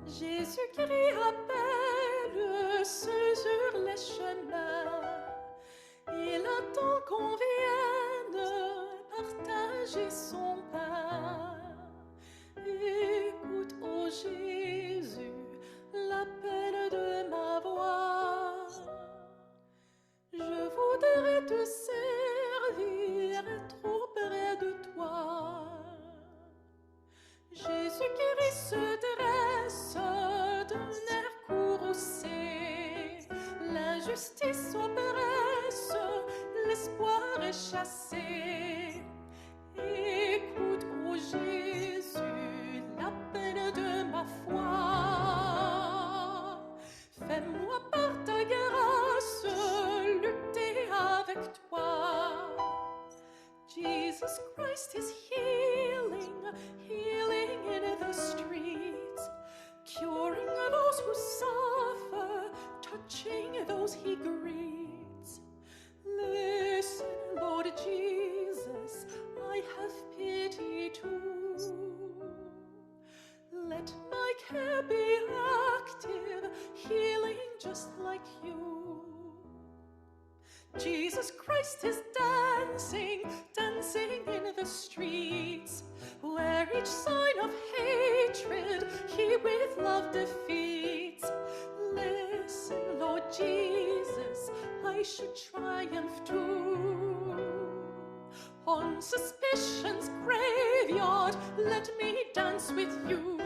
Jésus-Christ appelle ceux sur les chemins. Il attend qu'on vienne partager son pain. Écoute, ô Jésus, l'appel de ma voix. Je voudrais te servir trop près de toi. Jésus-Christ se dresse d'un air courroucé. L'injustice oppresse, l'espoir est chassé. Écoute, ô Jésus, l'appel de ma foi. Fais-moi par ta grâce lutter avec toi. Jesus Christ is healing, healing in the streets, curing those who suffer, touching those he greets. Listen, Lord Jesus, I have pity too. Let my care be active, healing just like you. Jesus Christ is dancing, dancing in the streets, where each sign of hatred he with love defeats. Listen, Lord Jesus, I should triumph too. On suspicion's graveyard, let me dance with you.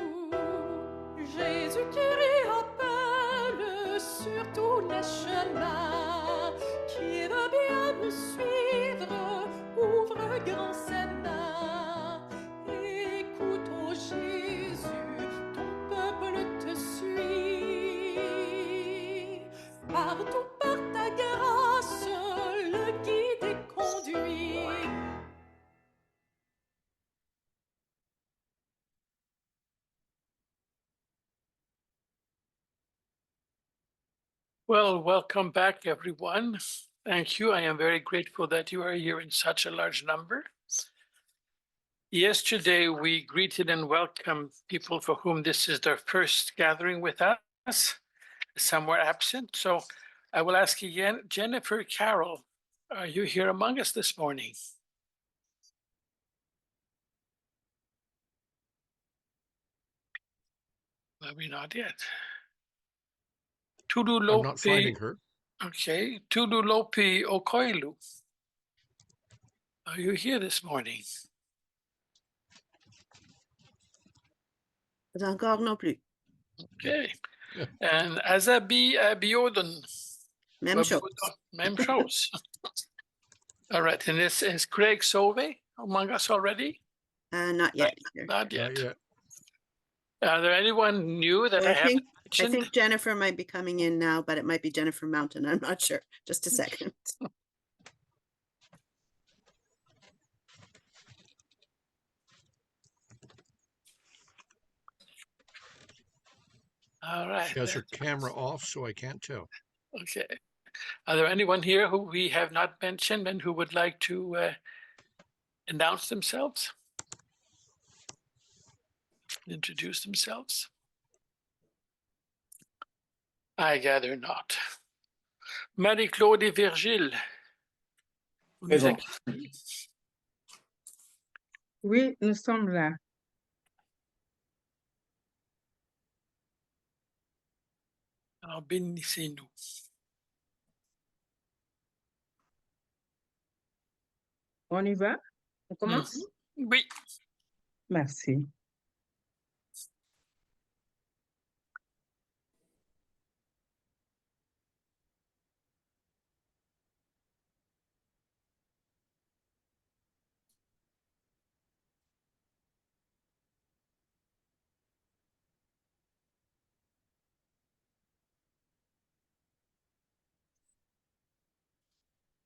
Jésus-Christ appelle sur tous les chemins. Qui veut bien me suivre, ouvre grand ses mains. Écoute, ô Jésus, ton peuple te suit. Partout par ta grâce, le guide et conduit. Well, welcome back, everyone. Thank you. I am very grateful that you are here in such a large number. Yesterday, we greeted and welcomed people for whom this is their first gathering with us. Some were absent. So I will ask again, Jennifer Carroll, are you here among us this morning? Maybe not yet. Tudulope. I'm not finding her. Okay. Tudulope Okoilu. Are you here this morning? Pas encore non plus. Okay. And Azabi Abiodun. Même chose. Même chose. All right. And this is Craig Sauve among us already? Not yet. Not yet. Not yet. Are there anyone new that I haven't I mentioned? think Jennifer might be coming in now, but it might be Jennifer Mountain. I'm not sure. Just a second. All right. She has her camera off, so I can't tell. Okay. Are there anyone here who we have not mentioned and who would like to announce themselves? Introduce themselves? I gather not. Marie-Claude Virgile. Présent. Oui, nous sommes là. Alors, bénissez-nous. On y va? On commence? Oui. Merci.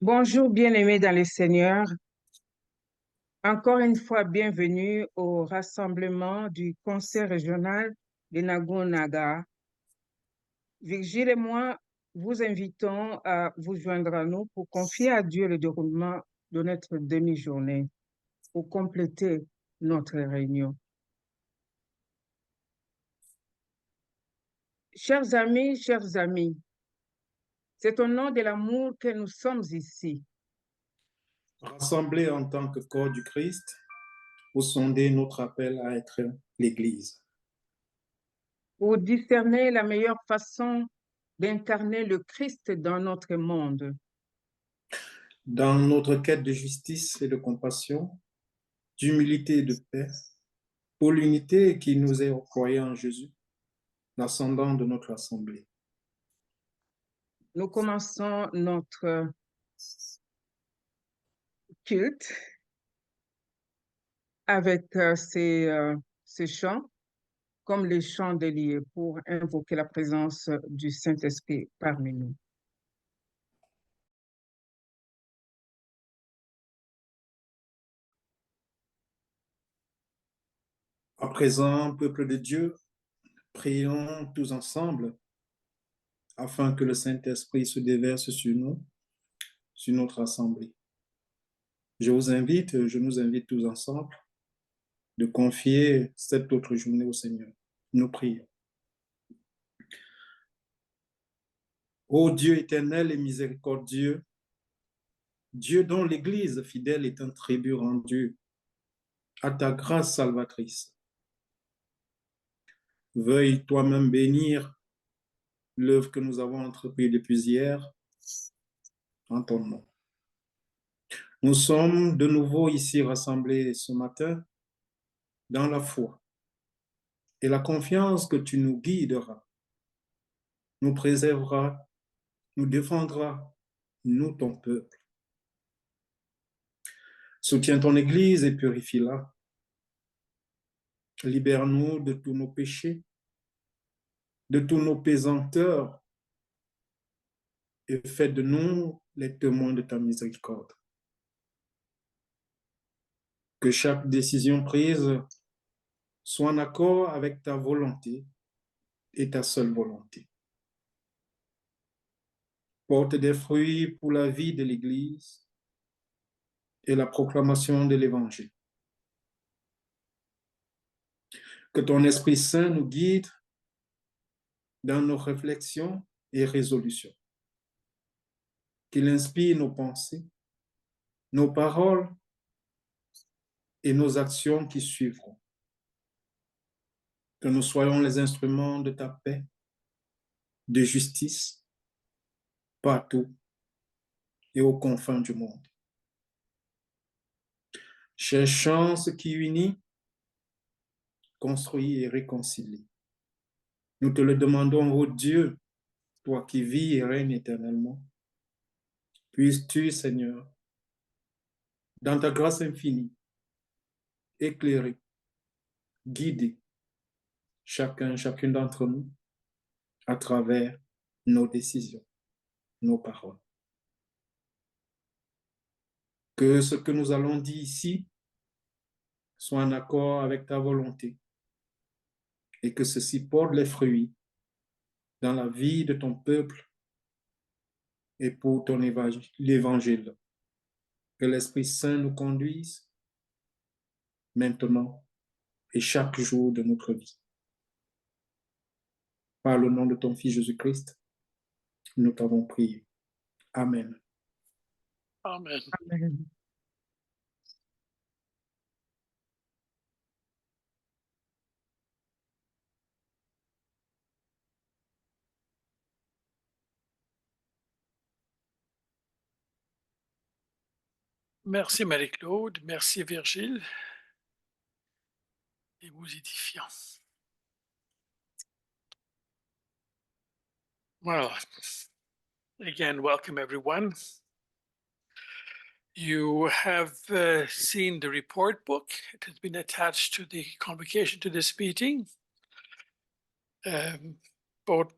Bonjour, bien-aimés dans le Seigneur. Encore une fois, bienvenue au rassemblement du Conseil régional de Nakonha. Virgile et moi vous invitons à vous joindre à nous pour confier à Dieu le déroulement de notre demi-journée, pour compléter notre réunion. Chers amis, c'est au nom de l'amour que nous sommes ici. Rassemblés en tant que corps du Christ, pour sonder notre appel à être l'Église. Pour discerner la meilleure façon d'incarner le Christ dans notre monde. Dans notre quête de justice et de compassion, d'humilité et de paix, pour l'unité qui nous est octroyée en Jésus, l'ascendant de notre assemblée. Nous commençons notre culte avec ces chants, comme les chants déliés, pour invoquer la présence du Saint-Esprit parmi nous. À présent, peuple de Dieu, prions tous ensemble afin que le Saint-Esprit se déverse sur nous, sur notre assemblée. Je nous invite tous ensemble de confier cette autre journée au Seigneur. Nous prions. Ô Dieu éternel et miséricordieux, Dieu dont l'Église fidèle est un tribut rendu à ta grâce salvatrice, veuille toi-même bénir l'œuvre que nous avons entreprise depuis hier en ton nom. Nous sommes de nouveau ici rassemblés ce matin dans la foi et la confiance que tu nous guideras, nous préserveras, nous défendras, nous ton peuple. Soutiens ton Église et purifie-la. Libère-nous de tous nos péchés, de tous nos pesanteurs et fais de nous les témoins de ta miséricorde. Que chaque décision prise soit en accord avec ta volonté et ta seule volonté. Porte des fruits pour la vie de l'Église et la proclamation de l'Évangile. Que ton Esprit Saint nous guide dans nos réflexions et résolutions. Qu'il inspire nos pensées, nos paroles et nos actions qui suivront. Que nous soyons les instruments de ta paix, de justice, partout et aux confins du monde. Cherchons ce qui unit, construit et réconcilie. Nous te le demandons, ô Dieu, toi qui vis et règnes éternellement. Puisses-tu, Seigneur, dans ta grâce infinie, éclairer, guider chacune d'entre nous à travers nos décisions, nos paroles. Que ce que nous allons dire ici soit en accord avec ta volonté et que ceci porte les fruits dans la vie de ton peuple et pour ton l'évangile. Que l'Esprit Saint nous conduise maintenant et chaque jour de notre vie. Par le nom de ton Fils Jésus-Christ, nous t'avons prié. Amen. Amen. Amen. Merci Marie-Claude, merci Virgile. Et vous édifiant. Well, again, welcome everyone. You have seen the report book. It has been attached to the convocation to this meeting. Both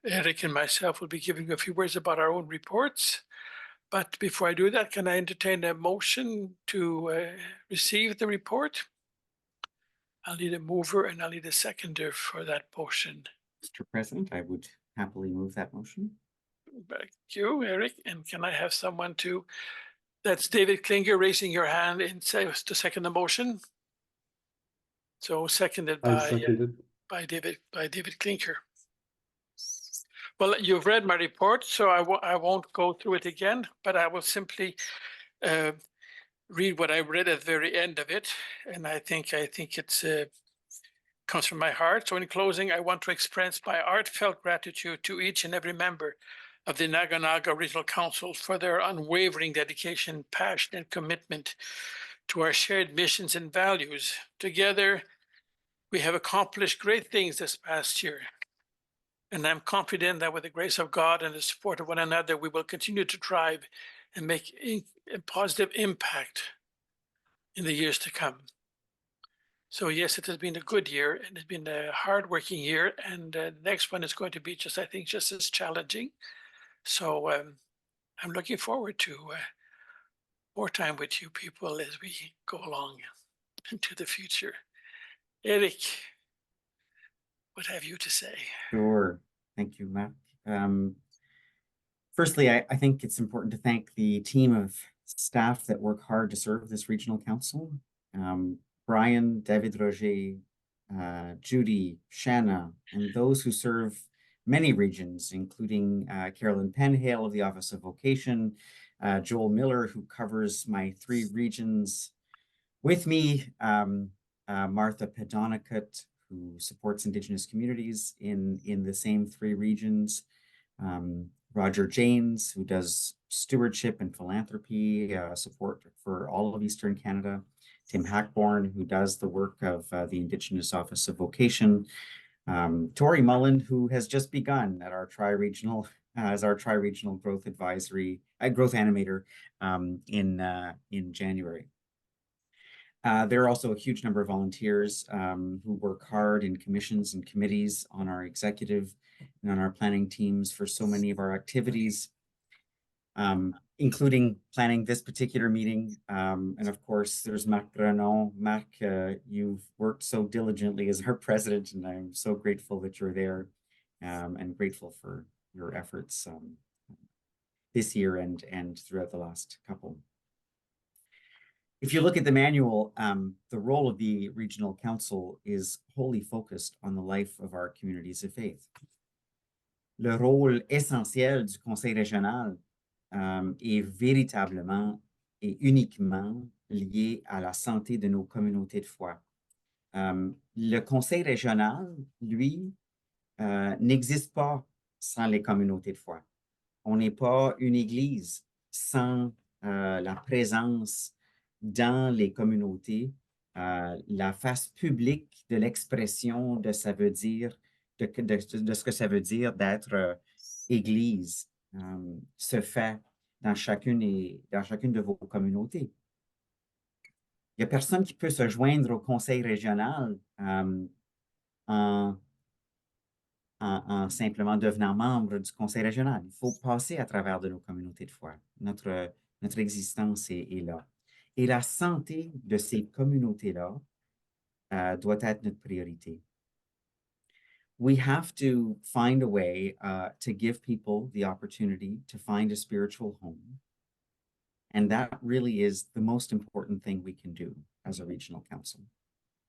Eric and myself will be giving a few words about our own reports. But before I do that, can I entertain a motion to receive the report? I'll need a mover and I'll need a seconder for that motion. Mr. President, I would happily move that motion. Thank you, Eric. And can I have someone to, that's David Klinger raising your hand and say to second the motion? So seconded I second it. by David Klinker. Well, you've read my report, so I won't go through it again, but I will simply read what I read at the very end of it, and I think it's comes from my heart. So in closing, I want to express my heartfelt gratitude to each and every member of the Nakonha Regional Council for their unwavering dedication, passion, and commitment to our shared missions and values. Together, we have accomplished great things this past year. And I'm confident that with the grace of God and the support of one another, we will continue to thrive and make a positive impact in the years to come. So yes, it has been a good year and it's been a hard-working year, and the next one is going to be just, I think, just as challenging. So I'm looking forward to more time with you people as we go along into the future. Eric, what have you to say? Sure. Thank you, Matt. Firstly, I think it's important to thank the team of staff that work hard to serve this regional council. Brian, David Roger, Judy, Shanna, and those who serve many regions, including Carolyn Penhale of the Office of Vocation, Joel Miller, who covers my 3 regions with me, Martha Pedonicut, who supports Indigenous communities in the same 3 regions, Roger Janes, who does stewardship and philanthropy support for all of Eastern Canada, Tim Hackborn, who does the work of the Indigenous Office of Vocation, Tori Mullen, who has just begun at our tri-regional as our tri-regional growth advisory growth animator in January. There are also a huge number of volunteers who work hard in commissions and committees on our executive and on our planning teams for so many of our activities, including planning this particular meeting. And of course, there's Marc Grenon. Marc, you've worked so diligently as our president, and I'm so grateful that you're there and grateful for your efforts this year and throughout the last couple. If you look at the manual, the role of the Regional Council is wholly focused on the life of our communities of faith. Le rôle essentiel du Conseil régional est véritablement et uniquement lié à la santé de nos communautés de foi. Le Conseil régional, lui, n'existe pas sans les communautés de foi. On n'est pas une église sans la présence dans les communautés, la face publique de l'expression de ça veut dire, de ce que ça veut dire d'être église se fait dans chacune de vos communautés. Il n'y a personne qui peut se joindre au conseil régional en simplement devenant membre du conseil régional. Il faut passer à travers de nos communautés de foi. Notre existence est là. Et la santé de ces communautés-là doit être notre priorité. We have to find a way to give people the opportunity to find a spiritual home. And that really is the most important thing we can do as a regional council.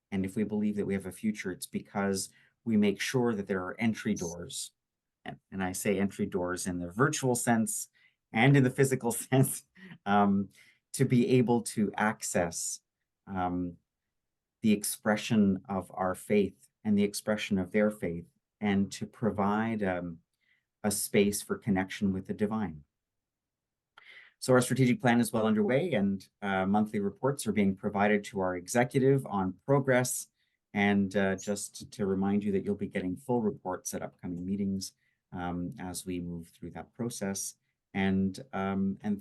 And if we believe that we have a future, it's because we make sure that there are entry doors. And I say entry doors in the virtual sense and in the physical sense, to be able to access the expression of our faith and the expression of their faith, and to provide a space for connection with the divine. So our strategic plan is well underway, and monthly reports are being provided to our executive on progress. And just to remind you that you'll be getting full reports at upcoming meetings as we move through that process. And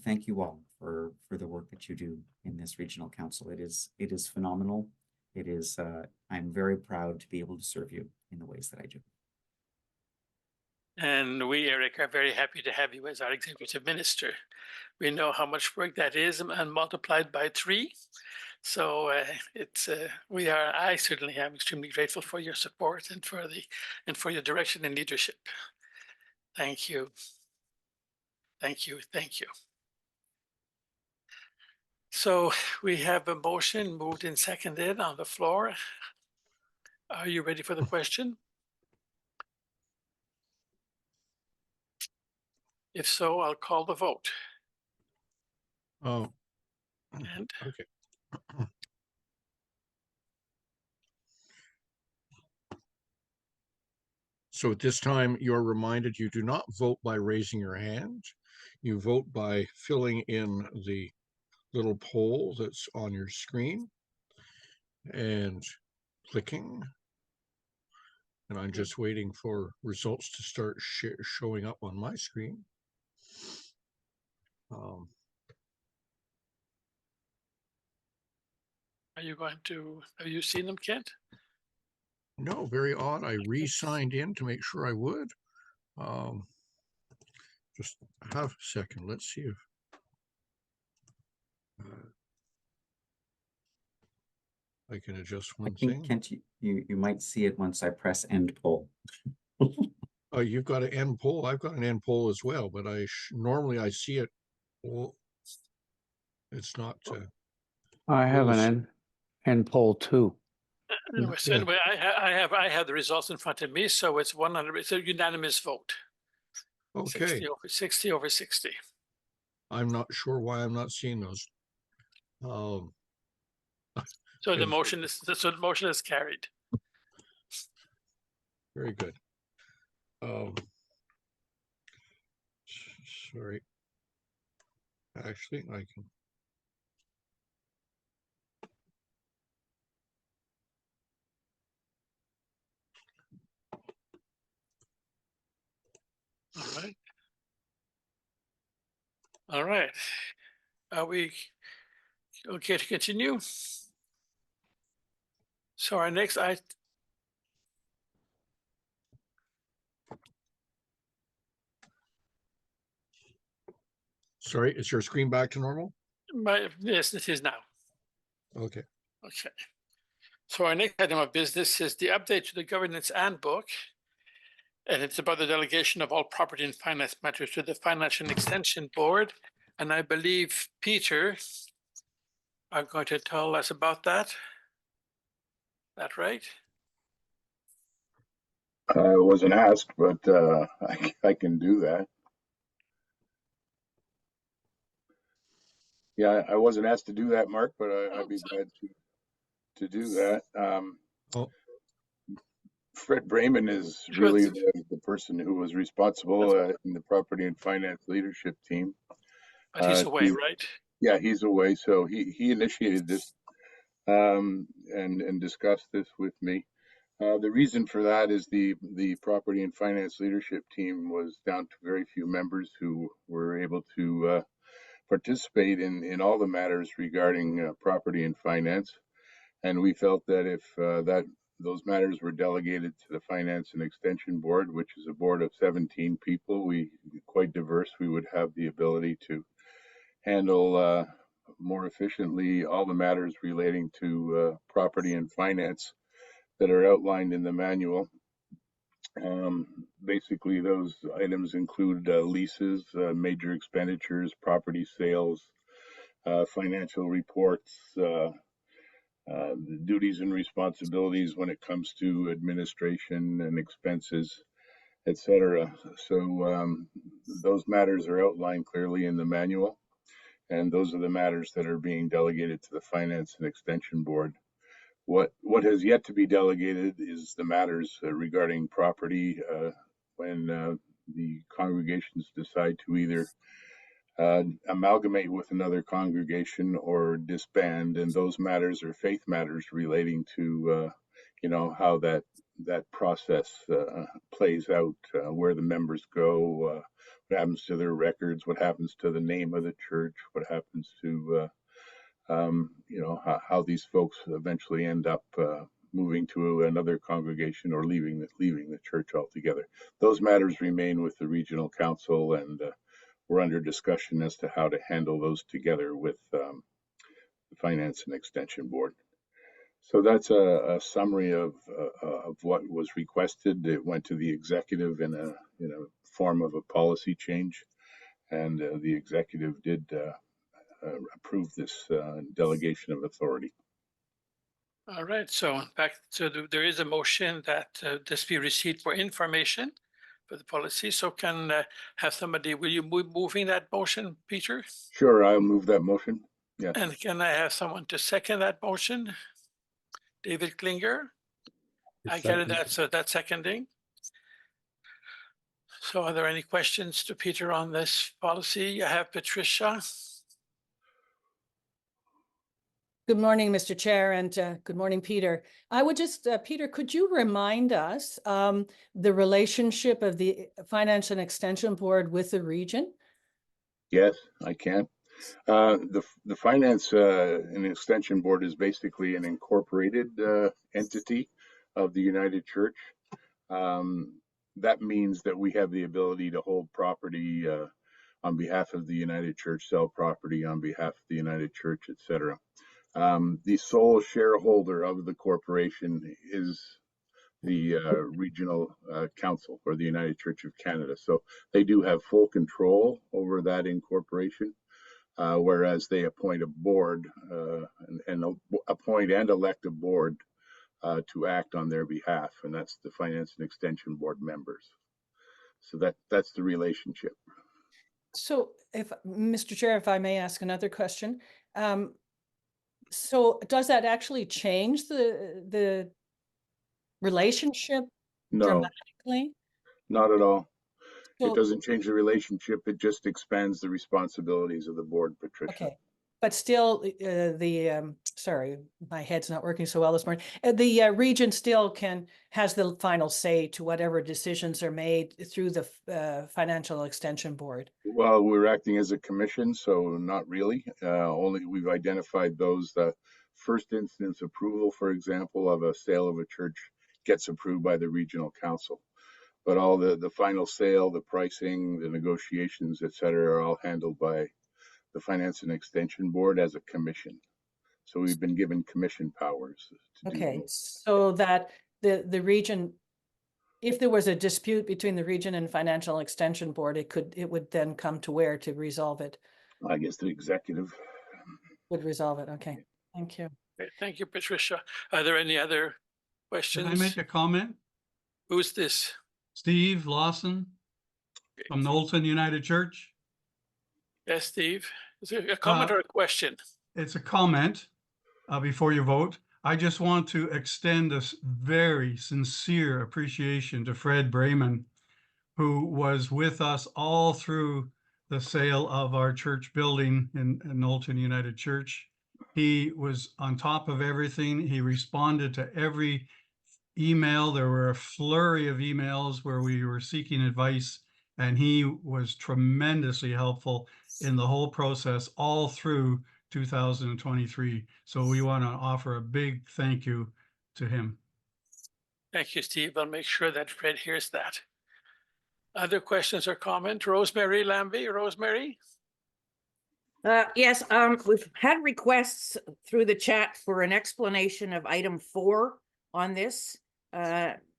thank you all for the work that you do in this regional council. It is phenomenal. It is, I'm very proud to be able to serve you in the ways that I do. And we, Eric, are very happy to have you as our executive minister. We know how much work that is, and multiplied by 3. So I certainly am extremely grateful for your support and for your direction and leadership. Thank you. Thank you. Thank you. So we have a motion moved and seconded on the floor. Are you ready for the question? If so, I'll call the vote. Oh, And okay. So at this time, you're reminded you do not vote by raising your hand. You vote by filling in the little poll that's on your screen and clicking. And I'm just waiting for results to start showing up on my screen. are you going to, have you seen them, Kent? No, very odd. I re-signed in to make sure I would. Just have a second. Let's see if I can adjust I one think, thing. Kent, you might see it once I press end poll. Oh, you've got an end poll. I've got an end poll as well, but normally I see it. Well, it's not. I have Really an end poll too. Anyway, so Yeah. anyway, I have the results in front of me, so it's 100, it's a unanimous vote. Okay. 60 over 60. I'm not sure why I'm not seeing those. So the And- motion is carried. Very good. Sorry. Actually, I can. All right. All right. Are we okay to continue? So our next item. Sorry, is your screen back to normal? Yes, it is now. Okay. Okay. So our next item of business is the update to the governance handbook. And it's about the delegation of all property and finance matters to the Financial Extension Board. And I believe Peter are going to tell us about that. That right? I wasn't asked, but I can do that. Yeah, I wasn't asked to do that, Mark, but I'd be glad to do that. Oh. Fred Brayman is really the person who was responsible in the property and finance leadership team. But he's away, right? Yeah, he's away. So he initiated this and discussed this with me. The reason for that is the property and finance leadership team was down to very few members who were able to participate in all the matters regarding property and finance. And we felt that if those matters were delegated to the Finance and Extension Board, which is a board of 17 people, quite diverse, we would have the ability to handle more efficiently all the matters relating to property and finance that are outlined in the manual. Basically, those items include leases, major expenditures, property sales, financial reports, duties and responsibilities when it comes to administration and expenses, etc. So those matters are outlined clearly in the manual, and those are the matters that are being delegated to the Finance and Extension Board. What has yet to be delegated is the matters regarding property when the congregations decide to either amalgamate with another congregation or disband, and those matters are faith matters relating to how that process plays out, where the members go, what happens to their records, what happens to the name of the church, what happens to how these folks eventually end up moving to another congregation or leaving the church altogether. Those matters remain with the regional council, and we're under discussion as to how to handle those together with the Finance and Extension Board. So that's a summary of what was requested. It went to the executive in a form of a policy change, and the executive did approve this delegation of authority. All right, so in fact, there is a motion that this be received for information for the policy. So can have somebody, will you moving that motion, Peter? Sure, I'll move that motion. Yes. And can I have someone to second that motion? David Klinger? I get it, that's seconding. So are there any questions to Peter on this policy? I have Patricia. Good morning, Mr. Chair, and good morning, Peter. I would just, Peter, could you remind us the relationship of the Finance and Extension Board with the region? Yes, I can. The Finance and Extension Board is basically an incorporated entity of the United Church. That means that we have the ability to hold property on behalf of the United Church, sell property on behalf of the United Church, etc. The sole shareholder of the corporation is the regional council or the United Church of Canada. So they do have full control over that incorporation, whereas they appoint a board and appoint and elect a board to act on their behalf, and that's the Finance and Extension Board members. So that's the relationship. So if, Mr. Chair, if I may ask another question. So does that actually change the relationship No, dramatically? not at all. So, It doesn't change the relationship. It just expands the responsibilities of the board, Patricia. okay, but still, sorry, my head's not working so well this morning. The region still has the final say to whatever decisions are made through the Financial Extension Board. Well, we're acting as a commission, so not really. Only we've identified those. The first instance approval, for example, of a sale of a church gets approved by the regional council. But all the final sale, the pricing, the negotiations, et cetera, are all handled by the Finance and Extension Board as a commission. So we've been given commission powers to do Okay, those. so that the region, if there was a dispute between the region and Financial Extension Board, it would then come to where to resolve it? I guess the executive. Would resolve it, okay, thank you. Okay, thank you, Patricia. Are there any other Can questions? I make a comment? Who's this? Steve Lawson from Knowlton United Church. Yes, Steve. Is it a comment or a question? It's a comment before you vote. I just want to extend a very sincere appreciation to Fred Brayman, who was with us all through the sale of our church building in Knowlton United Church. He was on top of everything. He responded to every email. There were a flurry of emails where we were seeking advice, and he was tremendously helpful in the whole process all through 2023. So we want to offer a big thank you to him. Thank you, Steve. I'll make sure that Fred hears that. Other questions or comment? Rosemary Lambie. Rosemary? Yes, we've had requests through the chat for an explanation of item 4 on this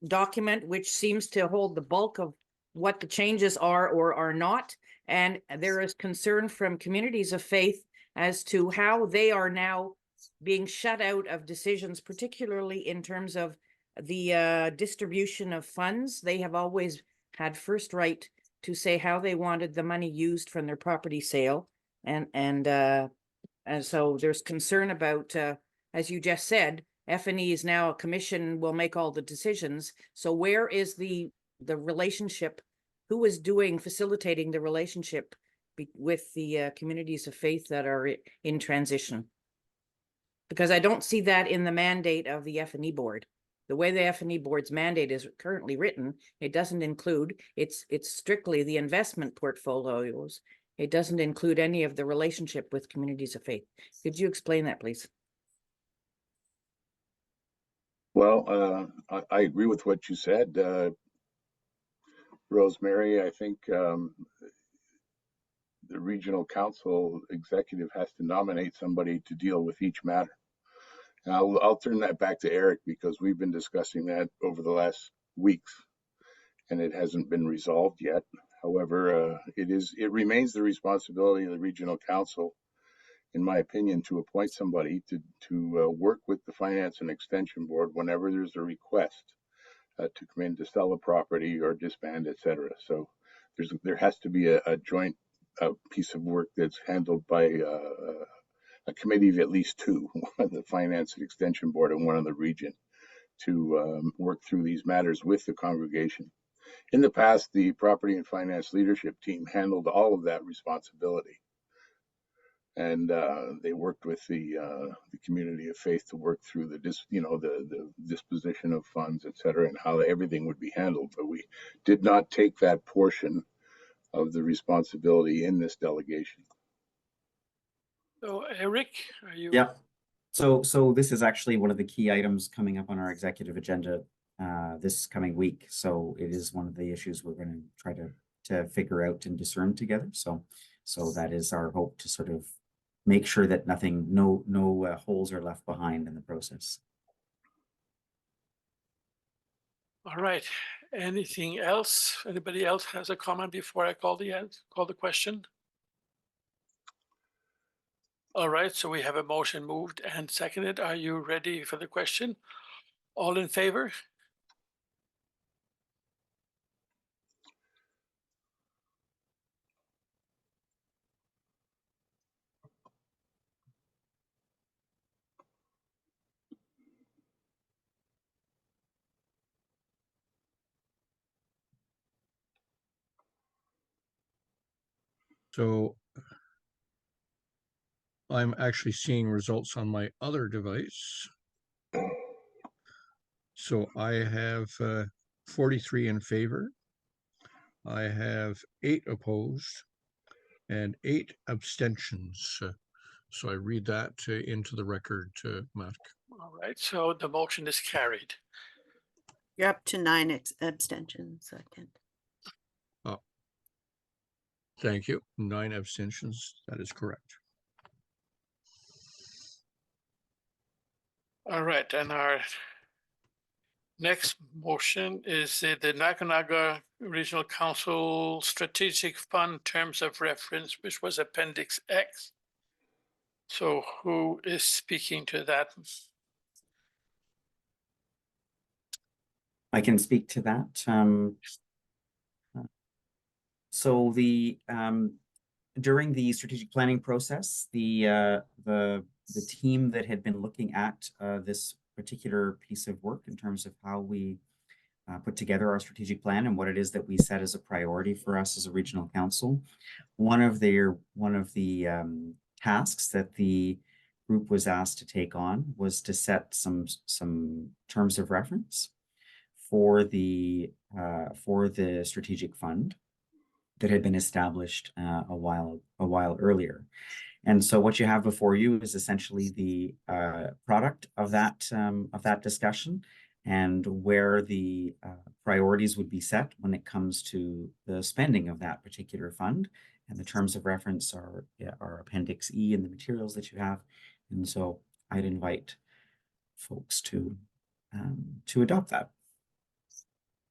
document, which seems to hold the bulk of what the changes are or are not. And there is concern from communities of faith as to how they are now being shut out of decisions, particularly in terms of the distribution of funds. They have always had first right to say how they wanted the money used from their property sale. And so there's concern about, as you just said, F&E is now a commission, will make all the decisions. So where is the relationship? Who is facilitating the relationship with the communities of faith that are in transition? Because I don't see that in the mandate of the F&E board. The way the F&E board's mandate is currently written, it doesn't include, it's strictly the investment portfolios. It doesn't include any of the relationship with communities of faith. Could you explain that, please? Well, I agree with what you said, Rosemary. I think the regional council executive has to nominate somebody to deal with each matter. And I'll turn that back to Eric, because we've been discussing that over the last weeks and it hasn't been resolved yet. However, it remains the responsibility of the regional council in my opinion, to appoint somebody to work with the Finance and Extension Board whenever there's a request to come in to sell a property or disband, etc. So there has to be a joint piece of work that's handled by a committee of at least two, one of the Finance and Extension Board and one of the region, to work through these matters with the congregation. In the past, the Property and Finance Leadership Team handled all of that responsibility. And they worked with the community of faith to work through the disposition of funds, et cetera, and how everything would be handled. But we did not take that portion of the responsibility in this delegation. So Eric, are you? Yeah. So this is actually one of the key items coming up on our executive agenda this coming week. So it is one of the issues we're going to try to figure out and discern together. So that is our hope, to sort of make sure that no holes are left behind in the process. All right. Anything else? Anybody else has a comment before I call the question? All right, so we have a motion moved and seconded. Are you ready for the question? All in favor? So I'm actually seeing results on my other device. So I have 43 in favor. I have 8 opposed and 8 abstentions. So I read that into the record, Matt. All right, so the motion is carried. You're up to 9 abstentions. Second. Oh, thank you. 9 abstentions. That is correct. All right, and our next motion is the Nakonha Regional Council Strategic Fund Terms of Reference, which was Appendix X. So who is speaking to that? I can speak to that. So during the strategic planning process, the team that had been looking at this particular piece of work in terms of how we put together our strategic plan and what it is that we set as a priority for us as a regional council, one of the tasks that the group was asked to take on was to set some terms of reference for the strategic fund that had been established a while earlier. And so what you have before you is essentially the product of that discussion, and where the priorities would be set when it comes to the spending of that particular fund. And the terms of reference are Appendix E in the materials that you have. And so I'd invite folks to adopt that.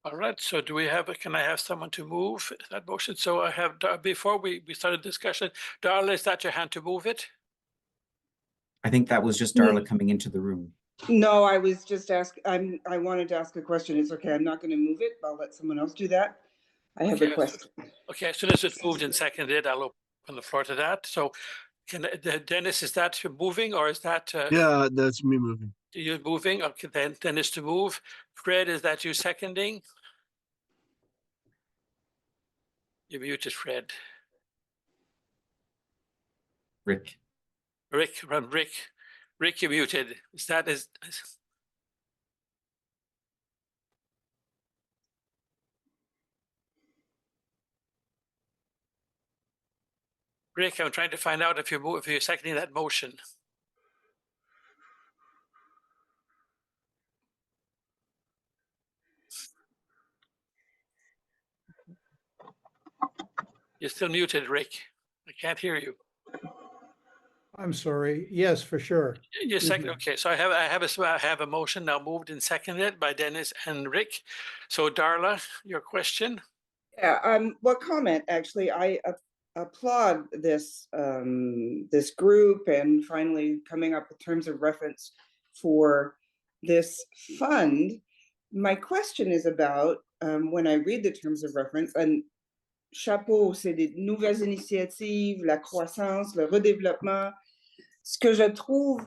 All right, so can I have someone to move that motion? So I have, before we started discussion, Darla, is that your hand to move it? I think that was just Darla coming into the room. No, I was just I wanted to ask a question. It's okay. I'm not going to move it. I'll let someone else do that. I have a question. Okay, as soon as it's moved and seconded, I'll open the floor to that. So Dennis, is that moving, or is that? Yeah, that's me moving. You're moving? Okay, then Dennis to move. Fred, is that you seconding? You're muted, Fred. Rick, you're muted. Rick, I'm trying to find out if you're seconding that motion. You're still muted, Rick. I can't hear you. I'm sorry. Yes, for sure. You're second. Okay, so I have a motion now moved and seconded by Dennis and Rick. So Darla, your question? Yeah. What comment? Actually, applaud this this group and finally coming up with terms of reference for this fund. My question is about when I read the terms of reference, and chapeau, c'est des nouvelles initiatives, la croissance, le redéveloppement. Ce que je trouve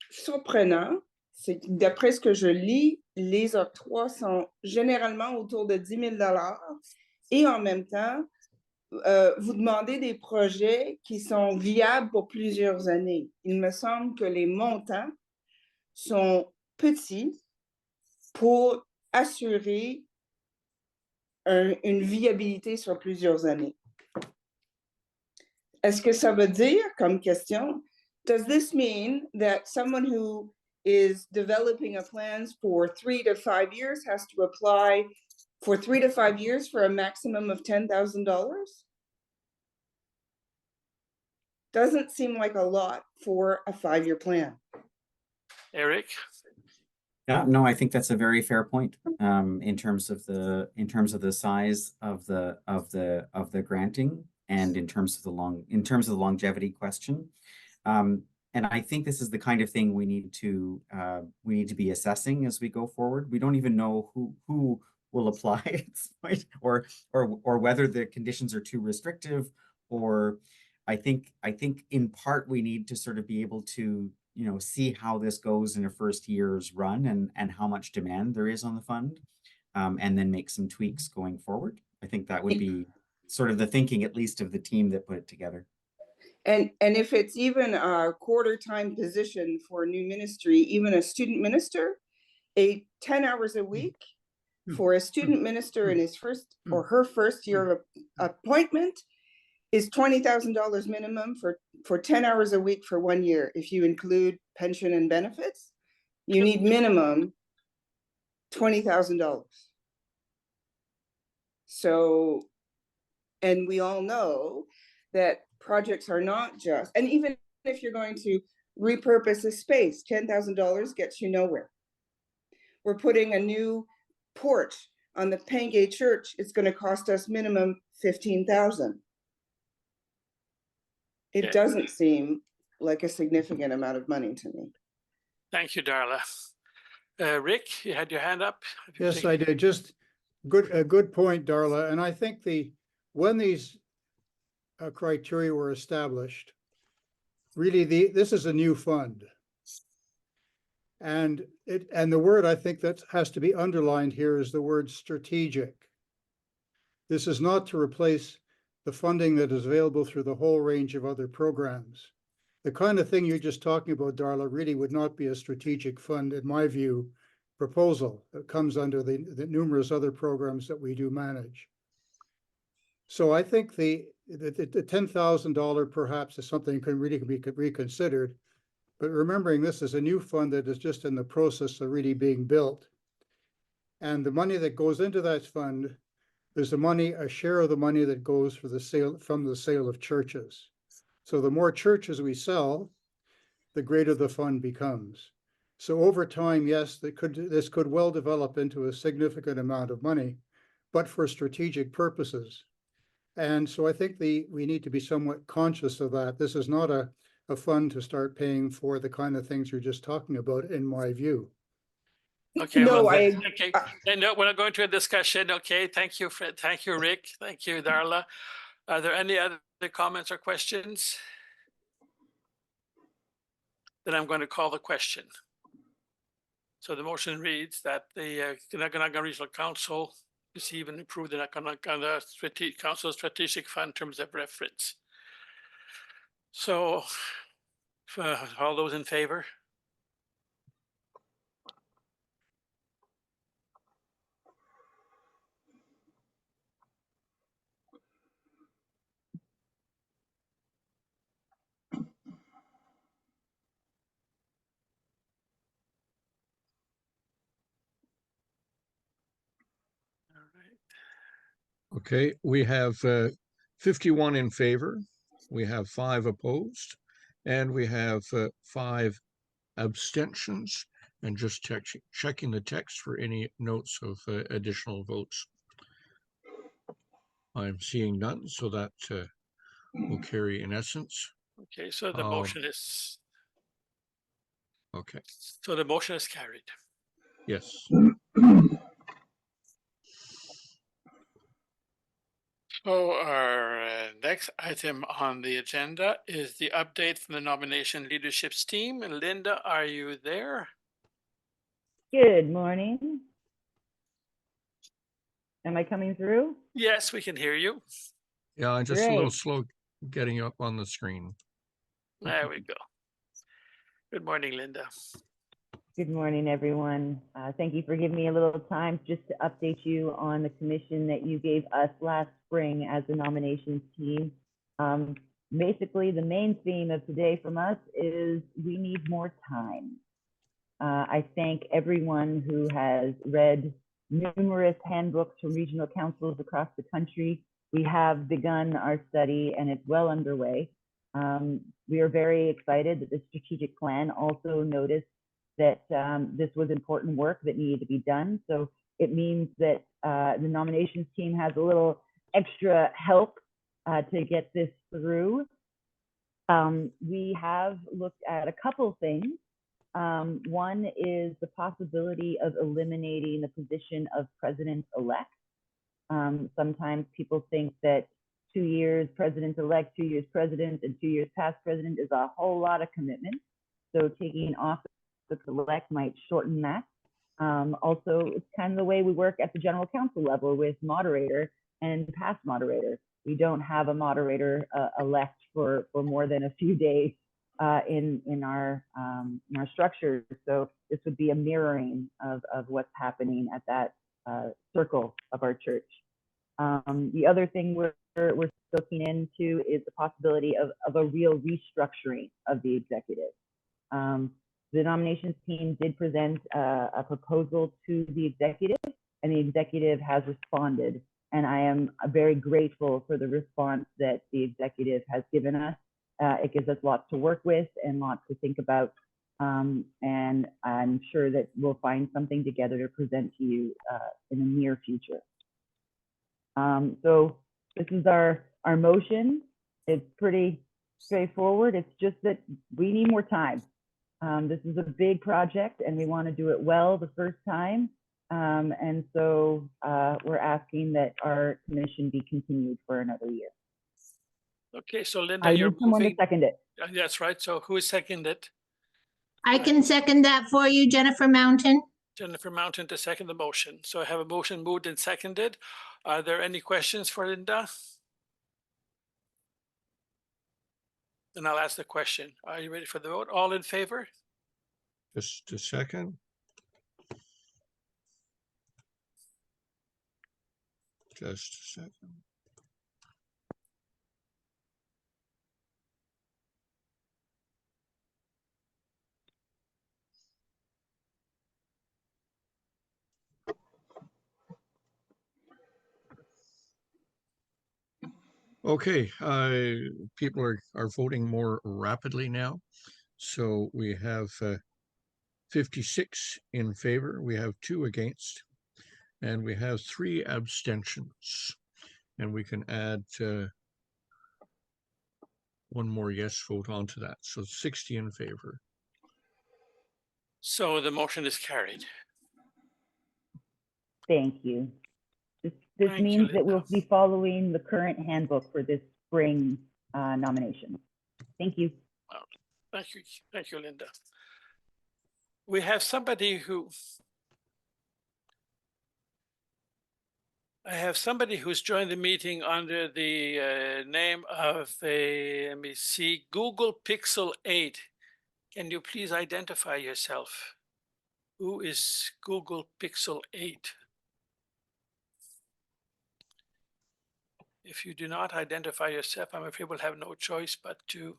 surprenant, c'est que d'après ce que je lis, les octrois sont généralement autour de 10 000 $ et en même temps, vous demandez des projets qui sont viables pour plusieurs années. Il me semble que les montants sont petits pour assurer une viabilité sur plusieurs années. Est-ce que ça veut dire, comme question, does this mean that someone who is developing a plans for 3 to 5 years has to apply for 3 to 5 years for a maximum of $10,000? Doesn't seem like a lot for a 5-year plan. Eric? Yeah, no, I think that's a very fair point. In terms of the size of the granting, and in terms of the longevity question. And I think this is the kind of thing we need to be assessing as we go forward. We don't even know who will apply at this point, or whether the conditions are too restrictive, or I think in part we need to sort of be able to, you know, see how this goes in a first year's run and how much demand there is on the fund, and then make some tweaks going forward. I think that would be sort of the thinking, at least of the team that put it together. And if it's even a quarter-time position for a new ministry, even a student minister, 10 hours a week for a student minister in his first or her first year of appointment is $20,000 minimum for 10 hours a week for 1 year. If you include pension and benefits, you need minimum $20,000. So, and we all know that projects are not just, and even if you're going to repurpose a space, $10,000 gets you nowhere. We're putting a new porch on the Pengay Church. It's going to cost us minimum $15,000. It doesn't seem like a significant amount of money to me. Thank you, Darla. Rick, you had your hand up. Yes, I did. Just a good point, Darla. And I think when these criteria were established, really this is a new fund. And the word I think that has to be underlined here is the word strategic. This is not to replace the funding that is available through the whole range of other programs. The kind of thing you're just talking about, Darla, really would not be a strategic fund, in my view, proposal that comes under the numerous other programs that we do manage. So I think the $10,000 perhaps is something that can really be reconsidered, but remembering this is a new fund that is just in the process of really being built. And the money that goes into that fund is a share of the money that goes from the sale of churches. So the more churches we sell, the greater the fund becomes. So over time, yes, this could well develop into a significant amount of money, but for strategic purposes. And so I think we need to be somewhat conscious of that. This is not a fund to start paying for the kind of things you're just talking about, in my view. Okay, No, okay. No, we're not going to a discussion. Okay, thank you, Fred. Thank you, Rick. Thank you, Darla. Are there any other comments or questions? Then I'm going to call the question. So the motion reads that the Nakonha Regional Council receive and approve the Nakonha Council Strategic Fund terms of reference. So all those in favor? Okay, we have 51 in favor, we have 5 opposed, and we have 5 abstentions, and just checking the text for any notes of additional votes. I'm seeing none, so that will carry in essence. Okay, so the motion is, Okay, so the motion is carried. yes. So our next item on the agenda is the update from the nomination leaderships team. Linda, are you there? Good morning. Am I coming through? Yes, we can hear you. Yeah, I'm just a little Great. slow getting up on the screen. There we go. Good morning, Linda. Good morning, everyone. Thank you for giving me a little time just to update you on the commission that you gave us last spring as the nominations team. Basically, the main theme of today from us is we need more time. I thank everyone who has read numerous handbooks from regional councils across the country. We have begun our study and it's well underway. We are very excited that the strategic plan also noticed that this was important work that needed to be done. So it means that the nominations team has a little extra help to get this through. We have looked at a couple things. One is the possibility of eliminating the position of president-elect. Sometimes people think that 2 years president-elect, 2 years president, and 2 years past president is a whole lot of commitment. So taking off the elect might shorten that. Also, it's kind of the way we work at the general council level with moderator and past moderator. We don't have a moderator elect for more than a few days in our structure. So this would be a mirroring of what's happening at that circle of our church. The other thing we're looking into is the possibility of a real restructuring of the executive. The nominations team did present a proposal to the executive, and the executive has responded. And I am very grateful for the response that the executive has given us. It gives us lots to work with and lots to think about. And I'm sure that we'll find something together to present to you in the near future. So this is our motion. It's pretty straightforward. It's just that we need more time. This is a big project and we want to do it well the first time. And so we're asking that our commission be continued for another year. Okay, so Linda, I you're need someone to moving. second it. That's right. So who is seconded? I can second that for you, Jennifer Mountain. Jennifer Mountain to second the motion. So I have a motion moved and seconded. Are there any questions for Linda? Then I'll ask the question. Are you ready for the vote? All in favor? Just a second. Just a second. Okay, people are voting more rapidly now. So we have 56 in favor, we have 2 against, and we have 3 abstentions. And we can add 1 more yes vote onto that. So 60 in favor. So the motion is carried. Thank you. This Thank you, means that we'll Linda. be following the current handbook for this spring nomination. Thank you. Thank you, Linda. We have somebody who's joined the meeting under the name of let me see, Google Pixel 8. Can you please identify yourself? Who is Google Pixel 8? If you do not identify yourself, I'm afraid we'll have no choice but to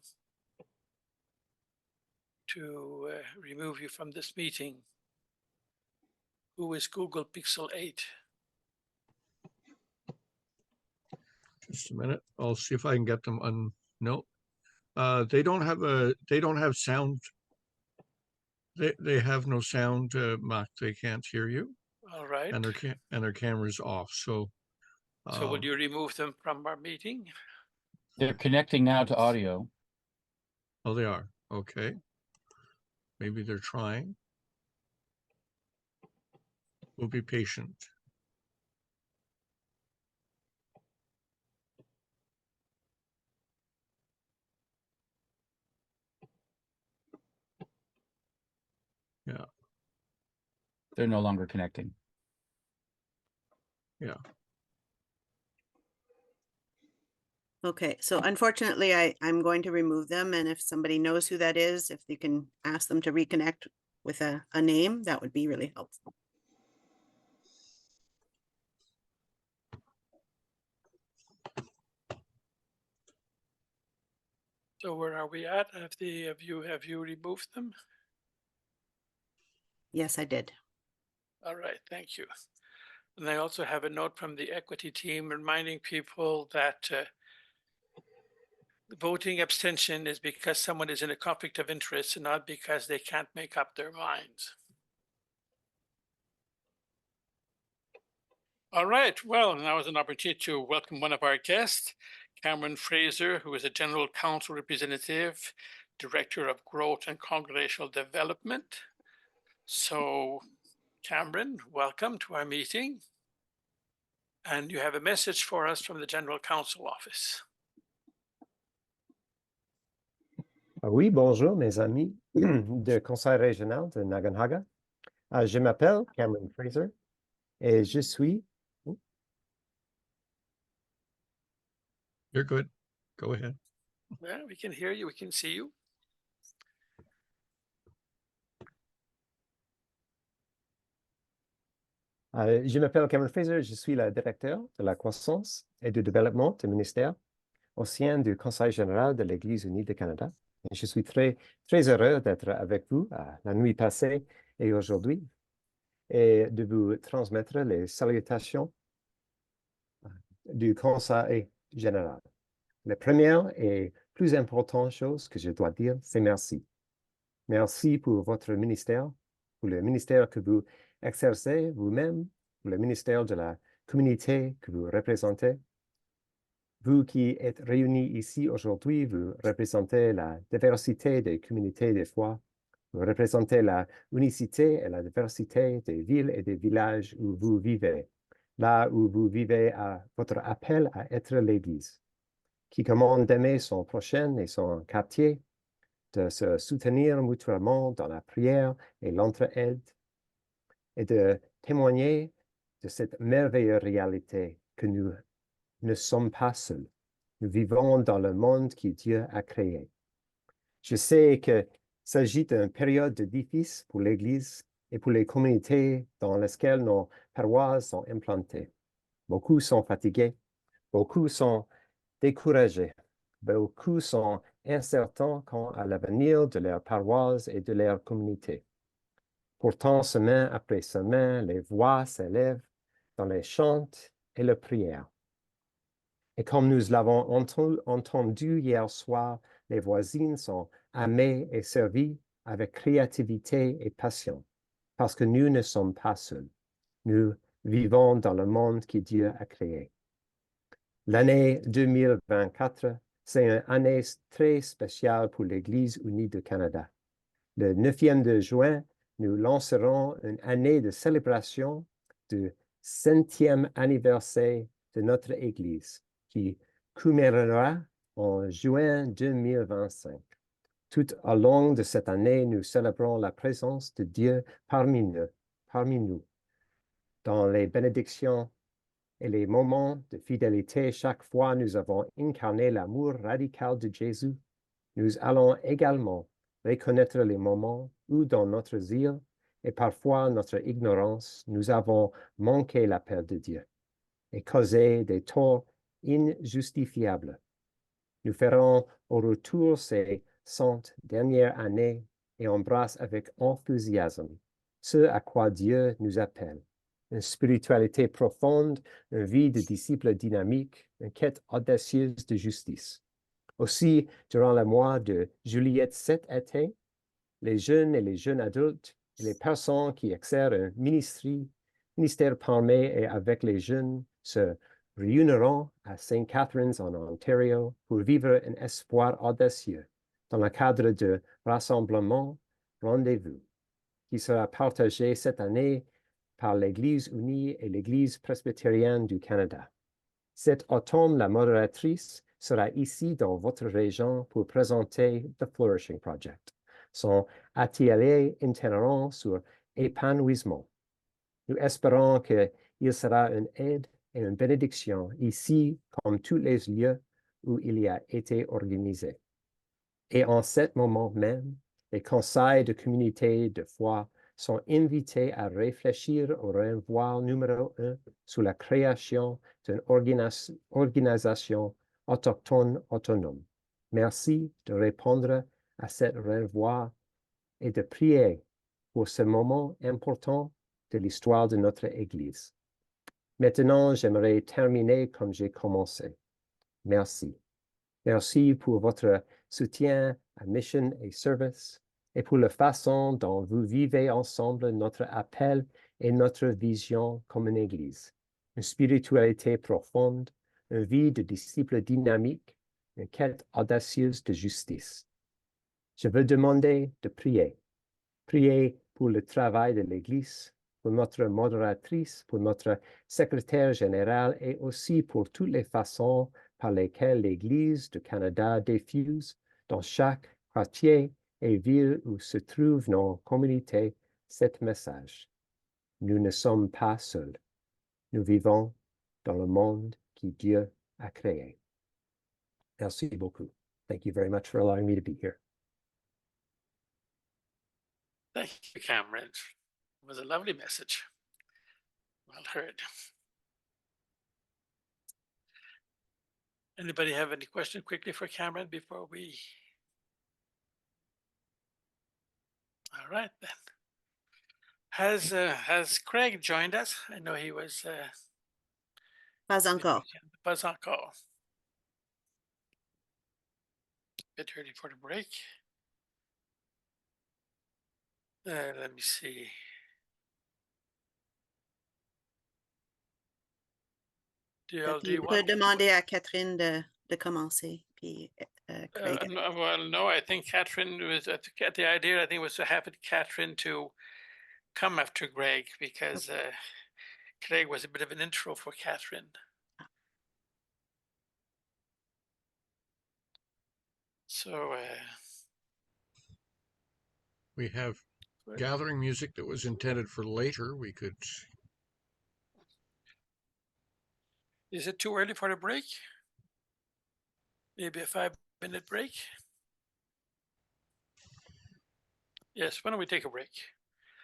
remove you from this meeting. Who is Google Pixel 8? Just a minute. I'll see if I can get them on. No, they don't have sound. They have no sound, Mark. They can't hear you. All right. And their camera's off. So So will you remove them from our meeting? They're connecting now to audio. Oh, they are. Okay. Maybe they're trying. We'll be patient. Yeah. They're no longer connecting. Yeah. Okay, so unfortunately, I'm going to remove them, and if somebody knows who that is, if you can ask them to reconnect with a name, that would be really helpful. So where are we at? Have you removed them? Yes, I did. All right, thank you. And I also have a note from the equity team reminding people that voting abstention is because someone is in a conflict of interest and not because they can't make up their minds. All right, well, now is an opportunity to welcome one of our guests, Cameron Fraser, who is a General Counsel Representative, Director of Growth and Congregational Development. So, Cameron, welcome to our meeting. And you have a message for us from the General Counsel Office. Oui, bonjour mes amis de Conseil régional de Nakonha. Je m'appelle Cameron Fraser et je suis... You're good. Go ahead. Yeah, we can hear you, we can see you. Je m'appelle Cameron Fraser, je suis le directeur de la croissance et du développement du ministère au sein du Conseil général de l'Église unie du Canada. Et je suis très heureux d'être avec vous la nuit passée et aujourd'hui et de vous transmettre les salutations du Conseil général. La première et plus importante chose que je dois dire, c'est merci. Merci pour votre ministère, pour le ministère que vous exercez vous-même, pour le ministère de la communauté que vous représentez. Vous qui êtes réunis ici aujourd'hui, vous représentez la diversité des communautés de foi. Vous représentez la unicité et la diversité des villes et des villages où vous vivez, là où vous vivez à votre appel à être l'Église, qui commande d'aimer son prochain et son quartier, de se soutenir mutuellement dans la prière et l'entraide, et de témoigner de cette merveilleuse réalité que nous ne sommes pas seuls. Nous vivons dans le monde que Dieu a créé. Je sais qu'il s'agit d'une période difficile pour l'Église et pour les communautés dans lesquelles nos paroisses sont implantées. Beaucoup sont fatigués, beaucoup sont découragés, beaucoup sont incertains quant à l'avenir de leur paroisse et de leur communauté. Pourtant, semaine après semaine, les voix s'élèvent dans les chants et les prières. Et comme nous l'avons entendu hier soir, les voisines sont aimées et servies avec créativité et passion, parce que nous ne sommes pas seuls. Nous vivons dans le monde que Dieu a créé. L'année 2024, c'est une année très spéciale pour l'Église unie du Canada. Le 9e de juin, nous lancerons une année de célébration du 100e anniversaire de notre Église, qui commémorera en juin 2025. Tout au long de cette année, nous célébrons la présence de Dieu parmi nous. Dans les bénédictions et les moments de fidélité, chaque fois nous avons incarné l'amour radical de Jésus. Nous allons également reconnaître les moments où, dans notre zèle et parfois notre ignorance, nous avons manqué l'appel de Dieu et causé des torts injustifiables. Nous ferons au retour ces 100 dernières années et embrasse avec enthousiasme ce à quoi Dieu nous appelle. Une spiritualité profonde, une vie de disciple dynamique, une quête audacieuse de justice. Aussi, durant le mois de juillet cet été, les jeunes et les jeunes adultes et les personnes qui exercent un ministère parmi et avec les jeunes se réuniront à St. Catharines en Ontario pour vivre un espoir audacieux dans le cadre de Rassemblement Rendez-vous, qui sera partagé cette année par l'Église unie et l'Église presbytérienne du Canada. Cet automne, la modératrice sera ici dans votre région pour présenter The Flourishing Project, son atelier itinérant sur épanouissement. Nous espérons qu'il sera une aide et une bénédiction ici comme tous les lieux où il a été organisé. Et en ce moment même, les conseils de communauté de foi sont invités à réfléchir au renvoi numéro 1 sur la création d'une organisation autochtone autonome. Merci de répondre à cette renvoi et de prier pour ce moment important de l'histoire de notre Église. Maintenant, j'aimerais terminer comme j'ai commencé. Merci. Merci pour votre soutien à Mission et Service et pour la façon dont vous vivez ensemble notre appel et notre vision comme une Église. Une spiritualité profonde, une vie de disciples dynamique, une quête audacieuse de justice. Je veux demander de prier. Prier pour le travail de l'Église, pour notre modératrice, pour notre secrétaire général et aussi pour toutes les façons par lesquelles l'Église du Canada diffuse dans chaque quartier et ville où se trouvent nos communautés ce message. Nous ne sommes pas seuls. Nous vivons dans le monde que Dieu a créé. Merci beaucoup. Thank you very much for allowing me to be here. Thank you, Cameron. It was a lovely message. Well heard. Anybody have any question quickly for Cameron before we? All right then. Has Craig joined us? I know he was. Pas encore. Pas encore. Bit early for the break. Let me see. Do Tu you peux want? demander à Catherine de commencer, puis Craig. No, I think Catherine was the idea. I think was to have Catherine to come after Greg because Craig was a bit of an intro for Catherine. So we have gathering music that was intended for later. We could. Is it too early for the break? Maybe a 5-minute break? Yes, why don't we take a break?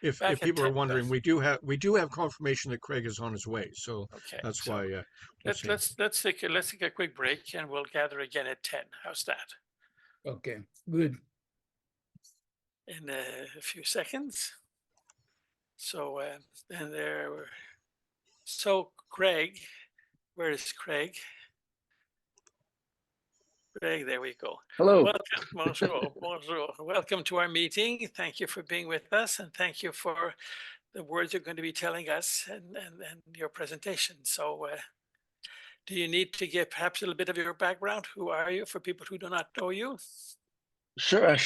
If people are wondering, we do have confirmation that Craig is on his way, so okay, that's why. Let's take a quick break and we'll gather again at 10. How's that? Okay, good. In a few seconds. So and there. So Craig, where is Craig? Craig, there we go. Hello. Welcome, bonjour, bonjour. Welcome to our meeting. Thank you for being with us, and thank you for the words you're going to be telling us and your presentation. So, do you need to give perhaps a little bit of your background? Who are you for people who do not know you? Sure.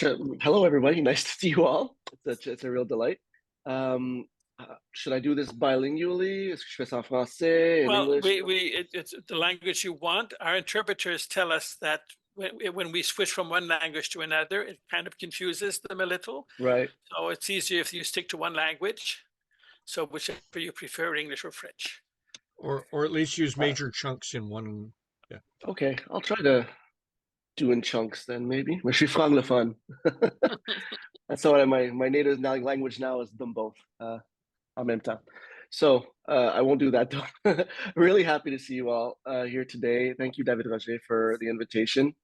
Hello, everybody. Nice to see you all. It's a real delight. Should I do this bilingually? Est-ce que je fais ça en français, in English? It's the language you want. Our interpreters tell us that when we switch from one language to another, it kind of confuses them a little. Right. So it's easier if you stick to one language. So whichever you prefer, English or French. Or at least use major chunks in one. Yeah. Okay, I'll try to do in chunks then, maybe. Je suis francophone. That's why my native language now is them both en même temps. So I won't do that though. Really happy to see you all here today. Thank you, David Roger, for the invitation.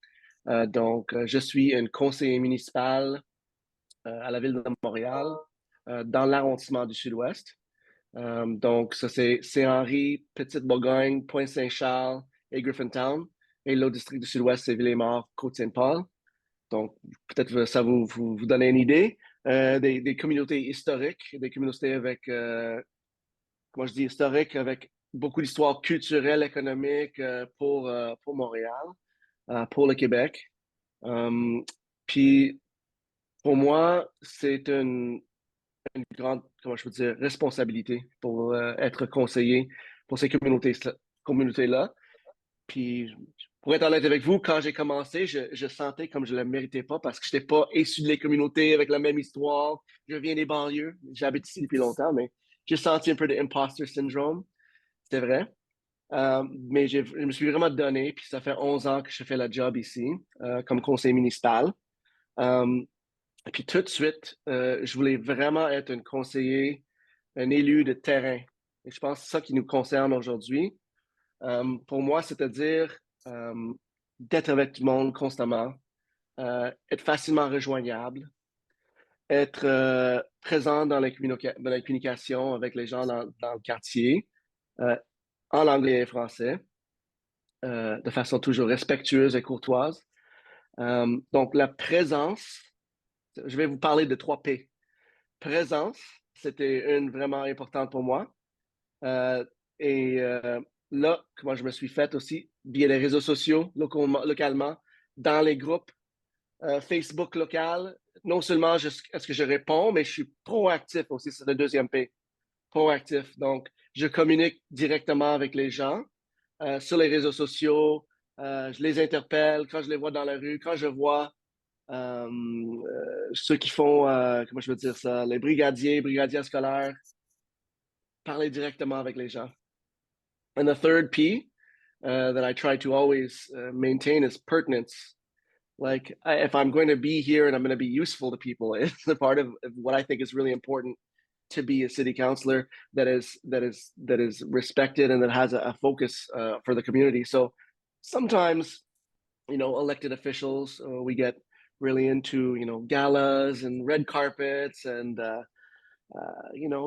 Donc, je suis un conseiller municipal à la ville de Montréal, dans l'arrondissement du Sud-Ouest. Donc, ça c'est Saint-Henri, Petite-Bourgogne, Pointe-Saint-Charles et Griffintown. Et l'autre district du Sud-Ouest, c'est Ville-et-Mort, Côte-Saint-Paul. Donc, peut-être ça vous donne une idée. Des communautés historiques, des communautés avec, comment je dis, historiques avec beaucoup d'histoires culturelles, économiques pour Montréal, pour le Québec. Puis pour moi, c'est une grande, comment je peux dire, responsabilité pour être conseiller pour ces communautés-là. Puis pour être honnête avec vous, quand j'ai commencé, je sentais comme je ne le méritais pas parce que je n'étais pas issu de les communautés avec la même histoire. Je viens des banlieues, j'habite ici depuis longtemps, mais j'ai senti un peu de imposter syndrome, c'est vrai. Mais je me suis vraiment donné, puis ça fait 11 ans que je fais la job ici comme conseiller municipal. Puis tout de suite, je voulais vraiment être un conseiller, un élu de terrain. Et je pense que c'est ça qui nous concerne aujourd'hui. Pour moi, c'est-à-dire d'être avec tout le monde constamment, être facilement rejoignable, être présent dans la communication avec les gens dans le quartier, en anglais et français, de façon toujours respectueuse et courtoise. Donc, la présence, je vais vous parler de 3 P. Présence, c'était une vraiment importante pour moi. Là, comment je me suis fait aussi, via les réseaux sociaux, localement, dans les groupes Facebook local, non seulement est-ce que je réponds, mais je suis proactif aussi, c'est le 2e P. Proactif. Donc, je communique directement avec les gens sur les réseaux sociaux, je les interpelle quand je les vois dans la rue, quand je vois ceux qui font, comment je veux dire ça, les brigadiers scolaires, parler directement avec les gens. And the 3rd P that I try to always maintain is pertinence. Like if I'm going to be here and I'm going to be useful to people, it's a part of what I think is really important to be a city councillor that is respected and that has a focus for the community. So sometimes, elected officials, we get really into, galas and red carpets and,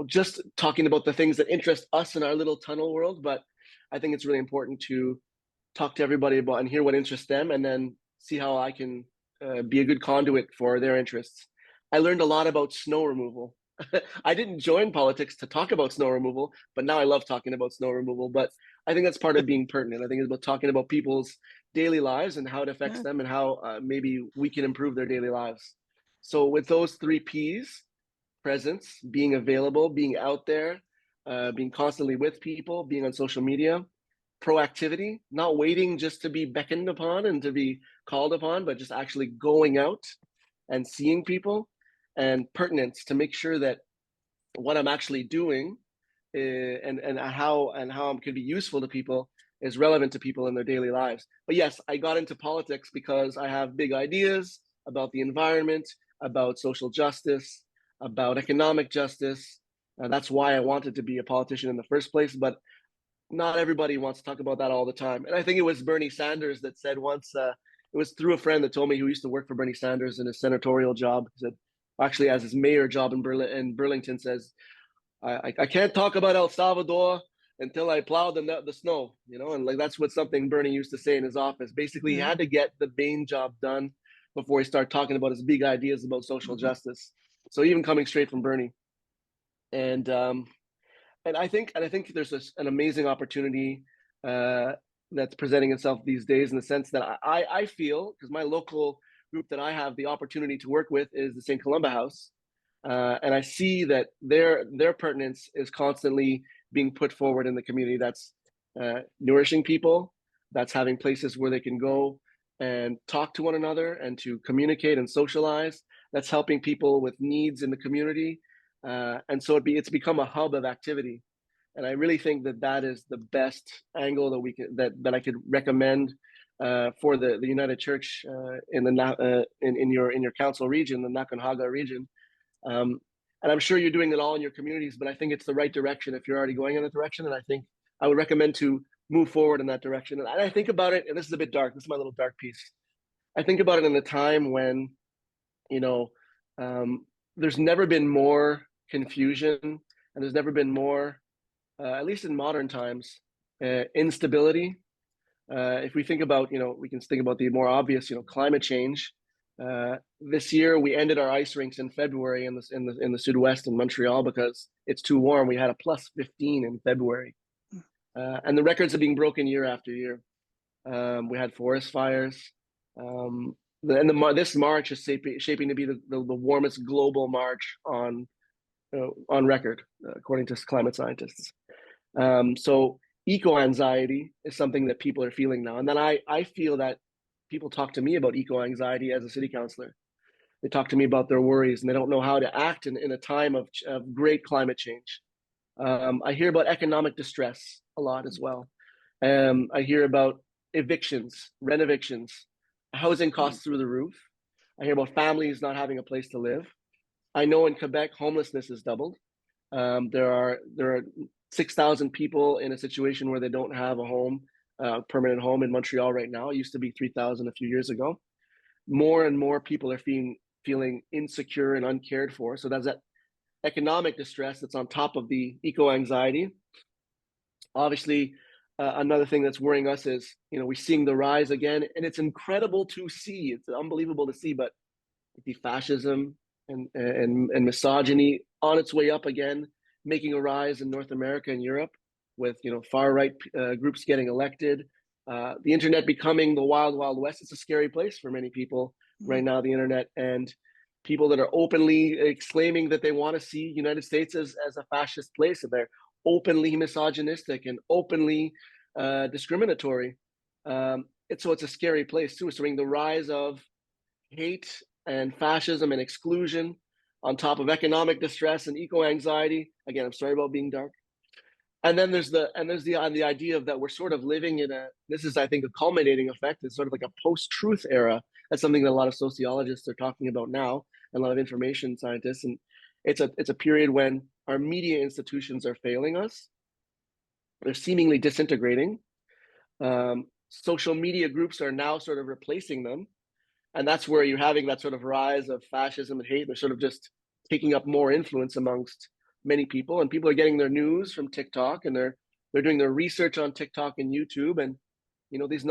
just talking about the things that interest us in our little tunnel world. But I think it's really important to talk to everybody about and hear what interests them and then see how I can be a good conduit for their interests. I learned a lot about snow removal. I didn't join politics to talk about snow removal, but now I love talking about snow removal. But I think that's part of being pertinent. I think it's about talking about people's daily lives and how it affects them and how maybe we can improve their daily lives. So with those 3 Ps, presence, being available, being out there, being constantly with people, being on social media, proactivity, not waiting just to be beckoned upon and to be called upon, but just actually going out and seeing people, and pertinence to make sure that what I'm actually doing and how I can be useful to people is relevant to people in their daily lives. But yes, I got into politics because I have big ideas about the environment, about social justice, about economic justice. That's why I wanted to be a politician in the first place. But not everybody wants to talk about that all the time. And I think it was Bernie Sanders that said once, it was through a friend that told me who used to work for Bernie Sanders in his senatorial job, he said, actually as his mayor job in Burlington, says, I can't talk about El Salvador until I plow the snow, and like that's something Bernie used to say in his office. Basically, he had to get the main job done before he started talking about his big ideas about social justice. So even coming straight from Bernie. And I think there's an amazing opportunity that's presenting itself these days in the sense that I feel, because my local group that I have the opportunity to work with is the St. Columba House. And I see that their pertinence is constantly being put forward in the community. That's nourishing people, that's having places where they can go and talk to one another and to communicate and socialize. That's helping people with needs in the community. And so it's become a hub of activity. And I really think that is the best angle that I could recommend for the United Church in your council region, the Nakonha region. And I'm sure you're doing it all in your communities, but I think it's the right direction if you're already going in that direction. And I think I would recommend to move forward in that direction. And I think about it, and this is a bit dark. This is my little dark piece. I think about it in a time when, there's never been more confusion, and there's never been more, at least in modern times, instability. If we think about, we can think about the more obvious, climate change. This year we ended our ice rinks in February in the Sud-Ouest in Montreal because it's too warm. We had a +15 in February. And the records are being broken year after year. We had forest fires. This March is shaping to be the warmest global March on record, according to climate scientists. So eco-anxiety is something that people are feeling now. And then I feel that people talk to me about eco-anxiety as a city councillor. They talk to me about their worries and they don't know how to act in a time of great climate change. I hear about economic distress a lot as well. I hear about evictions, rent evictions, housing costs through the roof. I hear about families not having a place to live. I know in Quebec, homelessness has doubled. There are 6,000 people in a situation where they don't have a home, permanent home in Montreal right now. It used to be 3,000 a few years ago. More and more people are feeling insecure and uncared for. So that's that economic distress that's on top of the eco-anxiety. Obviously, another thing that's worrying us is, we're seeing the rise again, and it's incredible to see. It's unbelievable to see, but the fascism and misogyny on its way up again, making a rise in North America and Europe, with far right groups getting elected. The internet becoming the wild, wild west. It's a scary place for many people right now, the internet, and people that are openly exclaiming that they want to see United States as a fascist place, and they're openly misogynistic and openly discriminatory. It's a scary place too. So the rise of hate and fascism and exclusion on top of economic distress and eco-anxiety. Again, I'm sorry about being dark. And then there's the idea of that we're sort of living in this is, I think, a culminating effect. It's sort of like a post-truth era. That's something that a lot of sociologists are talking about now, and a lot of information scientists. And it's a period when our media institutions are failing us. They're seemingly disintegrating. Social media groups are now sort of replacing them. And that's where you're having that sort of rise of fascism and hate. They're sort of just taking up more influence amongst many people, and people are getting their news from TikTok, and they're doing their research on TikTok and YouTube. And these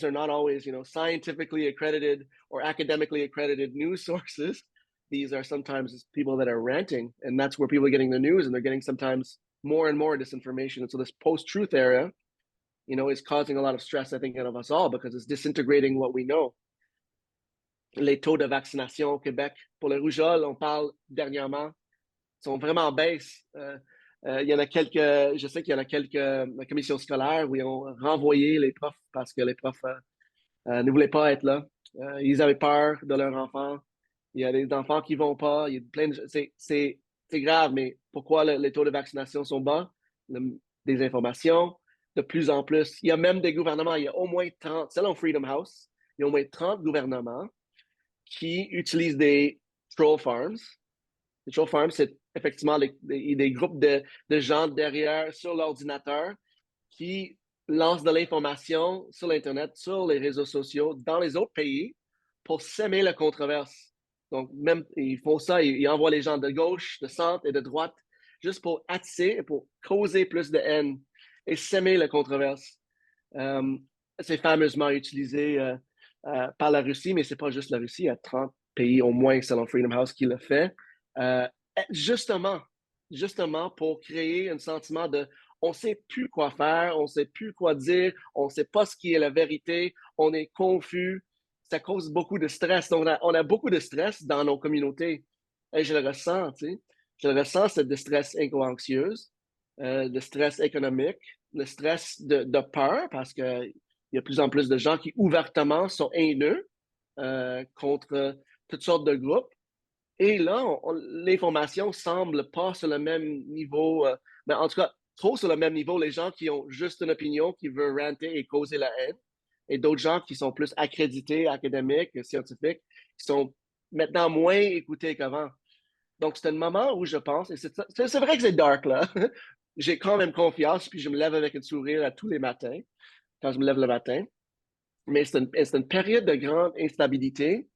are not always scientifically accredited or academically accredited news sources. These are sometimes people that are ranting, and that's where people are getting their news, and they're getting sometimes more and more disinformation. And so this post-truth era, is causing a lot of stress, I think, out of us all, because it's disintegrating what we know. Les taux de vaccination au Québec pour le rougeole, on parle dernièrement, sont vraiment en baisse. Il y en a quelques, je sais qu'il y en a quelques commissions scolaires où ils ont renvoyé les profs parce que les profs ne voulaient pas être là. Ils avaient peur de leurs enfants. Il y a des enfants qui vont pas. Il y a plein de, c'est grave, mais pourquoi les taux de vaccination sont bas? Des informations, de plus en plus. Il y a même des gouvernements, il y a au moins 30, selon Freedom House, il y a au moins 30 gouvernements qui utilisent des troll farms. Les troll farms, c'est effectivement des groupes de gens derrière sur l'ordinateur qui lancent de l'information sur l'Internet, sur les réseaux sociaux, dans les autres pays pour semer la controverse. Donc, même, ils font ça, ils envoient les gens de gauche, de centre et de droite juste pour attiser et pour causer plus de haine et semer la controverse. C'est fameusement utilisé par la Russie, mais c'est pas juste la Russie. Il y a 30 pays au moins, selon Freedom House, qui le fait. Justement pour créer un sentiment de on sait plus quoi faire, on sait plus quoi dire, on sait pas ce qui est la vérité, on est confus. Ça cause beaucoup de stress. Donc, on a beaucoup de stress dans nos communautés. Et je le ressens, tu sais. Je le ressens, c'est de stress éco-anxieuse, de stress économique, de stress de peur, parce qu'il y a de plus en plus de gens qui ouvertement sont haineux contre toutes sortes de groupes. Et là, l'information semble pas sur le même niveau, mais en tout cas, trop sur le même niveau, les gens qui ont juste une opinion, qui veulent ranter et causer la haine, et d'autres gens qui sont plus accrédités, académiques, scientifiques, qui sont maintenant moins écoutés qu'avant. Donc, c'est un moment où je pense, et c'est vrai que c'est dark, là. J'ai quand même confiance, puis je me lève avec un sourire à tous les matins, quand je me lève le matin. Mais c'est une période de grande instabilité.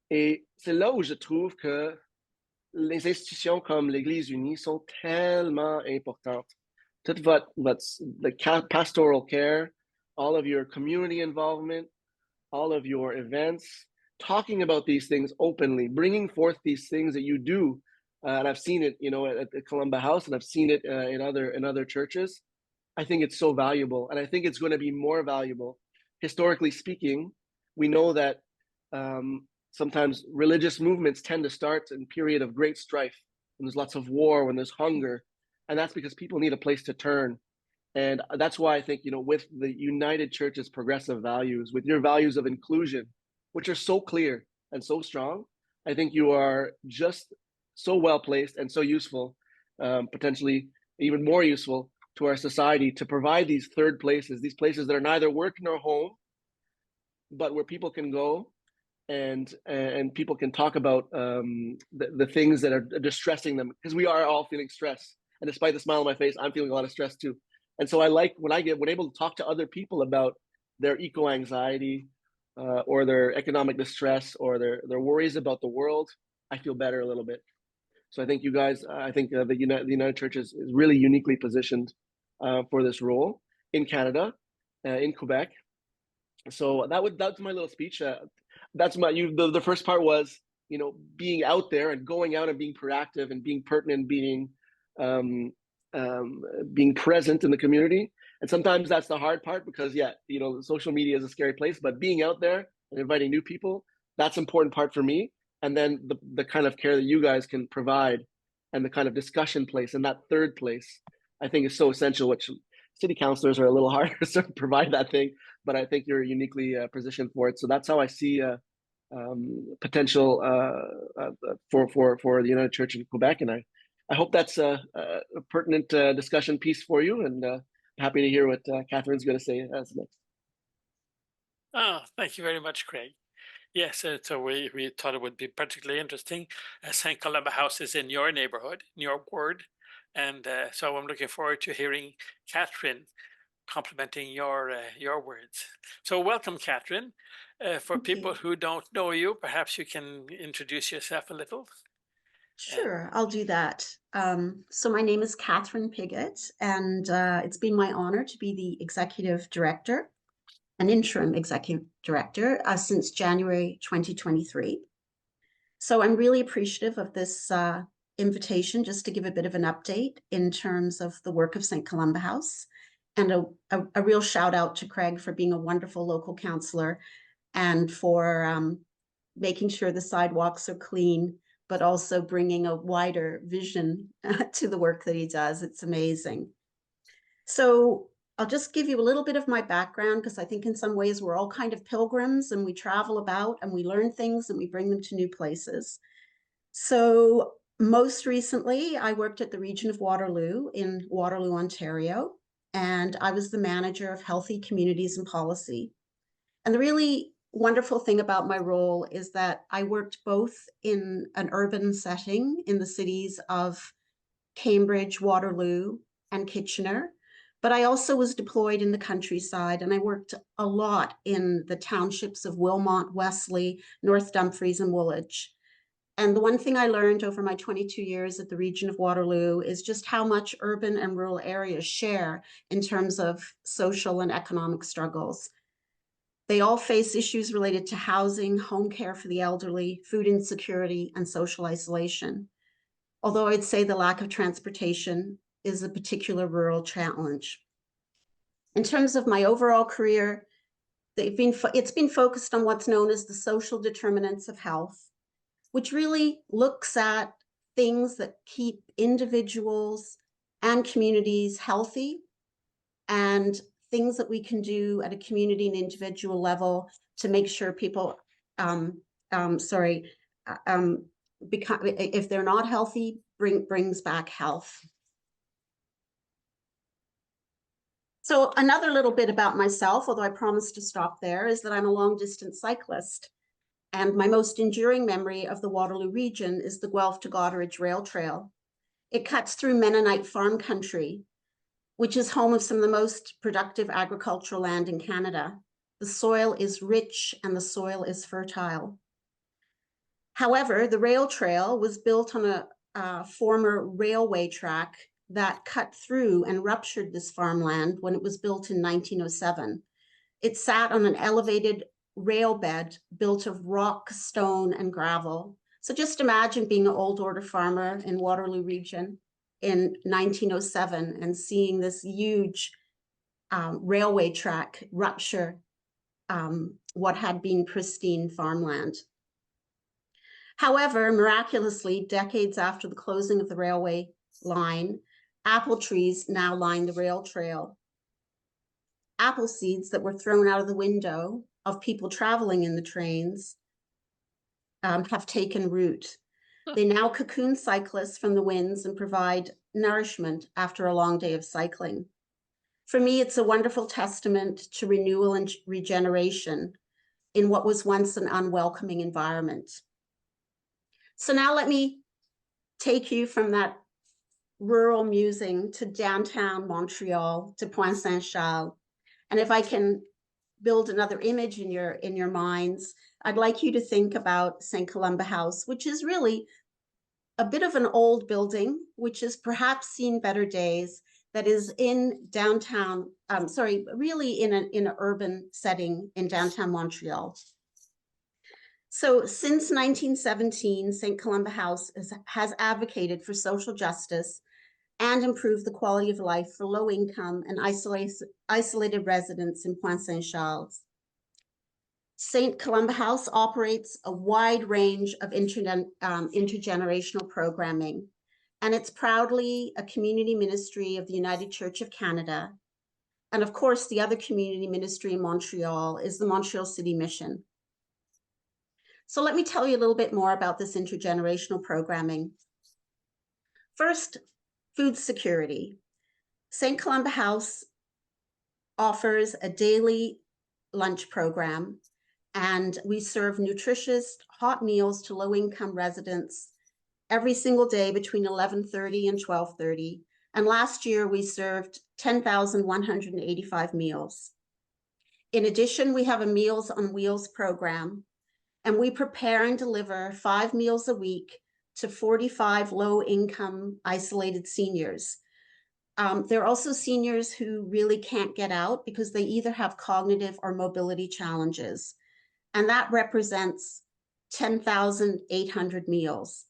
Et c'est là où je trouve que les institutions comme l'Église unie sont tellement importantes. Toute the pastoral care, all of your community involvement, all of your events, talking about these things openly, bringing forth these things that you do. And I've seen it, at the Columba House, and I've seen it in other churches. I think it's so valuable, and I think it's going to be more valuable. Historically speaking, we know that sometimes religious movements tend to start in a period of great strife, when there's lots of war, when there's hunger, and that's because people need a place to turn. And that's why I think, with the United Church's progressive values, with your values of inclusion, which are so clear and so strong, I think you are just so well placed and so useful, potentially even more useful to our society, to provide these third places, these places that are neither work nor home, but where people can go and people can talk about the things that are distressing them, because we are all feeling stress. And despite the smile on my face, I'm feeling a lot of stress too. And so I like when able to talk to other people about their eco-anxiety or their economic distress or their worries about the world, I feel better a little bit. So I think you guys, the United Church is really uniquely positioned for this role in Canada, in Quebec. So that's my little speech. The first part was, being out there and going out and being proactive and being pertinent, being present in the community. And sometimes that's the hard part because, social media is a scary place, but being out there and inviting new people, that's an important part for me. And then the kind of care that you guys can provide and the kind of discussion place and that third place, I think is so essential, which city councilors are a little harder to provide that thing, but I think you're uniquely positioned for it. So that's how I see potential for the United Church in Quebec. And I hope that's a pertinent discussion piece for you, and happy to hear what Catherine's going to say as next. Oh, thank you very much, Craig. Yes, so we thought it would be particularly interesting. St. Columba House is in your neighborhood, in your ward, and so I'm looking forward to hearing Catherine complimenting your words. So welcome, Catherine. For people who don't know you, perhaps you can introduce yourself a little. Sure, I'll do that. So my name is Catherine Piggott, and it's been my honor to be the executive director, an interim executive director, since January 2023. So I'm really appreciative of this invitation, just to give a bit of an update in terms of the work of St. Columba House, and a real shout out to Craig for being a wonderful local councillor and for making sure the sidewalks are clean, but also bringing a wider vision to the work that he does. It's amazing. So I'll just give you a little bit of my background, because I think in some ways we're all kind of pilgrims and we travel about and we learn things and we bring them to new places. So most recently, I worked at the region of Waterloo in Waterloo, Ontario, and I was the manager of Healthy Communities and Policy. And the really wonderful thing about my role is that I worked both in an urban setting in the cities of Cambridge, Waterloo, and Kitchener, but I also was deployed in the countryside, and I worked a lot in the townships of Wilmot, Wesley, North Dumfries, and Woolwich. And the one thing I learned over my 22 years at the region of Waterloo is just how much urban and rural areas share in terms of social and economic struggles. They all face issues related to housing, home care for the elderly, food insecurity, and social isolation. Although I'd say the lack of transportation is a particular rural challenge. In terms of my overall career, it's been focused on what's known as the social determinants of health, which really looks at things that keep individuals and communities healthy, and things that we can do at a community and individual level to make sure people, if they're not healthy, brings back health. So another little bit about myself, although I promised to stop there, is that I'm a long distance cyclist. And my most enduring memory of the Waterloo region is the Guelph to Goderich Rail Trail. It cuts through Mennonite farm country, which is home of some of the most productive agricultural land in Canada. The soil is rich and the soil is fertile. However, the rail trail was built on a former railway track that cut through and ruptured this farmland when it was built in 1907. It sat on an elevated rail bed built of rock, stone, and gravel. So just imagine being an old order farmer in Waterloo region in 1907 and seeing this huge railway track rupture what had been pristine farmland. However, miraculously, decades after the closing of the railway line, apple trees now line the rail trail. Apple seeds that were thrown out of the window of people traveling in the trains have taken root. They now cocoon cyclists from the winds and provide nourishment after a long day of cycling. For me, it's a wonderful testament to renewal and regeneration in what was once an unwelcoming environment. So now let me take you from that rural musing to downtown Montreal, to Pointe Saint-Charles. And if I can build another image in your minds, I'd like you to think about St. Columba House, which is really a bit of an old building, which has perhaps seen better days, that is in downtown, really in an urban setting in downtown Montreal. So since 1917, St. Columba House has advocated for social justice and improved the quality of life for low-income and isolated residents in Pointe Saint-Charles. St. Columba House operates a wide range of intergenerational programming, and it's proudly a community ministry of the United Church of Canada. And of course, the other community ministry in Montreal is the Montreal City Mission. So let me tell you a little bit more about this intergenerational programming. First, food security. St. Columba House offers a daily lunch program, and we serve nutritious hot meals to low-income residents every single day between 11:30 and 12:30. And last year, we served 10,185 meals. In addition, we have a Meals on Wheels program, and we prepare and deliver 5 meals a week to 45 low-income isolated seniors. There are also seniors who really can't get out because they either have cognitive or mobility challenges, and that represents 10,800 meals.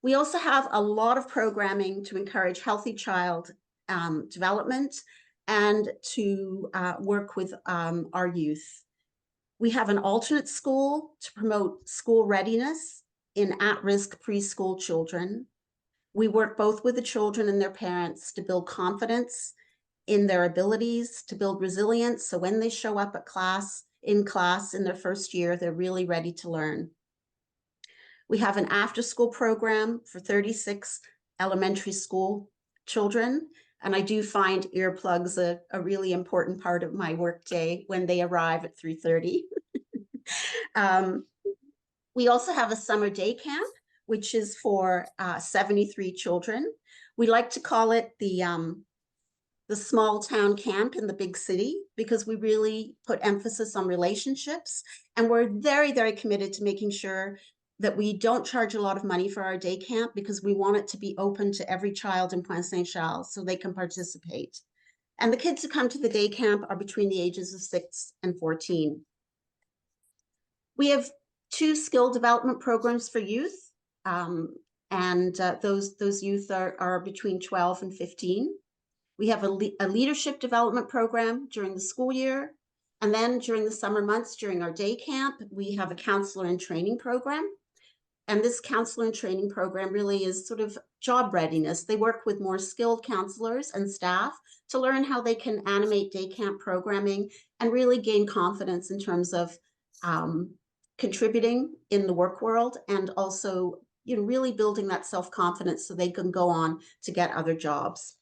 We also have a lot of programming to encourage healthy child development and to work with our youth. We have an alternate school to promote school readiness in at-risk preschool children. We work both with the children and their parents to build confidence in their abilities, to build resilience, so when they show up at class in their first year, they're really ready to learn. We have an after-school program for 36 elementary school children, and I do find earplugs a really important part of my workday when they arrive at 3:30. We also have a summer day camp, which is for 73 children. We like to call it the small town camp in the big city, because we really put emphasis on relationships, and we're very, very committed to making sure that we don't charge a lot of money for our day camp, because we want it to be open to every child in Pointe Saint-Charles so they can participate. And the kids who come to the day camp are between the ages of 6 and 14. We have 2 skill development programs for youth, and those youth are between 12 and 15. We have a leadership development program during the school year, and then during the summer months, during our day camp, we have a counselor and training program. And this counselor and training program really is sort of job readiness. They work with more skilled counselors and staff to learn how they can animate day camp programming and really gain confidence in terms of contributing in the work world, and also, really building that self-confidence so they can go on to get other jobs.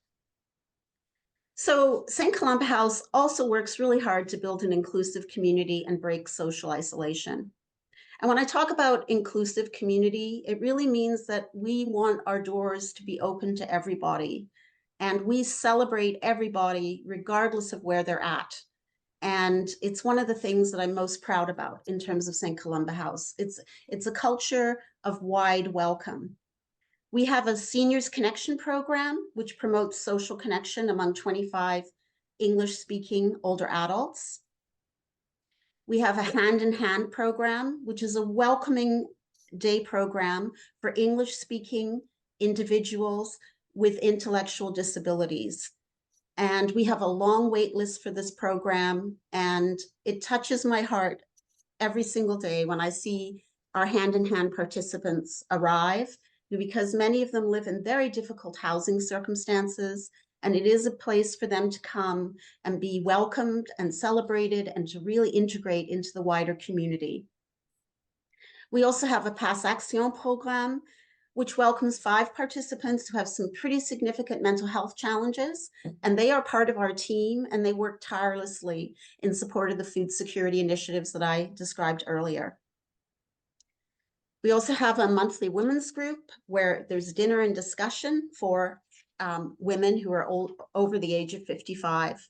So St. Columba House also works really hard to build an inclusive community and break social isolation. And when I talk about inclusive community, it really means that we want our doors to be open to everybody, and we celebrate everybody regardless of where they're at. And it's one of the things that I'm most proud about in terms of St. Columba House. It's a culture of wide welcome. We have a Seniors Connection program, which promotes social connection among 25 English-speaking older adults. We have a Hand in Hand program, which is a welcoming day program for English-speaking individuals with intellectual disabilities. And we have a long wait list for this program, and it touches my heart every single day when I see our hand-in-hand participants arrive, because many of them live in very difficult housing circumstances, and it is a place for them to come and be welcomed and celebrated and to really integrate into the wider community. We also have a Pass Action program, which welcomes 5 participants who have some pretty significant mental health challenges, and they are part of our team, and they work tirelessly in support of the food security initiatives that I described earlier. We also have a monthly women's group where there's dinner and discussion for women who are over the age of 55.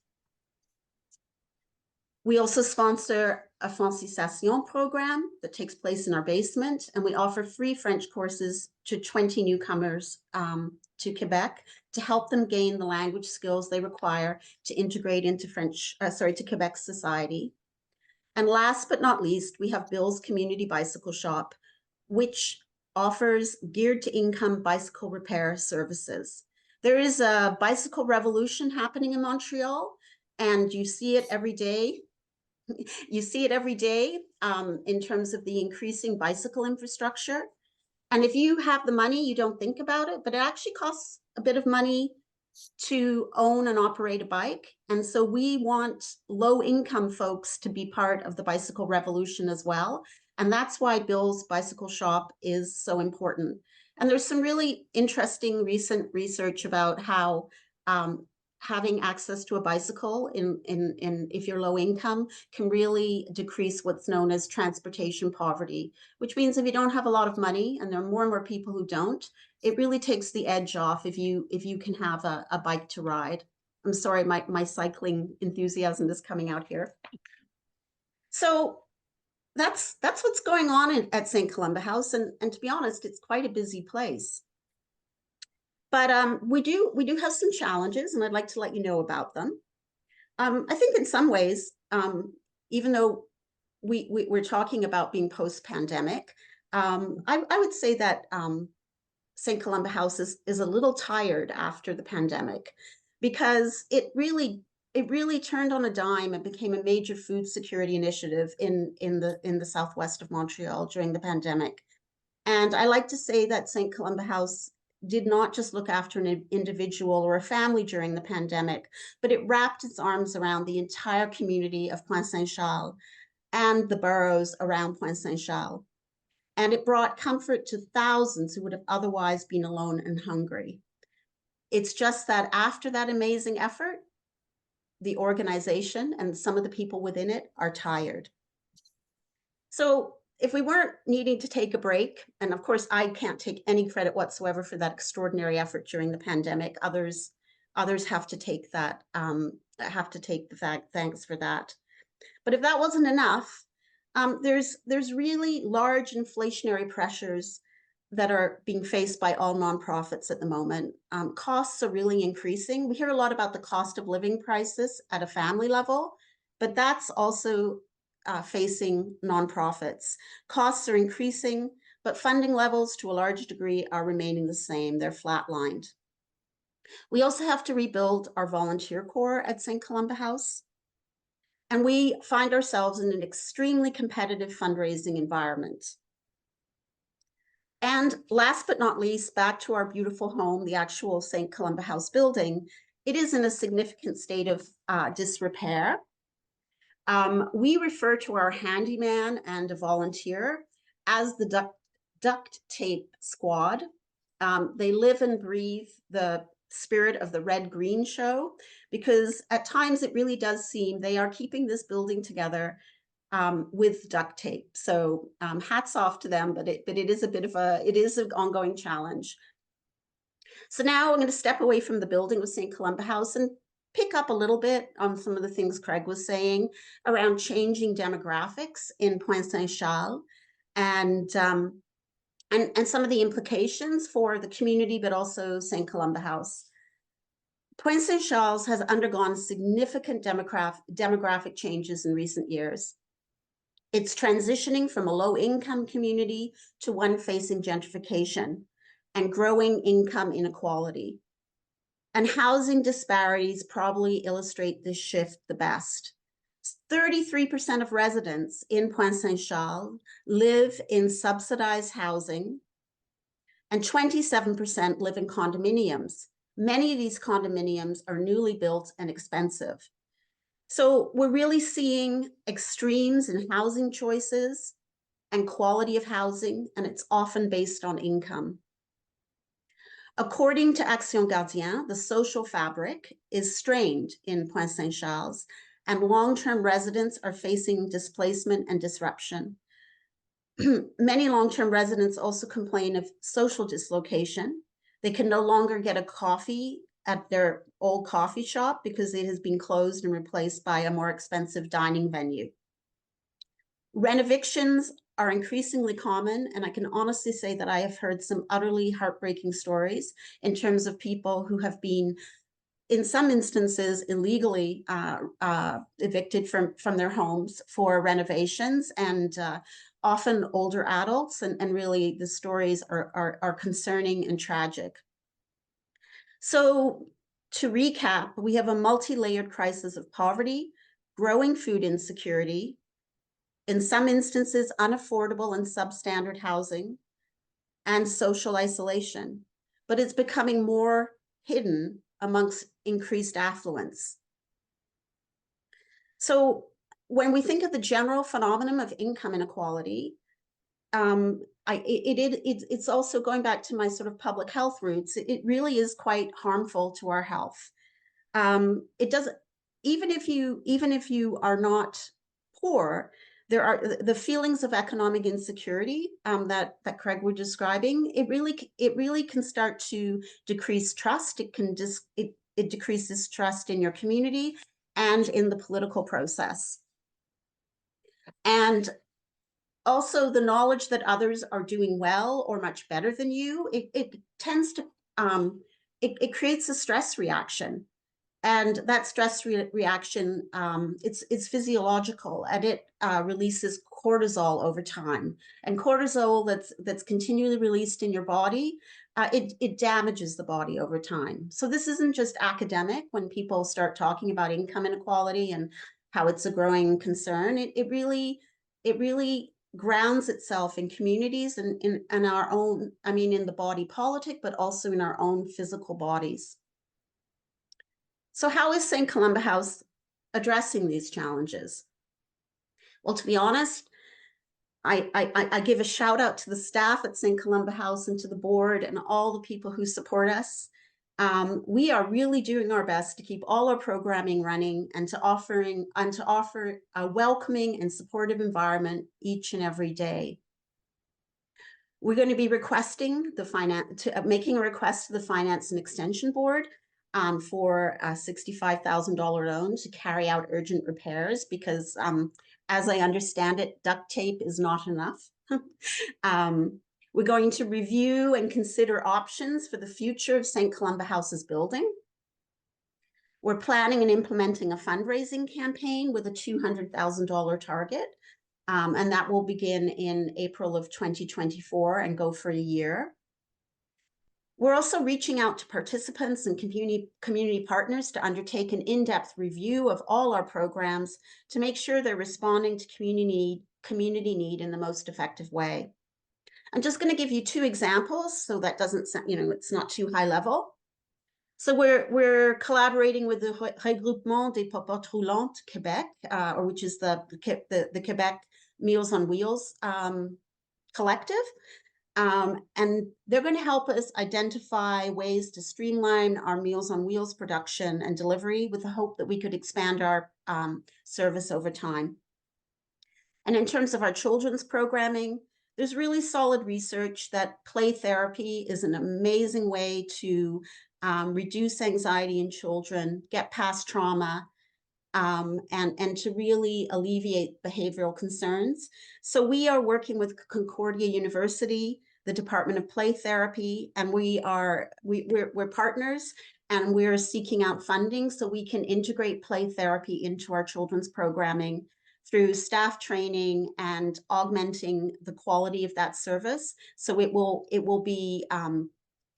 We also sponsor a Francisation program that takes place in our basement, and we offer free French courses to 20 newcomers to Quebec to help them gain the language skills they require to integrate into to Quebec society. And last but not least, we have Bill's Community Bicycle Shop, which offers geared to income bicycle repair services. There is a bicycle revolution happening in Montreal, and you see it every day. You see it every day in terms of the increasing bicycle infrastructure. And if you have the money, you don't think about it, but it actually costs a bit of money to own and operate a bike. And so we want low-income folks to be part of the bicycle revolution as well. And that's why Bill's Bicycle Shop is so important. And there's some really interesting recent research about how having access to a bicycle if you're low income can really decrease what's known as transportation poverty, which means if you don't have a lot of money, and there are more people who don't, it really takes the edge off if you can have a bike to ride. I'm sorry, my cycling enthusiasm is coming out here. So that's what's going on at St. Columba House, and to be honest, it's quite a busy place. But we do have some challenges, and I'd like to let you know about them. I think in some ways, even though we're talking about being post-pandemic, I would say that St. Columba House is a little tired after the pandemic, because it really turned on a dime and became a major food security initiative in the southwest of Montreal during the pandemic. And I like to say that St. Columba House did not just look after an individual or a family during the pandemic, but it wrapped its arms around the entire community of Pointe Saint-Charles and the boroughs around Pointe Saint-Charles. And it brought comfort to thousands who would have otherwise been alone and hungry. It's just that after that amazing effort, the organization and some of the people within it are tired. So if we weren't needing to take a break, and of course I can't take any credit whatsoever for that extraordinary effort during the pandemic, others have to take that, thanks for that. But if that wasn't enough, there's really large inflationary pressures that are being faced by all nonprofits at the moment. Costs are really increasing. We hear a lot about the cost of living crisis at a family level, but that's also facing nonprofits. Costs are increasing, but funding levels to a large degree are remaining the same. They're flatlined. We also have to rebuild our volunteer corps at St. Columba House. And we find ourselves in an extremely competitive fundraising environment. And last but not least, back to our beautiful home, the actual St. Columba House building, it is in a significant state of disrepair. We refer to our handyman and a volunteer as the duct tape squad. They live and breathe the spirit of the Red Green show, because at times it really does seem they are keeping this building together with duct tape. So hats off to them, but it is an ongoing challenge. So now I'm going to step away from the building with St. Columba House and pick up a little bit on some of the things Craig was saying around changing demographics in Pointe Saint-Charles and some of the implications for the community, but also St. Columba House. Pointe Saint-Charles has undergone significant demographic changes in recent years. It's transitioning from a low-income community to one facing gentrification and growing income inequality. And housing disparities probably illustrate this shift the best. 33% of residents in Pointe-Saint-Charles live in subsidized housing, and 27% live in condominiums. Many of these condominiums are newly built and expensive. So we're really seeing extremes in housing choices and quality of housing, and it's often based on income. According to Action Gardien, the social fabric is strained in Pointe-Saint-Charles, and long-term residents are facing displacement and disruption. Many long-term residents also complain of social dislocation. They can no longer get a coffee at their old coffee shop because it has been closed and replaced by a more expensive dining venue. Renovictions are increasingly common, and I can honestly say that I have heard some utterly heartbreaking stories in terms of people who have been, in some instances, illegally evicted from their homes for renovations, and often older adults, and really the stories are concerning and tragic. So to recap, we have a multi-layered crisis of poverty, growing food insecurity, in some instances, unaffordable and substandard housing, and social isolation, but it's becoming more hidden amongst increased affluence. So when we think of the general phenomenon of income inequality, it's also going back to my sort of public health roots. It really is quite harmful to our health. It doesn't, even if you are not poor, there are the feelings of economic insecurity that Craig was describing. It really can start to decrease trust. It decreases trust in your community and in the political process. And also the knowledge that others are doing well or much better than you, it tends to, it creates a stress reaction. And that stress reaction, it's physiological, and it releases cortisol over time. And cortisol that's continually released in your body, it damages the body over time. So this isn't just academic when people start talking about income inequality and how it's a growing concern. It really grounds itself in communities and in our own, I mean, in the body politic, but also in our own physical bodies. So how is St. Columba House addressing these challenges? Well, to be honest, I give a shout out to the staff at St. Columba House and to the board and all the people who support us. We are really doing our best to keep all our programming running and to offer a welcoming and supportive environment each and every day. We're going to be requesting making a request to the Finance and Extension Board for a $65,000 loan to carry out urgent repairs because, as I understand it, duct tape is not enough. We're going to review and consider options for the future of St. Columba House's building. We're planning and implementing a fundraising campaign with a $200,000 target, and that will begin in April of 2024 and go for a year. We're also reaching out to participants and community partners to undertake an in-depth review of all our programs to make sure they're responding to community need in the most effective way. I'm just going to give you two examples so that doesn't, it's not too high level. So we're collaborating with the Regroupement des Popotes Roulantes Québec, which is the Quebec Meals on Wheels collective. And they're going to help us identify ways to streamline our Meals on Wheels production and delivery with the hope that we could expand our service over time. And in terms of our children's programming, there's really solid research that play therapy is an amazing way to reduce anxiety in children, get past trauma, and to really alleviate behavioral concerns. So we are working with Concordia University, the Department of Play Therapy, and we're partners, and we're seeking out funding so we can integrate play therapy into our children's programming through staff training and augmenting the quality of that service. So it will be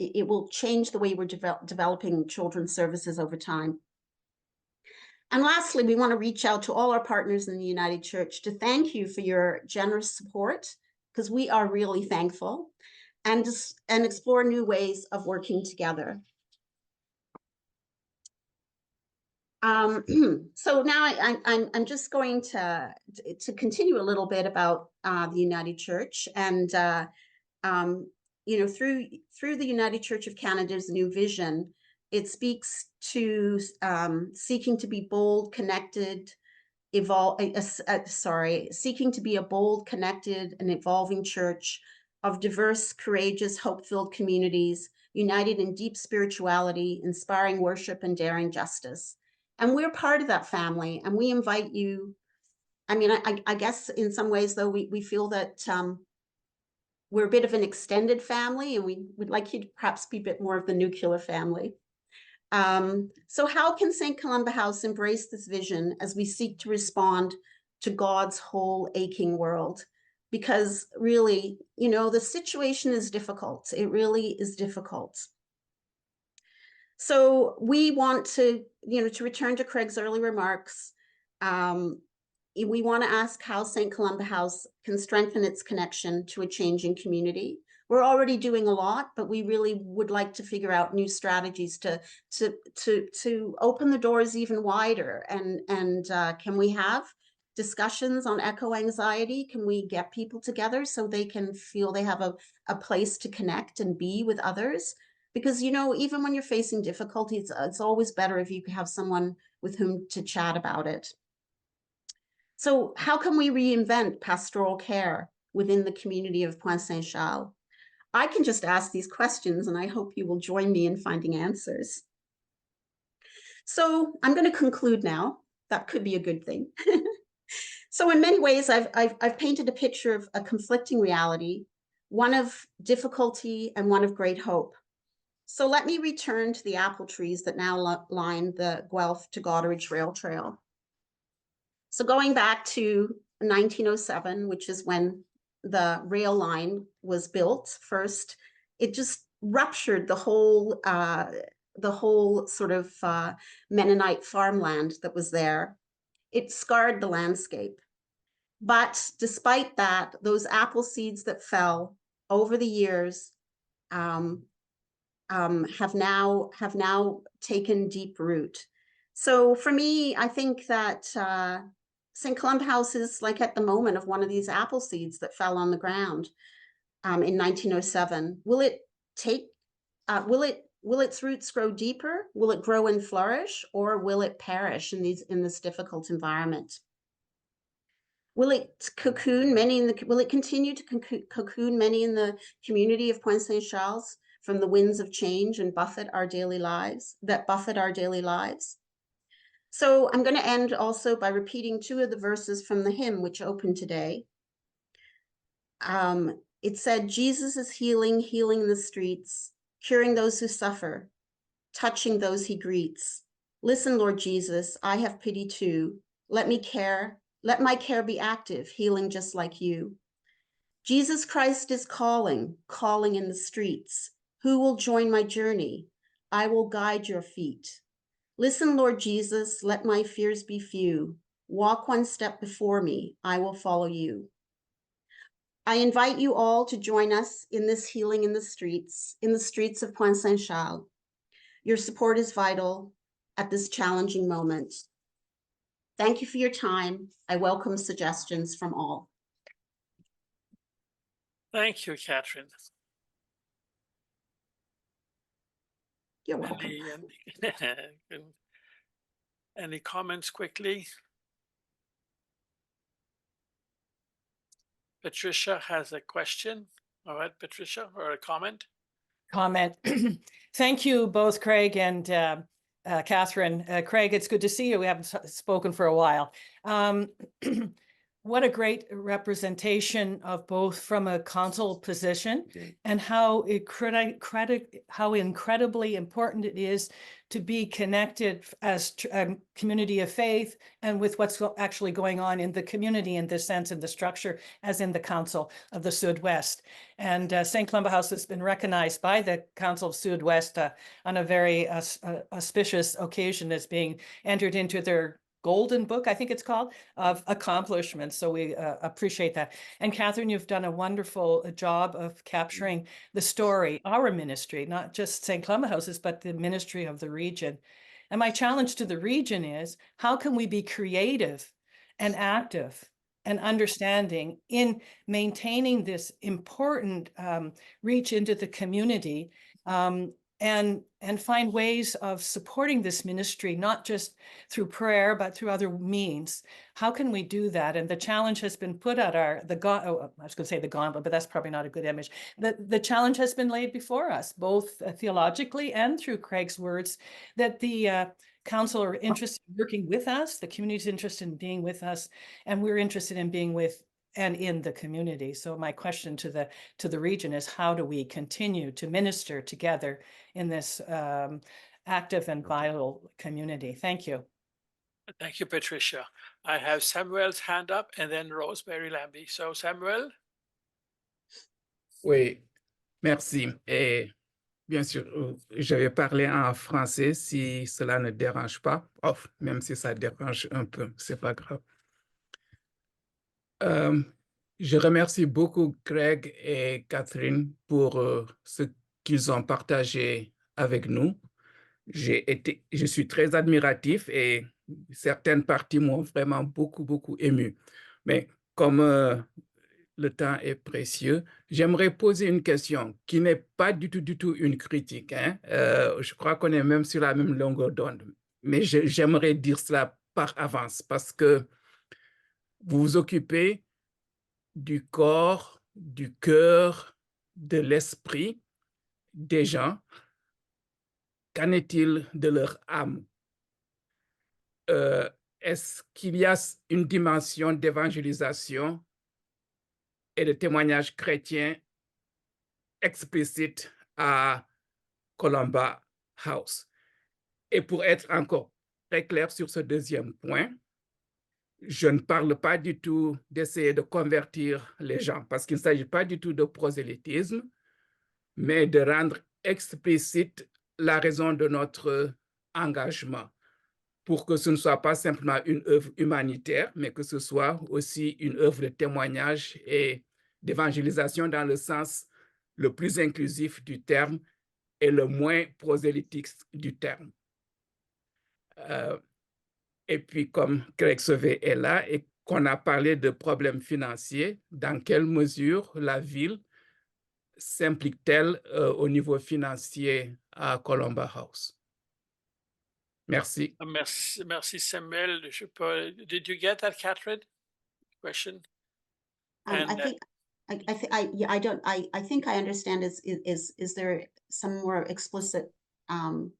it will change the way we're developing children's services over time. And lastly, we want to reach out to all our partners in the United Church to thank you for your generous support, because we are really thankful, and explore new ways of working together. So now I'm just going to continue a little bit about the United Church, and you know, through the United Church of Canada's new vision, it speaks to seeking to be bold, connected, seeking to be a bold, connected, and evolving church of diverse, courageous, hope-filled communities, united in deep spirituality, inspiring worship, and daring justice. And we're part of that family, and we invite you. I mean, I guess in some ways, though, we feel that we're a bit of an extended family, and we would like you to perhaps be a bit more of the nuclear family. So how can St. Columba House embrace this vision as we seek to respond to God's whole aching world? Because really, you know, the situation is difficult. It really is difficult. So we want to, you know, to return to Craig's early remarks, we want to ask how St. Columba House can strengthen its connection to a changing community. We're already doing a lot, but we really would like to figure out new strategies to open the doors even wider. And can we have discussions on eco-anxiety? Can we get people together so they can feel they have a place to connect and be with others? Because, you know, even when you're facing difficulties, it's always better if you have someone with whom to chat about it. So how can we reinvent pastoral care within the community of Pointe Saint-Charles? I can just ask these questions, and I hope you will join me in finding answers. So I'm going to conclude now. That could be a good thing. So in many ways, I've painted a picture of a conflicting reality, one of difficulty and one of great hope. So let me return to the apple trees that now line the Guelph to Goderich Rail Trail. So going back to 1907, which is when the rail line was built first, it just ruptured the whole sort of Mennonite farmland that was there. It scarred the landscape. But despite that, those apple seeds that fell over the years have now taken deep root. So for me, I think that St. Columba House is like at the moment of one of these apple seeds that fell on the ground in 1907. Will its roots grow deeper? Will it grow and flourish, or will it perish in this difficult environment? Will it cocoon many will it continue to cocoon many in the community of Pointe Saint-Charles from the winds of change and buffet our daily lives? So I'm going to end also by repeating two of the verses from the hymn which opened today. It said, Jesus is healing the streets, curing those who suffer, touching those he greets. Listen, Lord Jesus, I have pity too. Let my care be active, healing just like you. Jesus Christ is calling in the streets. Who will join my journey? I will guide your feet. Listen, Lord Jesus, let my fears be few. Walk one step before me, I will follow you. I invite you all to join us in this healing in the streets of Pointe Saint-Charles. Your support is vital at this challenging moment. Thank you for your time. I welcome suggestions from all. Thank you, Catherine. You're welcome. Any comments quickly? Patricia has a question. All right, Patricia, or a comment? Thank you both, Craig and Catherine. Craig, it's good to see you. We haven't spoken for a while. what a great representation of both from a council position and how how incredibly important it is to be connected as a community of faith and with what's actually going on in the community in this sense, in the structure, as in the Council of the Sud-West. And St. Columba House has been recognized by the Council of Sud-West on a very auspicious occasion as being entered into their Golden Book, I think it's called, of accomplishments. So we appreciate that. And Catherine, you've done a wonderful job of capturing the story, our ministry, not just St. Columba Houses, but the ministry of the region. And my challenge to the region is, how can we be creative and active and understanding in maintaining this important reach into the community, and find ways of supporting this ministry, not just through prayer, but through other means. How can we do that? And the challenge has been put at I was going to say the gauntlet, but that's probably not a good image. The challenge has been laid before us, both theologically and through Craig's words, that the council are interested in working with us, the community is interested in being with us, and we're interested in being with and in the community. So my question to the region is, how do we continue to minister together in this active and vital community? Thank you. Thank you, Patricia. I have Samuel's hand up and then Rosemary Lambie. So Samuel. Oui, merci. Et bien sûr, je vais parler en français si cela ne dérange pas. Oh, même si ça dérange un peu, c'est pas grave. Je remercie beaucoup Craig et Catherine pour ce qu'ils ont partagé avec nous. Je suis très admiratif et certaines parties m'ont vraiment beaucoup ému. Mais comme le temps est précieux, j'aimerais poser une question qui n'est pas du tout une critique, hein. Je crois qu'on est même sur la même longueur d'onde, mais j'aimerais dire cela par avance parce que vous vous occupez du corps, du cœur, de l'esprit des gens. Qu'en est-il de leur âme? Est-ce qu'il y a une dimension d'évangélisation et de témoignage chrétien explicite à Columba House? Et pour être encore très clair sur ce deuxième point, je ne parle pas du tout d'essayer de convertir les gens, parce qu'il ne s'agit pas du tout de prosélytisme, mais de rendre explicite la raison de notre engagement, pour que ce ne soit pas simplement une œuvre humanitaire, mais que ce soit aussi une œuvre de témoignage et d'évangélisation dans le sens le plus inclusif du terme et le moins prosélytique du terme. Et puis, comme Craig Sauvé est là et qu'on a parlé de problèmes financiers, dans quelle mesure la ville s'implique-t-elle au niveau financier à Columba House? Merci. Merci Samuel. Je sais pas, did you get that, Catherine? Question? I think I understand. Is there some more explicit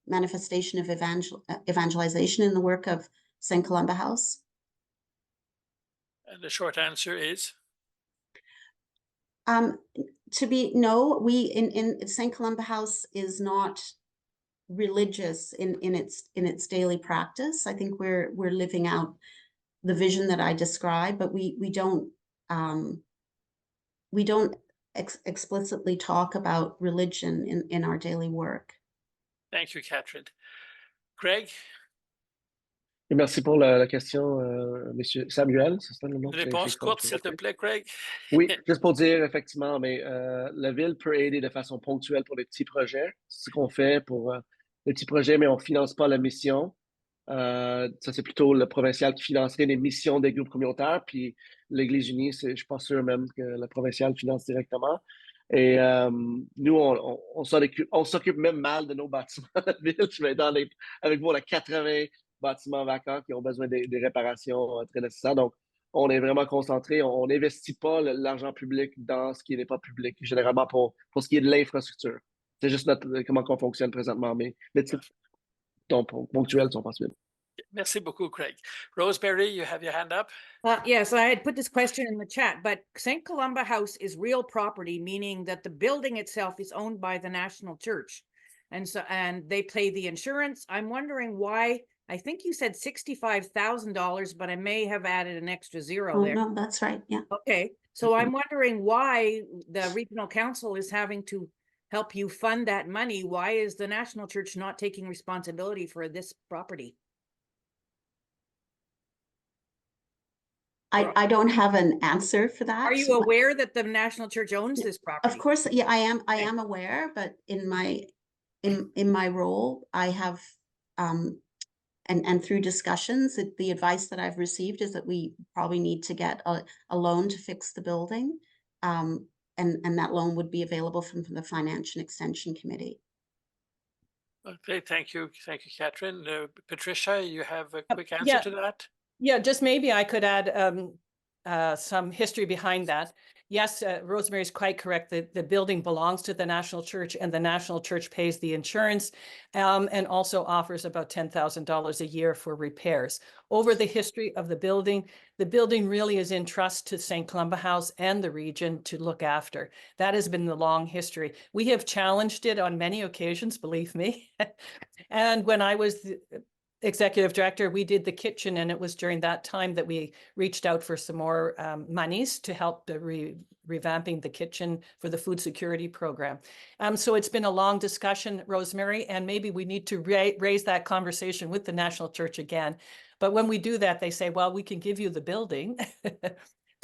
manifestation of evangelization in the work of St. Columba House? And the short answer is? No, we in St. Columba House is not religious in its daily practice. I think we're living out the vision that I described, but we don't explicitly talk about religion in our daily work. Thank you, Catherine. Craig? Et merci pour la question, Monsieur Samuel, c'est ça le nom? Réponse courte, s'il te plaît, Craig. Oui, juste pour dire, effectivement, mais la ville peut aider de façon ponctuelle pour les petits projets. C'est ce qu'on fait pour les petits projets, mais on ne finance pas la mission. Ça, c'est plutôt le provincial qui financerait les missions des groupes communautaires, puis l'Église unie, je ne suis pas sûr même que le provincial finance directement. Et nous, on s'occupe même mal de nos bâtiments. La ville, je vais être avec vous, on a 80 bâtiments vacants qui ont besoin des réparations très nécessaires. Donc, on est vraiment concentré. On n'investit pas l'argent public dans ce qui n'est pas public, généralement pour ce qui est de l'infrastructure. C'est juste comment on fonctionne présentement, mais les titres ponctuels sont possibles. Merci beaucoup, Craig. Rosemary, you have your hand up? Yes, I had put this question in the chat, but St. Columba House is real property, meaning that the building itself is owned by the National Church. And they pay the insurance. I'm wondering why, I think you said $65,000, but I may have added an extra zero Oh, there. no, that's right. Yeah. Okay, so I'm wondering why the regional council is having to help you fund that money. Why is the National Church not taking responsibility for this property? I don't have an answer for that. Are you aware that the National Church owns this property? Of course, yeah, I am aware, but in my role, I have and through discussions, the advice that I've received is that we probably need to get a loan to fix the building. And that loan would be available from the Finance and Extension Committee. Okay, thank you, Catherine. Patricia, you have a quick answer yeah. to that? Yeah, just maybe I could add some history behind that. Yes, Rosemary is quite correct. The building belongs to the National Church, and the National Church pays the insurance and also offers about $10,000 a year for repairs. Over the history of the building really is in trust to St. Columba House and the region to look after. That has been the long history. We have challenged it on many occasions, believe me. And when I was executive director, we did the kitchen, and it was during that time that we reached out for some more monies to help the revamping the kitchen for the food security program. So it's been a long discussion, Rosemary, and maybe we need to raise that conversation with the National Church again. But when we do that, they say, well, we can give you the building.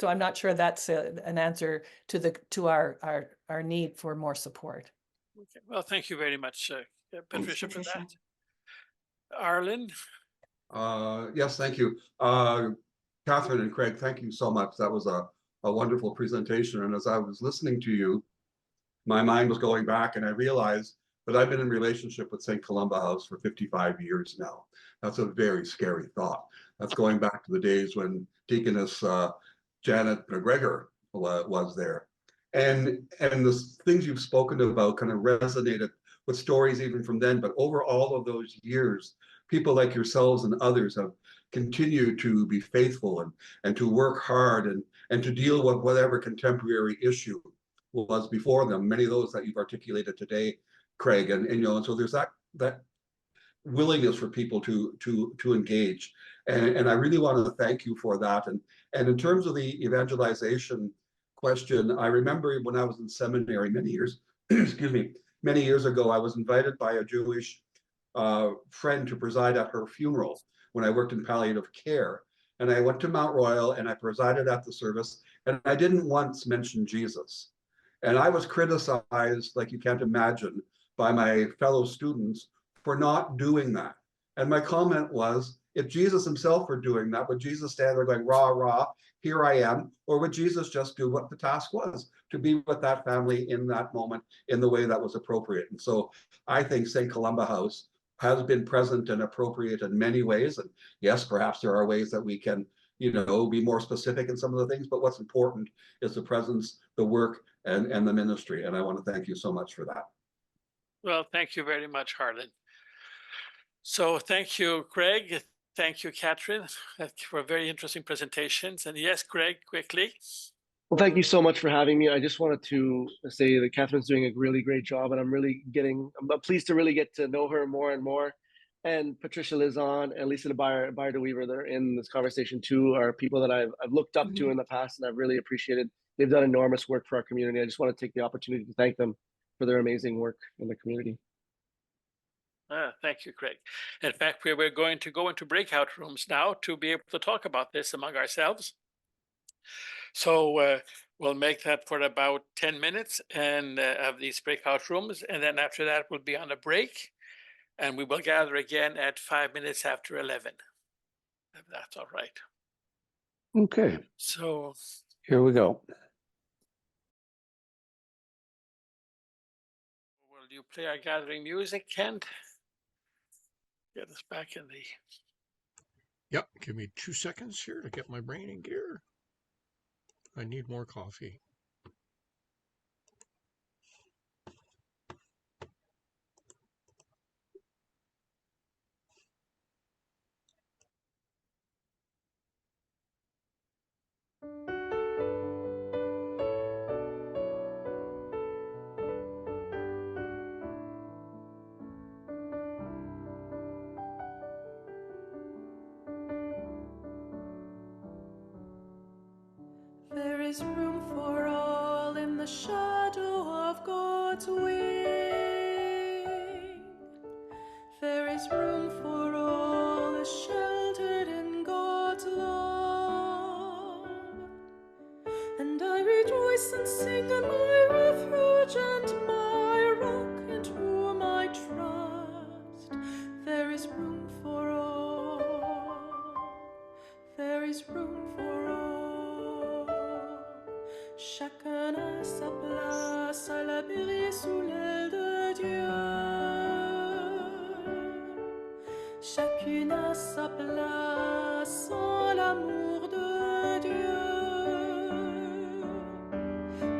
So I'm not sure that's an answer to our need for more support. Okay. Well, thank you very much, Patricia, Thanks, for Patricia. that. Arlen? Yes, thank you. Catherine and Craig, thank you so much. That was a wonderful presentation. And as I was listening to you, my mind was going back, and I realized that I've been in relationship with St. Columba House for 55 years now. That's a very scary thought. That's going back to the days when Deaconess Janet McGregor was there. And the things you've spoken about kind of resonated with stories even from then, but over all of those years, people like yourselves and others have continued to be faithful and to work hard and to deal with whatever contemporary issue was before them. Many of those that you've articulated today, Craig, and so there's that willingness for people to engage, and I really want to thank you for that. And in terms of the evangelization question, I remember when I was in seminary many years, excuse me, many years ago, I was invited by a Jewish friend to preside at her funeral when I worked in palliative care. And I went to Mount Royal and I presided at the service, and I didn't once mention Jesus. And I was criticized, like you can't imagine, by my fellow students for not doing that. And my comment was, if Jesus himself were doing that, would Jesus stand there going, rah, rah, here I am? Or would Jesus just do what the task was, to be with that family in that moment in the way that was appropriate? And so I think St. Columba House has been present and appropriate in many ways. And yes, perhaps there are ways that we can, be more specific in some of the things, but what's important is the presence, the work, and the ministry. And I want to thank you so much for that. Well, thank you very much, Harlan. So thank you, Craig. Thank you, Catherine, for very interesting presentations. And yes, Craig, quickly. Well, thank you so much for having me. I just wanted to say that Catherine's doing a really great job, and I'm pleased to really get to know her more and more. And Patricia Lizon and Lisa Bayer de Weaver, they're in this conversation too, are people that I've looked up to in the past, and I've really appreciated. They've done enormous work for our community. I just want to take the opportunity to thank them for their amazing work in the community. Thank you, Craig. In fact, we're going to go into breakout rooms now to be able to talk about this among ourselves. So we'll make that for about 10 minutes and of these breakout rooms. And then after that, we'll be on a break. And we will gather again at 5 minutes after 11, if that's all right. Okay. So here we go. Will you play our gathering music, Kent? Get us back in the... Yep, give me 2 seconds here to get my brain in gear. I need more coffee. is room for all in the shadow of God's wing. There is room for all the sheltered in God's love. And I rejoice and sing, my refuge and my rock, in whom I trust. There is room for all. There is room for all. Chacun a sa place à l'abri sous l'aile de Dieu. Chacune a sa place en l'amour de Dieu.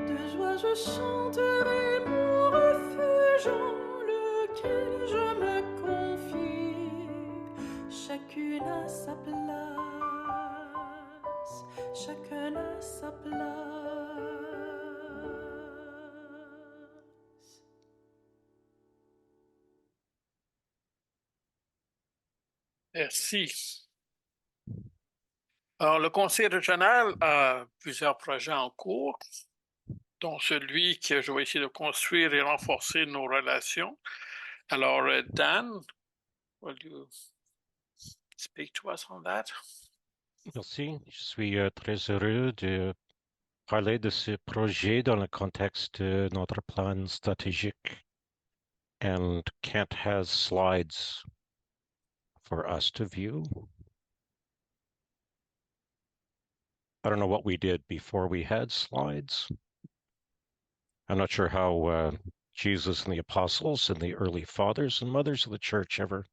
De joie je chanterai mon refuge en lequel je me confie. Chacune a sa place, chacun a sa place. Merci. Alors, le Conseil régional a plusieurs projets en cours, dont celui que je vais essayer de construire et renforcer nos relations. Alors, Dan, will you speak to us on that? Merci. Je suis très heureux de parler de ce projet dans le contexte de notre plan stratégique. And Kent has slides for us to view. I don't know what we did before we had slides. I'm not sure how Jesus and the apostles and the early fathers and mothers of the church ever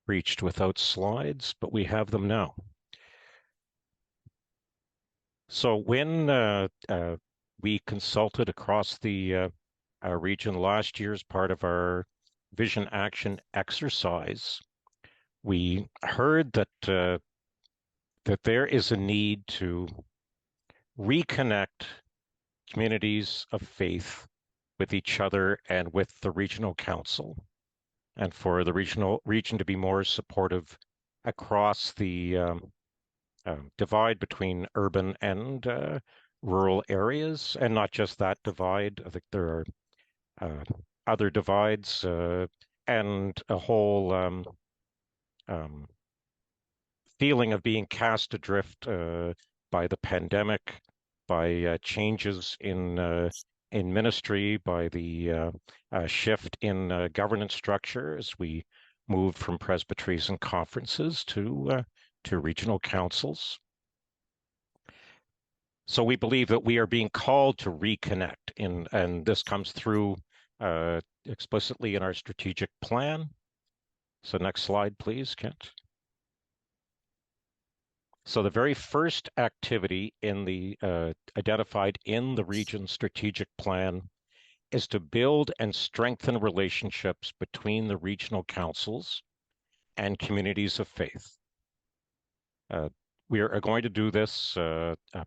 preached without slides, but we have them now. So when we consulted across the region last year as part of our vision action exercise, we heard that that there is a need to reconnect communities of faith with each other and with the regional council, and for the region to be more supportive across the divide between urban and rural areas, and not just that divide. I think there are other divides and a whole feeling of being cast adrift by the pandemic, by changes in ministry, by the shift in governance structure as we moved from presbyteries and conferences to regional councils. So we believe that we are being called to reconnect, and this comes through explicitly in our strategic plan. So next slide, please, Kent. So the very first activity in the identified in the region's strategic plan is to build and strengthen relationships between the regional councils and communities of faith. We are going to do this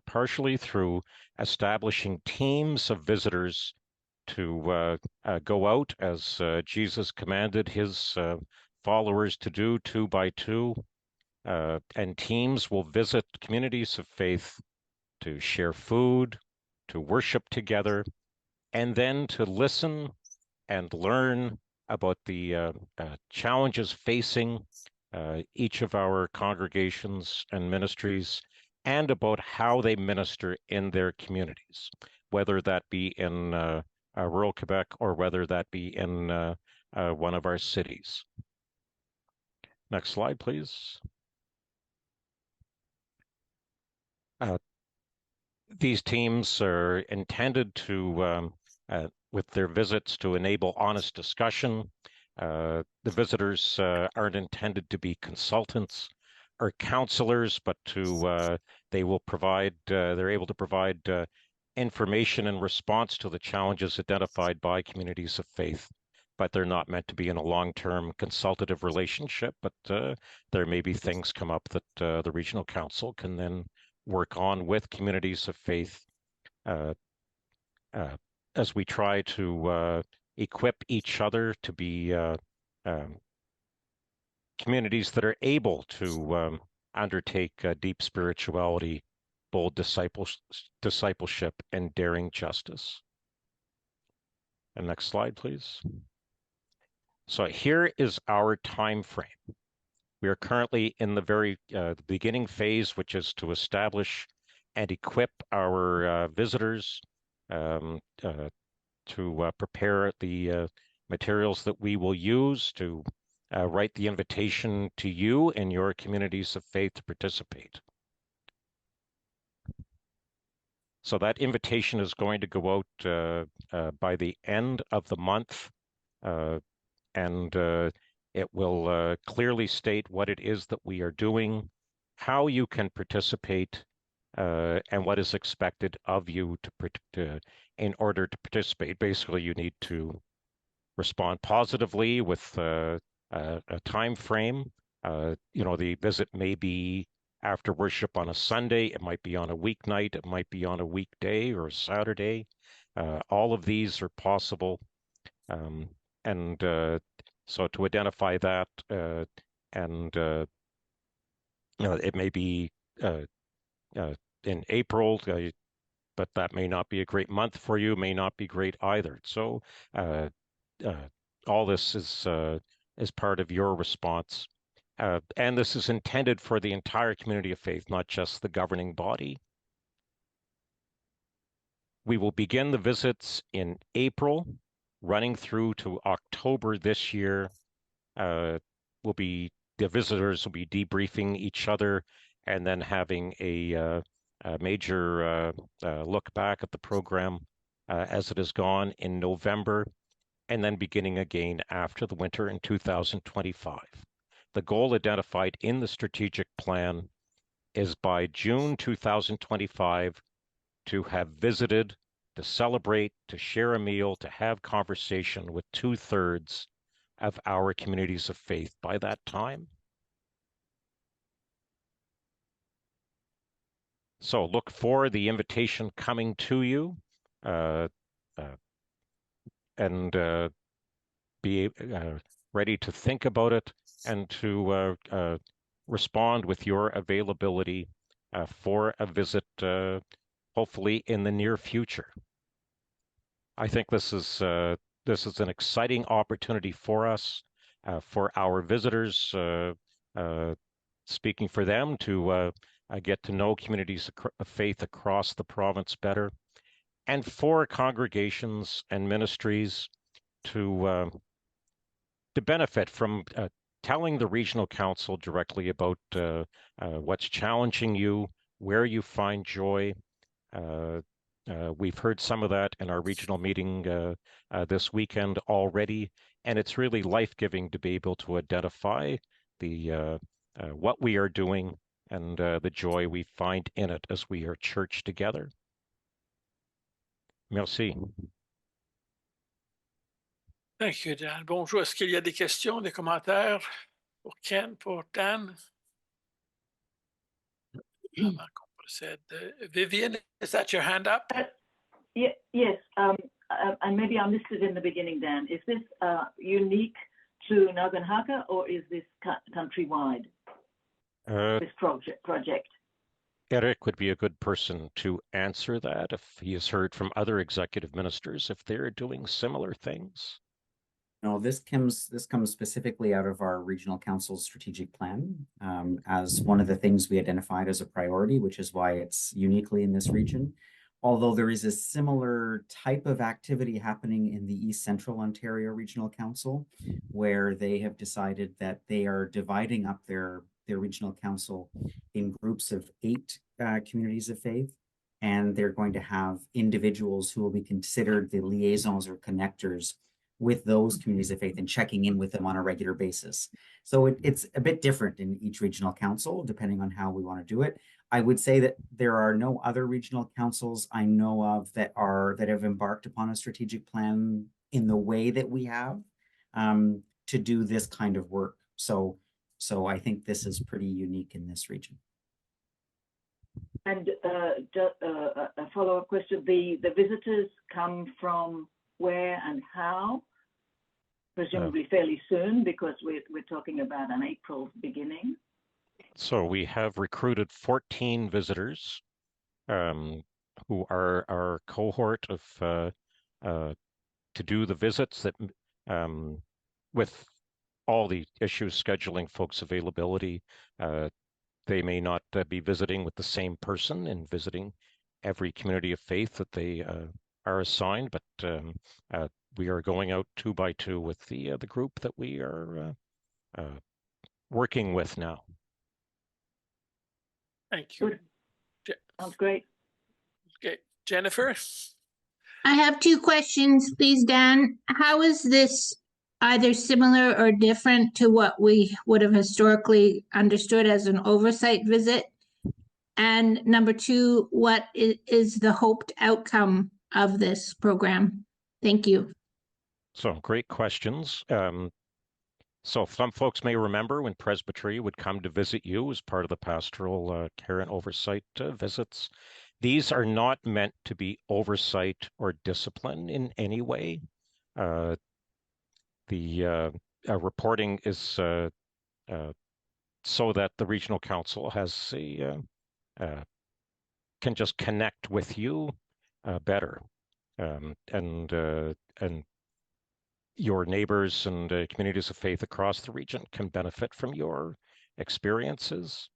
partially through establishing teams of visitors to go out as Jesus commanded his followers to do, 2 by 2. And teams will visit communities of faith to share food, to worship together, and then to listen and learn about the challenges facing each of our congregations and ministries, and about how they minister in their communities, whether that be in rural Quebec or whether that be in one of our cities. Next slide, please. These teams are intended to, with their visits, to enable honest discussion. The visitors aren't intended to be consultants or counselors, but they will provide, they're able to provide information in response to the challenges identified by communities of faith. But they're not meant to be in a long-term consultative relationship, but there may be things come up that the regional council can then work on with communities of faith as we try to equip each other to be communities that are able to undertake deep spirituality bold discipleship and daring justice. And next slide, please. So here is our time frame. We are currently in the very beginning phase, which is to establish and equip our visitors to prepare the materials that we will use to write the invitation to you and your communities of faith to participate. So that invitation is going to go out by the end of the month, and it will clearly state what it is that we are doing, how you can participate, and what is expected of you in order to participate. Basically, you need to respond positively with a time frame. The visit may be after worship on a Sunday, it might be on a weeknight, it might be on a weekday or a Saturday. All of these are possible. So to identify that, it may be in April, but that may not be a great month for you, may not be great either. So all this is part of your response. And this is intended for the entire community of faith, not just the governing body. We will begin the visits in April, running through to October this year. The visitors will be debriefing each other and then having a major look back at the program as it has gone in November, and then beginning again after the winter in 2025. The goal identified in the strategic plan is by June 2025 to have visited, to celebrate, to share a meal, to have conversation with 2/3 of our communities of faith by that time. So look for the invitation coming to you, and be ready to think about it and to respond with your availability for a visit, hopefully in the near future. I think this is an exciting opportunity for us, for our visitors, speaking for them to get to know communities of faith across the province better, and for congregations and ministries to benefit from telling the regional council directly about what's challenging you, where you find joy. We've heard some of that in our regional meeting this weekend already, and it's really life-giving to be able to identify what we are doing and the joy we find in it as we are church together. Merci. Thank you, Dan. Bonjour. Est-ce qu'il y a des questions, des commentaires pour Ken, pour Dan? Avant qu'on procède. Vivian, is that your hand up? Yes, and maybe I missed it in the beginning, Dan. Is this unique to Nakonha, or is this countrywide, this project? Eric would be a good person to answer that if he has heard from other executive ministers if they're doing similar things. No, this comes specifically out of our regional council's strategic plan as one of the things we identified as a priority, which is why it's uniquely in this region. Although there is a similar type of activity happening in the East Central Ontario Regional Council, where they have decided that they are dividing up their regional council in groups of 8 communities of faith, and they're going to have individuals who will be considered the liaisons or connectors with those communities of faith and checking in with them on a regular basis. So it's a bit different in each regional council, depending on how we want to do it. I would say that there are no other regional councils I know of that have embarked upon a strategic plan in the way that we have to do this kind of work. So I think this is pretty unique in this region. And a follow-up question, the visitors come from where and how? Presumably fairly soon, because we're talking about an April beginning. So we have recruited 14 visitors who are our cohort of to do the visits that with all the issues, scheduling folks' availability, they may not be visiting with the same person and visiting every community of faith that they are assigned, but we are going out 2 by 2 with the group that we are working with now. Thank you. Sounds great. Okay, Jennifer? I have 2 questions, please, Dan. How is this either similar or different to what we would have historically understood as an oversight visit? And number 2, what is the hoped outcome of this program? Thank you. So great questions. So some folks may remember when Presbytery would come to visit you as part of the pastoral care and oversight visits. These are not meant to be oversight or discipline in any way. The reporting is so that the regional council has can just connect with you better, and your neighbors and communities of faith across the region can benefit from your experiences.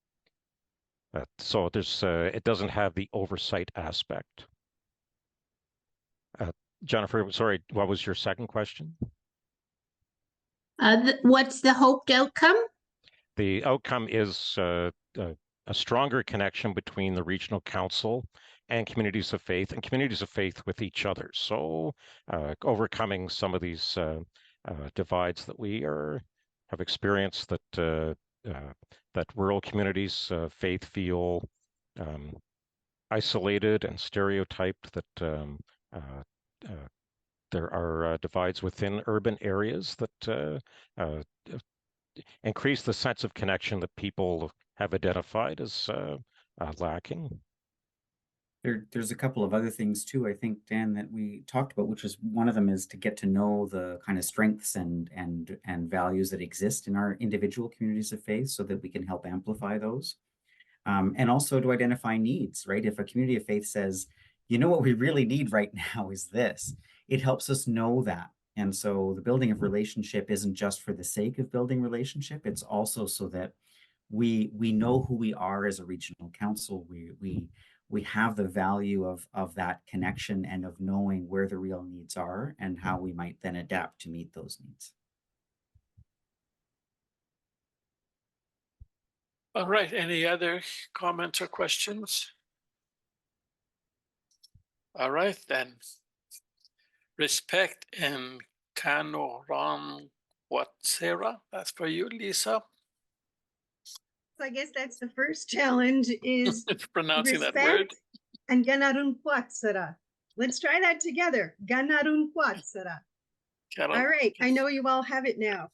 So there's it doesn't have the oversight aspect. Jennifer, sorry, what was your second question? What's the hoped outcome? The outcome is a stronger connection between the regional council and communities of faith with each other. So overcoming some of these divides that we have experienced, that that rural communities faith feel isolated and stereotyped, that there are divides within urban areas that increase the sense of connection that people have identified as lacking. There's a couple of other things too, I think, Dan, that we talked about, which is one of them is to get to know the kind of strengths and values that exist in our individual communities of faith so that we can help amplify those. And also to identify needs, right? If a community of faith says, you know what we really need right now is this, it helps us know that. And so the building of relationship isn't just for the sake of building relationship, it's also so that we know who we are as a regional council. We have the value of that connection and of knowing where the real needs are and how we might then adapt to meet those needs. All right, any other comments or questions? All right, then. Respect and CrNRC, that's for you, Lisa. So I guess that's the first challenge is pronouncing respect that word. And ganarunquatsara. Let's try that together. Ganarunquatsara. All right, I know you all have it now.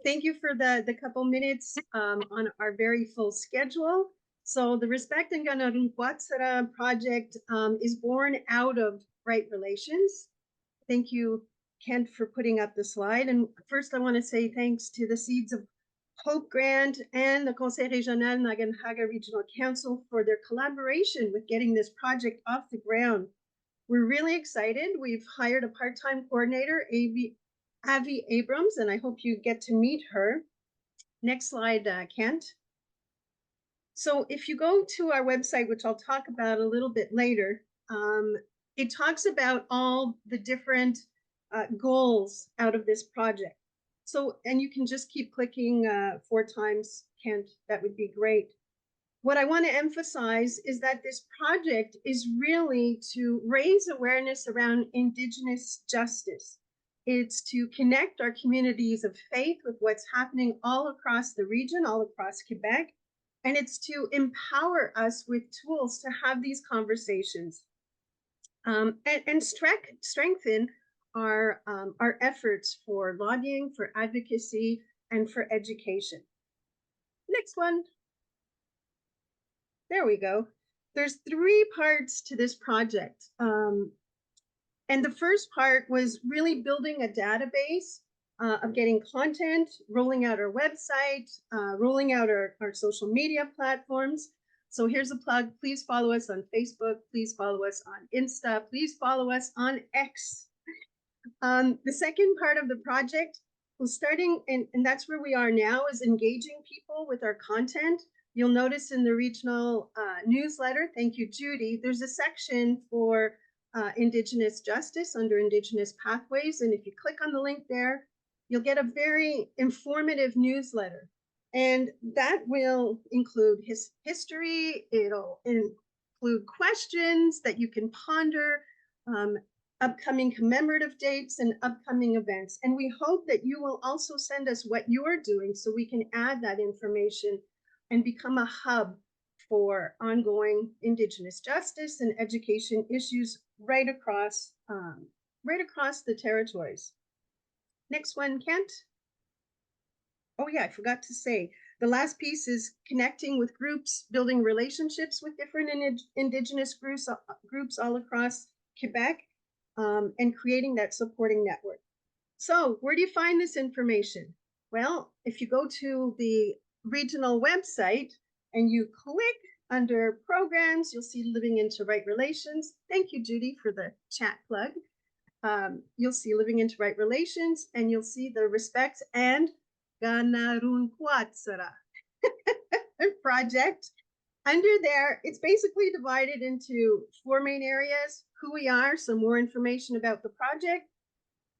Thank you for the couple minutes on our very full schedule. So the Respect and Ganarunquatsara project is born out of Right Relations. Thank you, Kent, for putting up the slide. And first I want to say thanks to the Seeds of Hope Grant and the Conseil régional Nakonha Regional Council for their collaboration with getting this project off the ground. We're really excited. We've hired a part-time coordinator, Avi Abrams, and I hope you get to meet her. Next slide, Kent. So if you go to our website, which I'll talk about a little bit later, it talks about all the different goals out of this project. So, and you can just keep clicking 4 times, Kent, that would be great. What I want to emphasize is that this project is really to raise awareness around Indigenous justice. It's to connect our communities of faith with what's happening all across the region, all across Quebec, and it's to empower us with tools to have these conversations and strengthen our efforts for lobbying, for advocacy, and for education. Next one. There we go. There's 3 parts to this project. And the first part was really building a database of getting content, rolling out our website, rolling out our social media platforms. So here's a plug. Please follow us on Facebook. Please follow us on Insta. Please follow us on X. The second part of the project was starting, and that's where we are now, is engaging people with our content. You'll notice in the regional newsletter, thank you, Judy, there's a section for Indigenous justice under Indigenous pathways. And if you click on the link there, you'll get a very informative newsletter. And that will include his history. It'll include questions that you can ponder, upcoming commemorative dates and upcoming events. And we hope that you will also send us what you're doing so we can add that information and become a hub for ongoing Indigenous justice and education issues right across the territories. Next one, Kent. Oh yeah, I forgot to say, the last piece is connecting with groups, building relationships with different Indigenous groups all across Quebec, and creating that supporting network. So where do you find this information? Well, if you go to the regional website and you click under programs, you'll see Living into Right Relations. Thank you, Judy, for the chat plug. You'll see Living into Right Relations, and you'll see the Respect and Ganarunquatsara project. Under there, it's basically divided into 4 main areas: who we are, some more information about the project;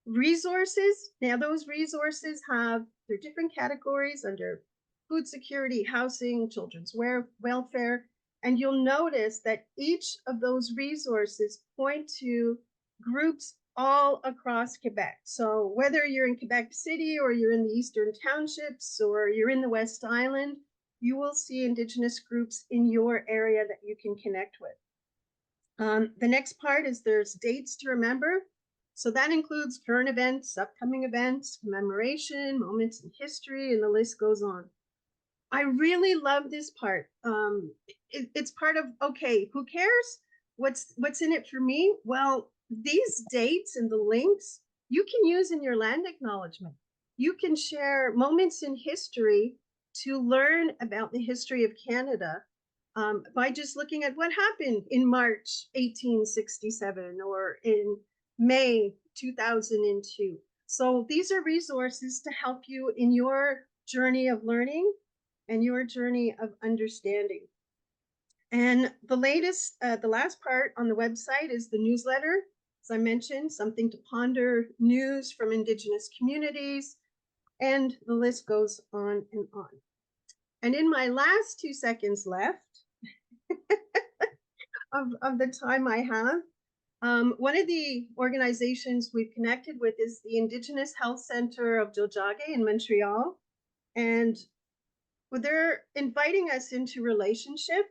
resources. Now, those resources have their different categories under food security, housing, children's welfare. And you'll notice that each of those resources point to groups all across Quebec. So whether you're in Quebec City or you're in the Eastern Townships or you're in the West Island, you will see Indigenous groups in your area that you can connect with. The next part is there's dates to remember. So that includes current events, upcoming events, commemoration, moments in history, and the list goes on. I really love this part. It's part of, okay, who cares? What's in it for me? Well, these dates and the links you can use in your land acknowledgement. You can share moments in history to learn about the history of Canada by just looking at what happened in March 1867 or in May 2002. So these are resources to help you in your journey of learning and your journey of understanding. And the last part on the website is the newsletter. As I mentioned, something to ponder, news from Indigenous communities, and the list goes on and on. And in my last 2 seconds left of the time I have, one of the organizations we've connected with is the Indigenous Health Center of Tiohtià:ke in Montreal. And they're inviting us into relationship.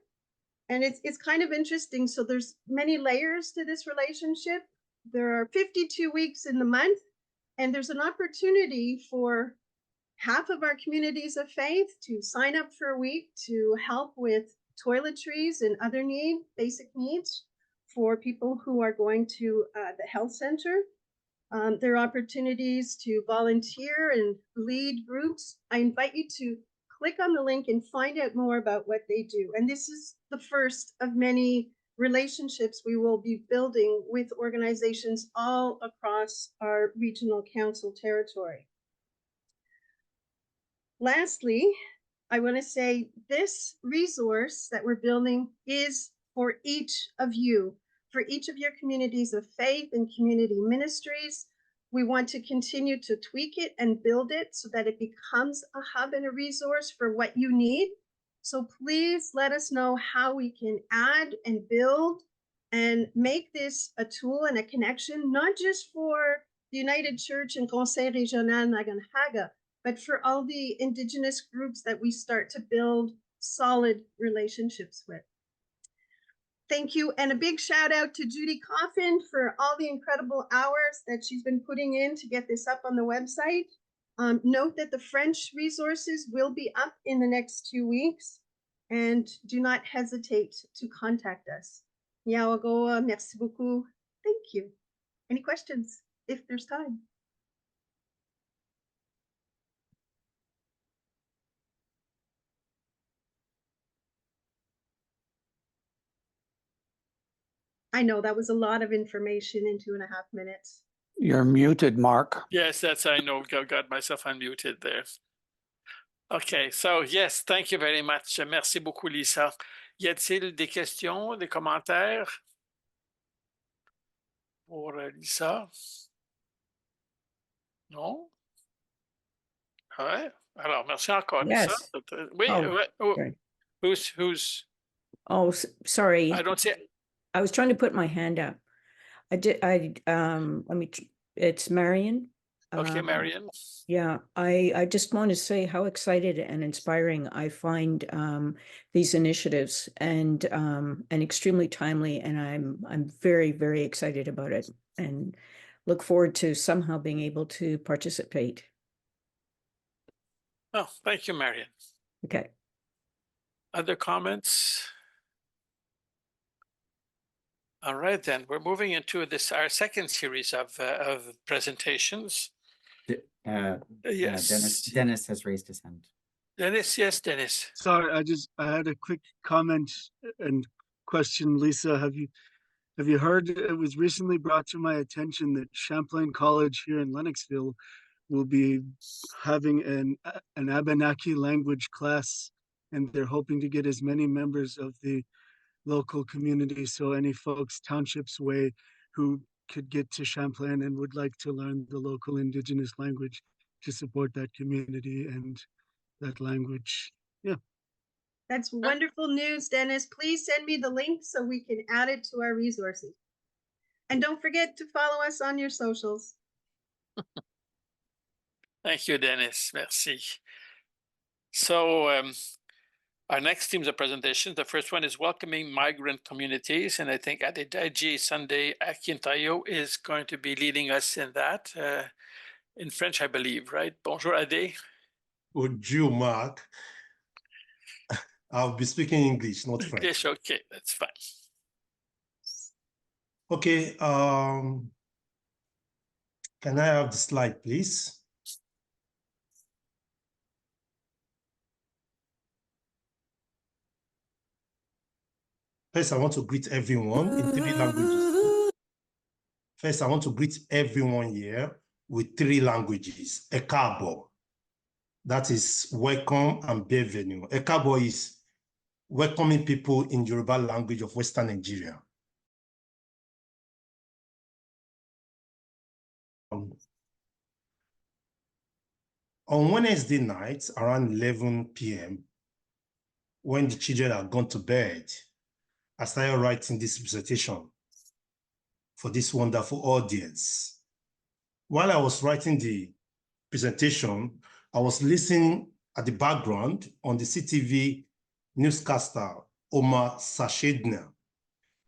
And it's kind of interesting. So there's many layers to this relationship. There are 52 weeks in the month, and there's an opportunity for half of our communities of faith to sign up for a week to help with toiletries and other basic needs for people who are going to the health center. There are opportunities to volunteer and lead groups. I invite you to click on the link and find out more about what they do. And this is the first of many relationships we will be building with organizations all across our regional council territory. Lastly, I want to say this resource that we're building is for each of you, for each of your communities of faith and community ministries. We want to continue to tweak it and build it so that it becomes a hub and a resource for what you need. So please let us know how we can add and build and make this a tool and a connection, not just for the United Church and Conseil régional Nakonha, but for all the Indigenous groups that we start to build solid relationships with. Thank you, and a big shout out to Judy Coffin for all the incredible hours that she's been putting in to get this up on the website. Note that the French resources will be up in the next 2 weeks, and do not hesitate to contact us. Yawagoa, merci beaucoup. Thank you. Any questions, if there's time? I know that was a lot of information in 2.5 minutes. You're muted, Mark. Yes, that's, I know, got myself unmuted there. Okay, so yes, thank you very much. Merci beaucoup, Lisa. Y a-t-il des questions, des commentaires pour Lisa? Non? Ouais. Alors, merci encore, Lisa. Yes. Oui, Oh, ouais. Oh, sorry. who's? Oh, sorry. I don't see. I was trying to put my hand up. Let me, it's Marion. Okay, Marion. Yeah, I just want to say how excited and inspiring I find these initiatives and extremely timely, and I'm very, very excited about it and look forward to somehow being able to participate. Oh, thank you, Marion. Okay. Other comments? All right, then we're moving into our second series of presentations. Yes. Dennis has raised his hand. Dennis, yes, Dennis. Sorry, I had a quick comment and question. Lisa, have you heard, it was recently brought to my attention that Champlain College here in Lennoxville will be having an Abenaki language class, and they're hoping to get as many members of the local community, so any folks townships way who could get to Champlain and would like to learn the local Indigenous language to support that community and that language. Yeah. That's wonderful news, Dennis. Please send me the link so we can add it to our resources. And don't forget to follow us on your socials. Thank you, Dennis. Merci. So our next teams of presentations, the first one is welcoming migrant communities. And I think Adedaji Sunday Akintayo is going to be leading us in that, in French, I believe, right? Bonjour, Ade. Bonjour, Mark. I'll be speaking English, not French. English, okay, that's fine. Okay, can I have the slide, please? First, I want to greet everyone in 3 languages. First, I want to greet everyone here with 3 languages. Ekabo, that is welcome and bienvenue. Ekabo is welcoming people in Yoruba language of Western Nigeria. On Wednesday night, around 11 p.m., when the children had gone to bed, I started writing this presentation for this wonderful audience. While I was writing the presentation, I was listening at the background on the CTV newscaster, Omar Sashedna.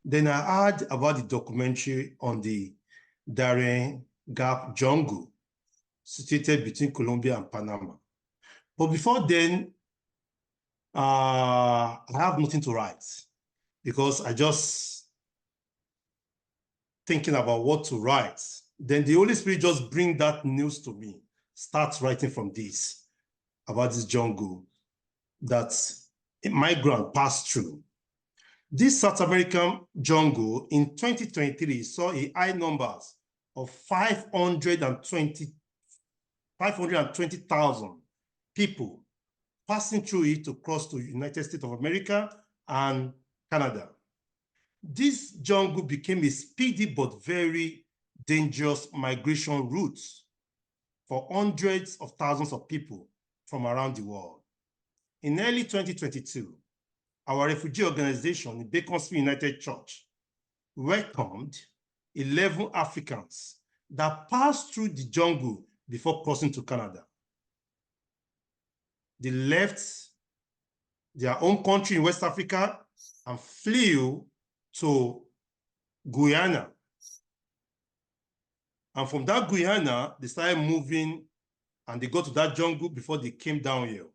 Then I heard about the documentary on the Darien Gap jungle situated between Colombia and Panama. But before then, I have nothing to write because I just thinking about what to write. Then the Holy Spirit just bring that news to me, start writing from this, about this jungle that a migrant passed through. This South American jungle in 2023 saw a high numbers of 520,000 people passing through it to cross to United States of America and Canada. This jungle became a speedy but very dangerous migration route for hundreds of thousands of people from around the world. In early 2022, our refugee organization, the Beaconsfield United Church, welcomed 11 Africans that passed through the jungle before crossing to Canada. They left their own country in West Africa and flew to Guyana. And from that Guyana, they started moving and they got to that jungle before they came down here.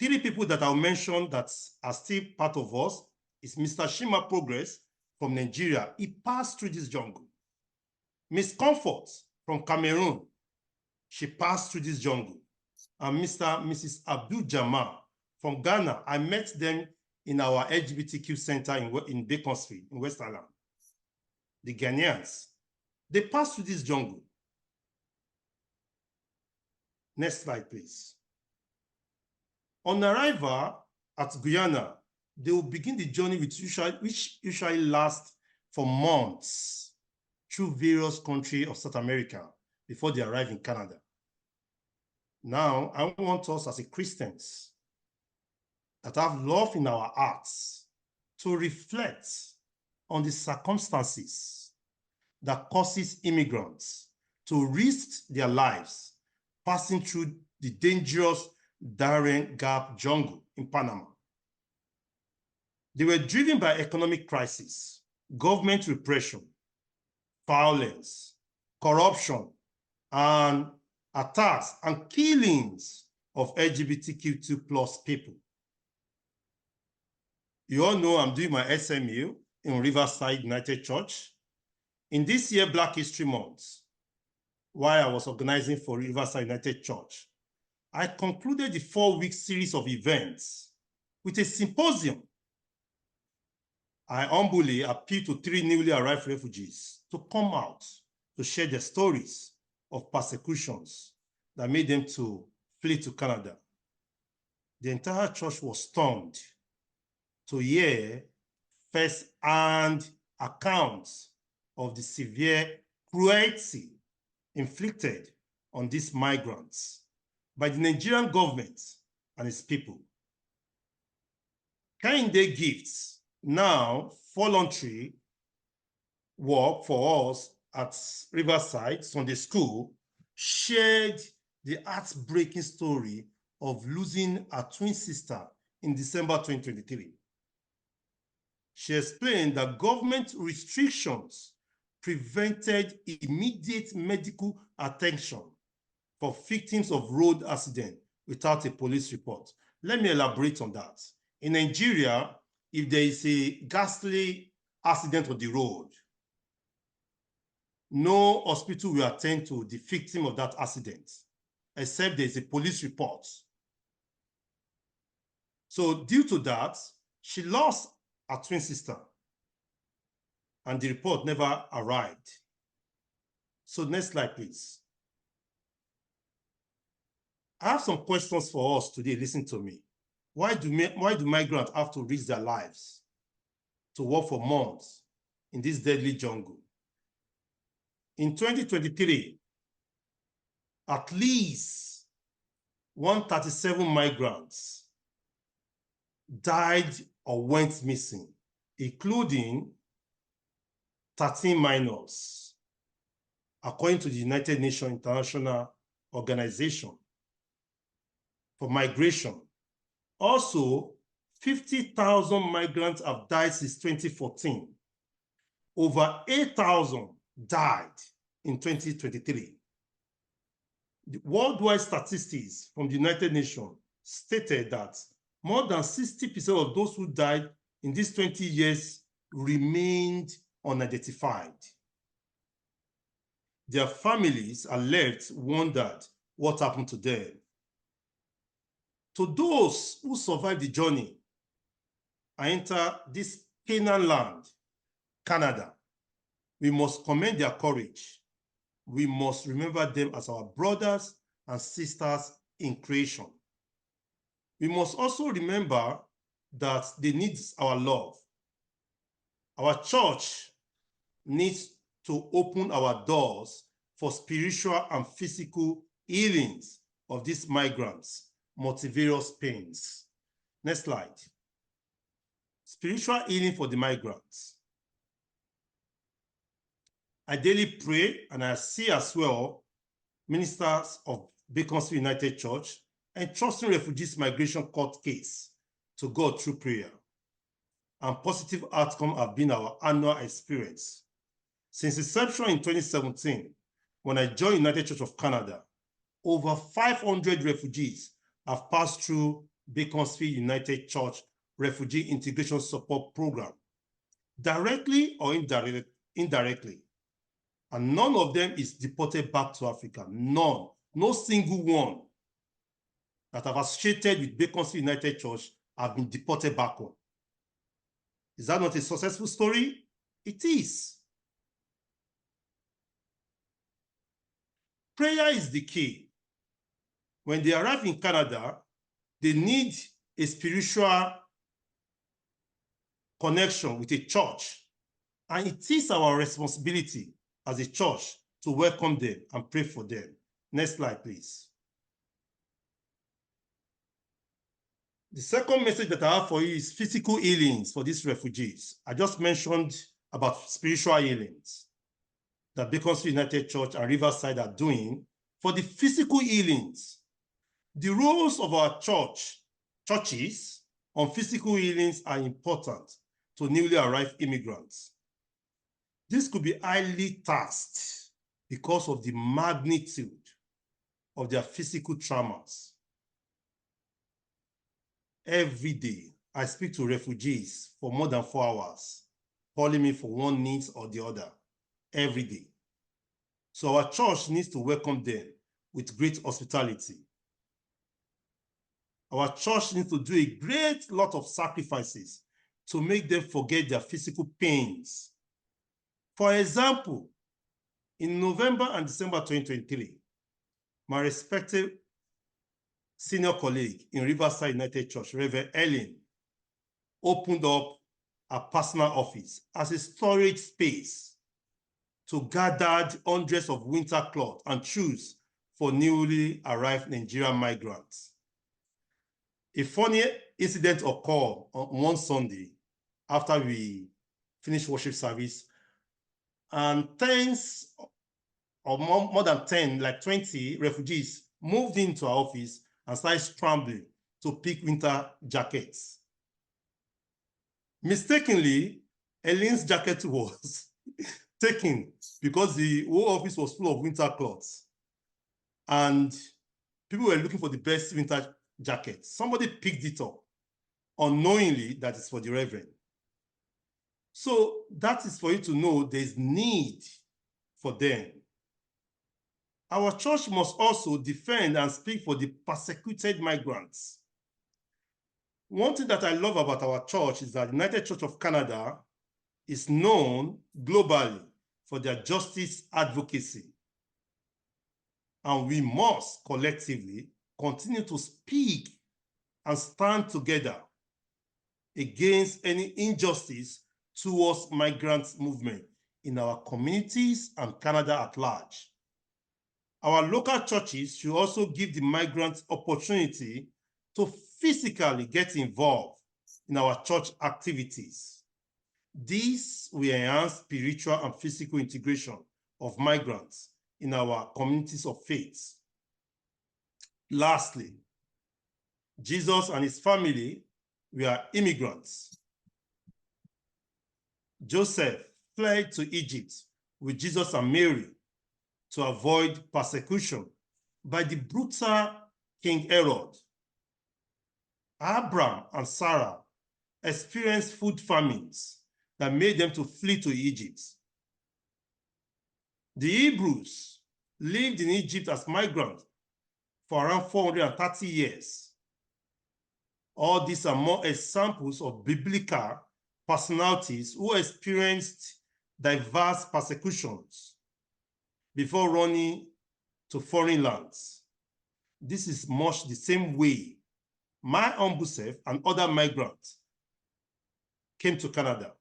3 people that I'll mention that are still part of us is Mr. Shima Progress from Nigeria. He passed through this jungle. Miss Comfort from Cameroon, she passed through this jungle. And Mrs. Abdul Jamal from Ghana, I met them in our LGBTQ center in Beaconsfield, in West Island. the Ghanaians, they pass through this jungle. Next slide, please. On arrival at Guyana, they will begin the journey which usually lasts for months through various countries of South America before they arrive in Canada. Now, I want us as Christians that have love in our hearts to reflect on the circumstances that causes immigrants to risk their lives passing through the dangerous Darien Gap jungle in Panama. They were driven by economic crisis, government repression, violence, corruption, and attacks and killings of LGBTQ2+ people. You all know I'm doing my SMU in Riverside United Church. In this year, Black History Month, while I was organizing for Riverside United Church, I concluded the 4-week series of events with a symposium. I humbly appeal to 3 newly arrived refugees to come out to share their stories of persecutions that made them to flee to Canada. The entire church was stunned to hear first-hand accounts of the severe cruelty inflicted on these migrants by the Nigerian government and its people. Kehinde Gifts, now voluntary work for us at Riverside Sunday School, shared the heartbreaking story of losing a twin sister in December 2023. She explained that government restrictions prevented immediate medical attention for victims of road accident without a police report. Let me elaborate on that. In Nigeria, if there is a ghastly accident on the road, no hospital will attend to the victim of that accident, except there is a police report. So due to that, she lost her twin sister, and the report never arrived. So next slide, please. I have some questions for us today. Listen to me. Why do migrants have to risk their lives to work for months in this deadly jungle? In 2023, at least 137 migrants died or went missing, including 13 minors, according to the United Nations International Organization for Migration. Also, 50,000 migrants have died since 2014. Over 8,000 died in 2023. The worldwide statistics from the United Nations stated that more than 60% of those who died in these 20 years remained unidentified. Their families are left wondered what happened to them. To those who survived the journey and enter this Canaan land, Canada, we must commend their courage. We must remember them as our brothers and sisters in creation. We must also remember that they need our love. Our church needs to open our doors for spiritual and physical healings of these migrants' multivarious pains. Next slide. Spiritual healing for the migrants. I daily pray, and I see as well ministers of Beaconsfield United Church entrusting refugees migration court case to God through prayer. And positive outcomes have been our annual experience. Since inception in 2017, when I joined United Church of Canada, over 500 refugees have passed through Beaconsfield United Church Refugee Integration Support Program, directly or indirectly. And none of them is deported back to Africa. None. No single one that have associated with Beaconsfield United Church have been deported back home. Is that not a successful story? It is. prayer is the key. When they arrive in Canada, they need a spiritual connection with a church. And it is our responsibility as a church to welcome them and pray for them. Next slide, please. The second message that I have for you is physical healings for these refugees. I just mentioned about spiritual healings that Beaconsfield United Church and Riverside are doing. For the physical healings, the roles of our churches on physical healings are important to newly arrived immigrants. This could be highly taxed because of the magnitude of their physical traumas. Every day, I speak to refugees for more than 4 hours, calling me for one need or the other, every day. So our church needs to welcome them with great hospitality. Our church needs to do a great lot of sacrifices to make them forget their physical pains. For example, in November and December 2023, my respected senior colleague in Riverside United Church, Reverend Ellen, opened up a personal office as a storage space to gather hundreds of winter clothes and shoes for newly arrived Nigerian migrants. A funny incident occurred on one Sunday after we finished worship service, and tens or more than 10, like 20 refugees moved into our office and started scrambling to pick winter jackets. Mistakenly, Ellen's jacket was taken because the whole office was full of winter clothes. And people were looking for the best winter jacket. Somebody picked it up unknowingly that it's for the Reverend. So that is for you to know there's need for them. Our church must also defend and speak for the persecuted migrants. One thing that I love about our church is that the United Church of Canada is known globally for their justice advocacy. And we must collectively continue to speak and stand together against any injustice towards migrants movement in our communities and Canada at large. Our local churches should also give the migrants opportunity to physically get involved in our church activities. This will enhance spiritual and physical integration of migrants in our communities of faith. Lastly, Jesus and his family were immigrants. Joseph fled to Egypt with Jesus and Mary to avoid persecution by the brutal King Herod. Abraham and Sarah experienced food famines that made them to flee to Egypt. The Hebrews lived in Egypt as migrants for around 430 years. All these are more examples of biblical personalities who experienced diverse persecutions before running to foreign lands. This is much the same way my humble self and other migrants came to Canada,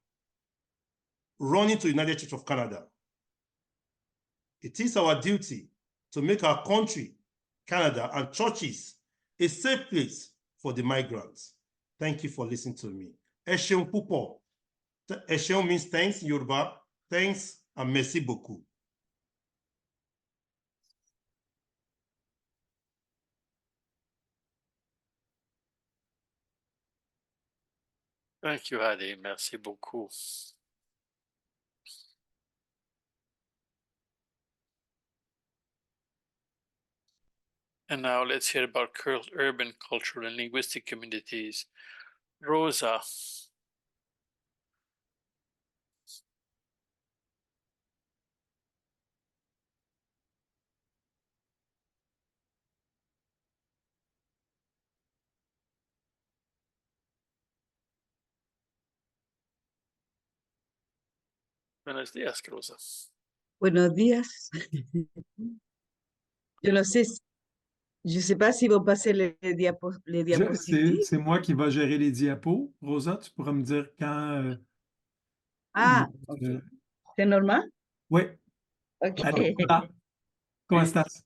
running to United Church of Canada. It is our duty to make our country, Canada, and churches a safe place for the migrants. Thank you for listening to me. Ẹ ṣeun púpọ̀. Ẹ ṣeun means thanks in Yoruba. Thanks and merci beaucoup. Thank you, Hadi. Merci beaucoup. And now let's hear about urban cultural and linguistic communities. Rosa. Buenos días, Rosa. Buenos días. Je ne sais, je sais pas si vous passez les diapositives. C'est moi qui va gérer les diapos. Rosa, tu pourras me dire quand. Ah, ok. C'est normal? Oui. Ok. Hola, ¿cómo estás?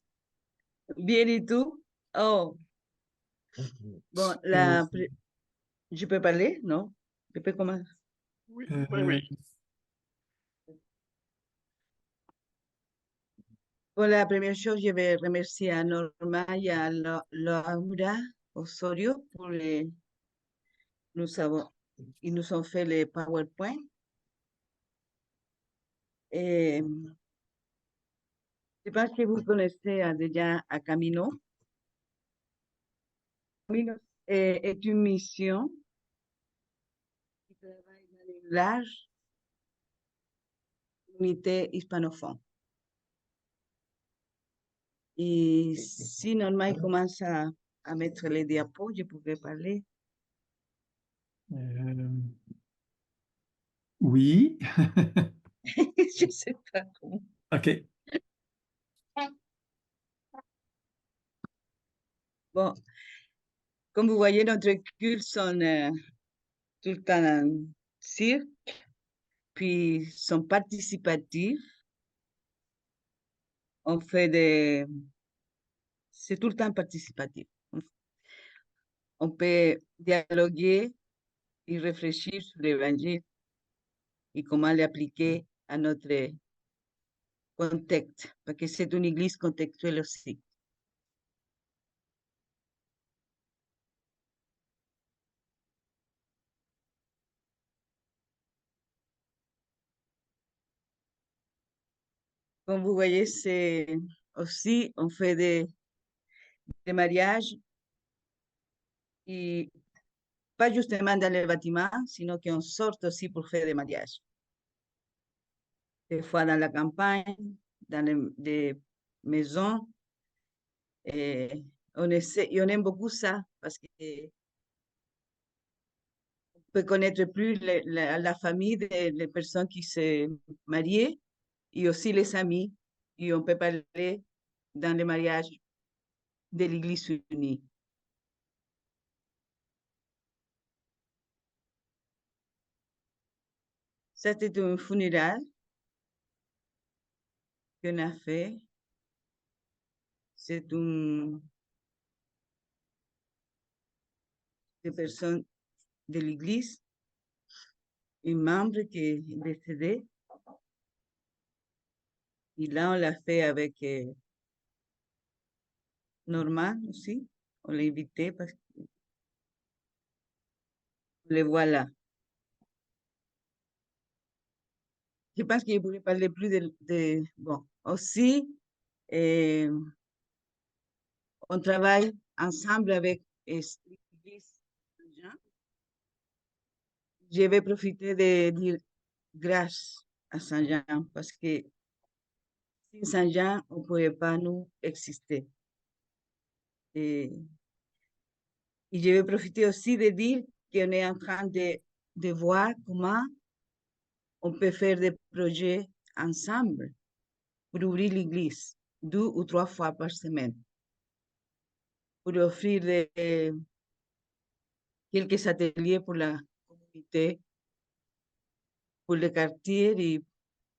Bien, ¿y tú? Oh, bon, je peux parler, non? Je peux commencer? Oui, oui. Bon, la première chose, je vais remercier à Norma et à Laura Osorio pour ils nous ont fait les PowerPoint. Et je pense que vous connaissez déjà à Camino. Camino est une mission qui travaille dans les larges unités hispanophones. Et si Norma commence à mettre les diapos, je pourrais parler. Oui. Je ne sais pas comment. OK. Bon, comme vous voyez, notre culte sont tout le temps en cirque, puis sont participatifs. On fait c'est tout le temps participatif. On peut dialoguer et réfléchir sur l'évangile et comment l'appliquer à notre contexte, parce que c'est une église contextuelle aussi. Comme vous voyez, c'est aussi, on fait des mariages et pas justement dans les bâtiments, sinon qu'on sort aussi pour faire des mariages. Des fois dans la campagne, dans des maisons. Et on aime beaucoup ça parce que on peut connaître plus la famille des personnes qui se marient et aussi les amis. Et on peut parler dans les mariages de l'Église unie. C'était un funérail qu'on a fait. C'est des personnes de l'Église, un membre qui est décédé. Et là, on l'a fait avec Norma aussi. On l'a invité parce que le voilà. Je pense que je pourrais parler plus bon, aussi, on travaille ensemble avec l'Église Saint-Jean. Je vais profiter de dire grâce à Saint-Jean parce que sin Saint-Jean, on ne pourrait pas nous exister. Et je vais profiter aussi de dire qu'on est en train de voir comment on peut faire des projets ensemble pour ouvrir l'église 2 ou 3 fois par semaine, pour offrir quelques ateliers pour la communauté, pour le quartier et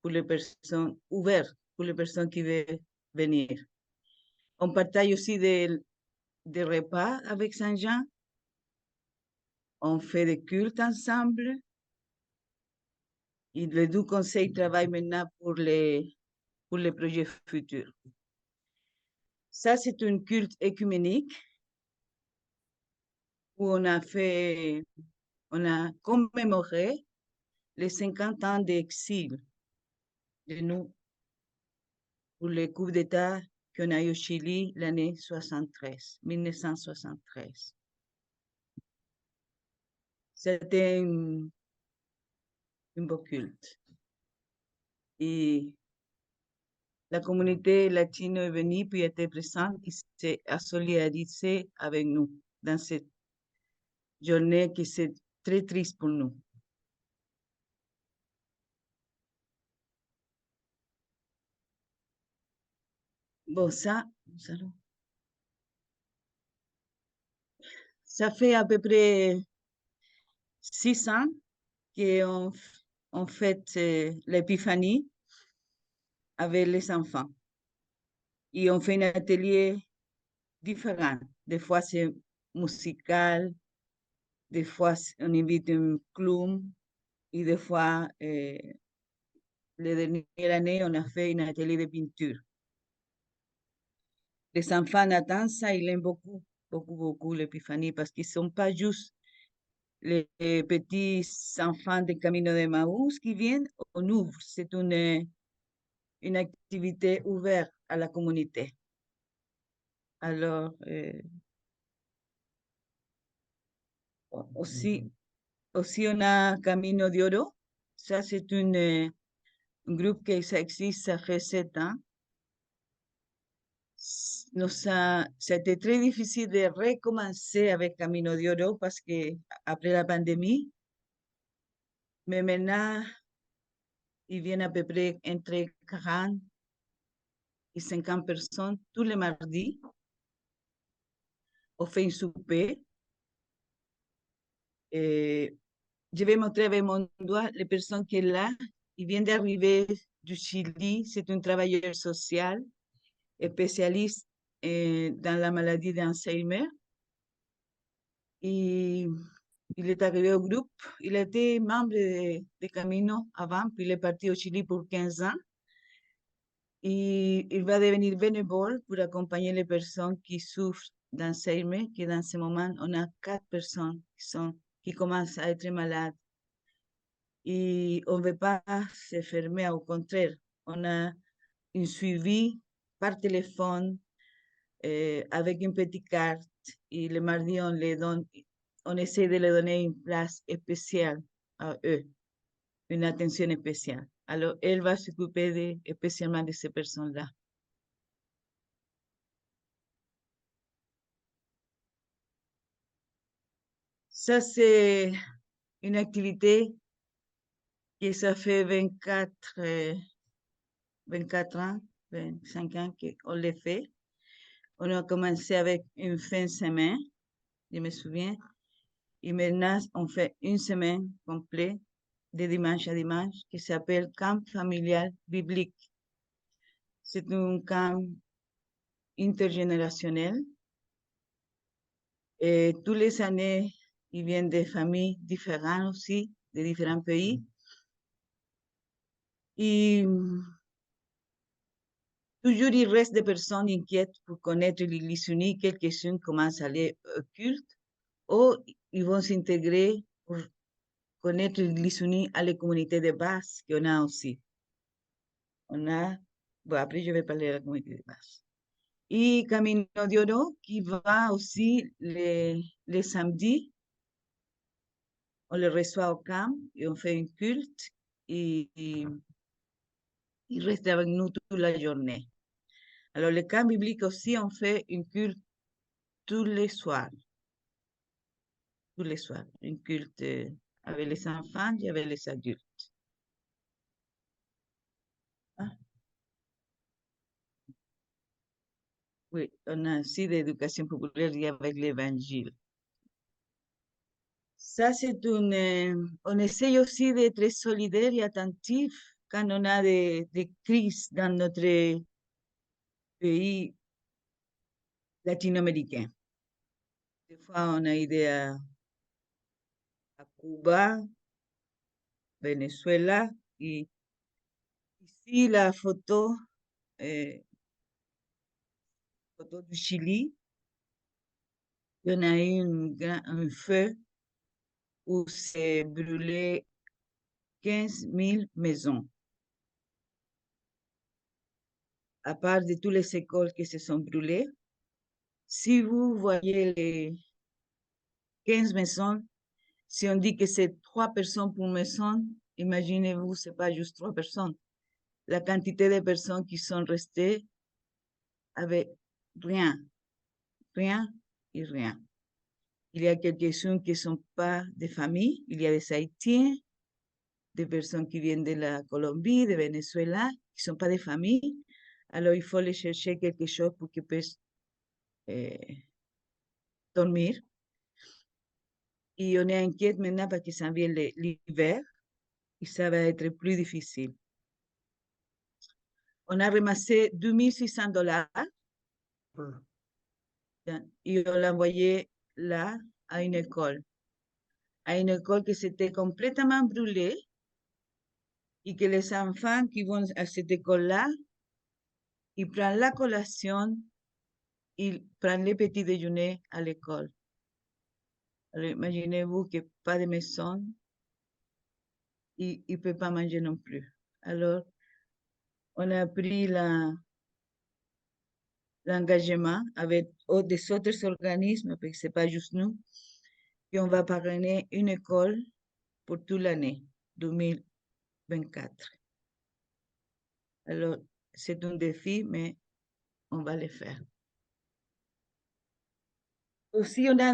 pour les personnes ouvertes, pour les personnes qui veulent venir. On partage aussi des repas avec Saint-Jean. On fait des cultes ensemble. Et les 2 conseils travaillent maintenant pour les projets futurs. Ça, c'est un culte écuménique où on a commémoré les 50 ans d'exil de nous pour le coup d'État qu'on a eu au Chili l'année 1973. C'était un beau culte. Et la communauté latine est venue puis était présente et s'est solidarisée avec nous dans cette journée qui c'est très triste pour nous. Bon, ça, Gonzalo. Ça fait à peu près 6 ans qu'on fête l'épiphanie avec les enfants. Et on fait un atelier différent. Des fois, c'est musical, des fois, on invite un clown, et des fois, la dernière année, on a fait un atelier de peinture. Les enfants attendent ça, ils aiment beaucoup, beaucoup, beaucoup l'épiphanie parce qu'ils ne sont pas juste les petits enfants de Camino de Maús qui viennent, on ouvre. C'est une activité ouverte à la communauté. Alors, aussi, on a Camino de Oro. Ça, c'est un groupe qui existe, ça fait 7 ans. C'était très difficile de recommencer avec Camino de Oro parce que après la pandémie, mais maintenant, ils viennent à peu près entre 40 et 50 personnes tous les mardis. On fait un souper. Et je vais montrer avec mon doigt les personnes qui sont là. Il vient d'arriver du Chili. C'est un travailleur social, spécialiste dans la maladie d'Alzheimer. Et il est arrivé au groupe. Il était membre de Camino avant, puis il est parti au Chili pour 15 ans. Et il va devenir bénévole pour accompagner les personnes qui souffrent d'Alzheimer, que dans ce moment, on a 4 personnes qui commencent à être malades. Et on ne veut pas se fermer, au contraire, on a un suivi par téléphone avec une petite carte et le mardi on essaie de leur donner une place spéciale à eux, une attention spéciale. Alors, elle va s'occuper spécialement de ces personnes-là. Ça, c'est une activité qui ça fait 24 ans, 25 ans qu'on le fait. On a commencé avec une fin de semaine, je me souviens. Et maintenant, on fait une semaine complète, de dimanche à dimanche, qui s'appelle Camp familial biblique. C'est un camp intergénérationnel. Et toutes les années, ils viennent de familles différentes aussi, de différents pays. Et toujours, il reste des personnes inquiètes pour connaître l'Église unie. Quelques-uns commencent à aller au culte, ou ils vont s'intégrer pour connaître l'Église unie à les communautés de base qu'on a aussi. On a, bon, après je vais parler de la communauté de base. Et Camino de Oro qui va aussi les samedis. On le reçoit au camp et on fait un culte et il reste avec nous toute la journée. Alors, le camp biblique aussi, on fait un culte tous les soirs. Tous les soirs. Un culte avec les enfants et avec les adultes. Ah. Oui, on a aussi d'éducation populaire et avec l'évangile. Ça, c'est on essaye aussi d'être solidaire et attentif quand on a des crises dans notre pays latino-américain. Des fois, on a idée à Cuba, Venezuela, et ici, la photo du Chili, il y en a eu un feu où s'est brûlé 15 000 maisons. À part de toutes les écoles qui se sont brûlées, si vous voyez les 15 maisons, si on dit que c'est 3 personnes pour maison, imaginez-vous, ce n'est pas juste 3 personnes. La quantité de personnes qui sont restées avec rien, rien et rien. Il y a quelques-uns qui ne sont pas de famille, il y a des Haïtiens, des personnes qui viennent de la Colombie, de Venezuela, qui ne sont pas de famille. Alors, il faut aller chercher quelque chose pour qu'ils puissent dormir. Et on est inquiète maintenant parce que ça vient l'hiver et ça va être plus difficile. On a ramassé $2,600 et on l'a envoyé là à une école qui s'était complètement brûlée et que les enfants qui vont à cette école-là, ils prennent la collation, ils prennent le petit déjeuner à l'école. Alors, imaginez-vous que pas de maison, ils ne peuvent pas manger non plus. Alors, on a pris l'engagement avec des autres organismes, parce que ce n'est pas juste nous, et on va parrainer une école pour toute l'année 2024. Alors, c'est un défi, mais on va le faire. Aussi, on a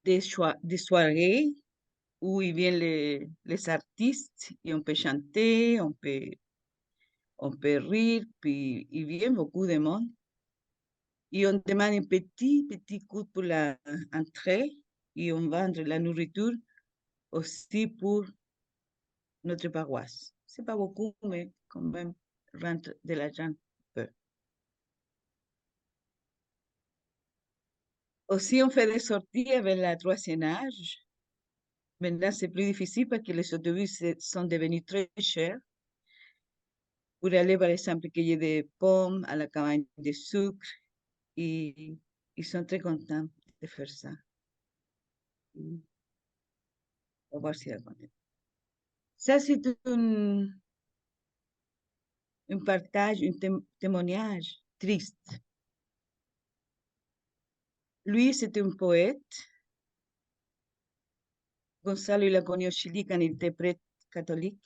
des soirées où ils viennent les artistes et on peut chanter, on peut rire, puis il vient beaucoup de monde. Et on demande un petit coût pour l'entrée et on vend la nourriture aussi pour notre paroisse. C'est pas beaucoup, mais quand même, rentre de l'argent peu. Aussi, on fait des sorties avec la troisième âge. Maintenant, c'est plus difficile parce que les autobus sont devenus très chers. Pour aller, par exemple, cueillir des pommes à la cabane de sucre. Et ils sont très contents de faire ça. On va voir si elle connaît. Ça, c'est un partage, un témoignage triste. Lui, c'est un poète. Gonzalo, il a connu au Chili quand il était prêtre catholique.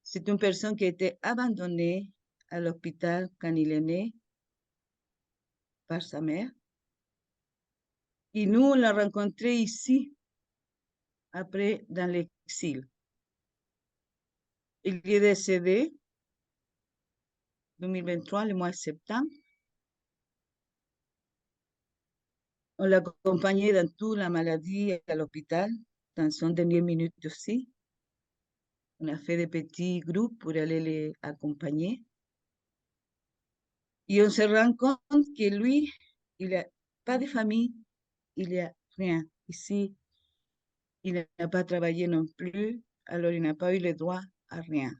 C'est une personne qui a été abandonnée à l'hôpital quand il est né par sa mère. Et nous, on l'a rencontré ici, après, dans l'exil. Il est décédé en 2023, le mois de septembre. On l'a accompagné dans toute la maladie à l'hôpital, dans son dernière minute aussi. On a fait des petits groupes pour aller les accompagner. Et on se rend compte que lui, il n'a pas de famille, il n'a rien. Ici, il n'a pas travaillé non plus, alors il n'a pas eu le droit à rien.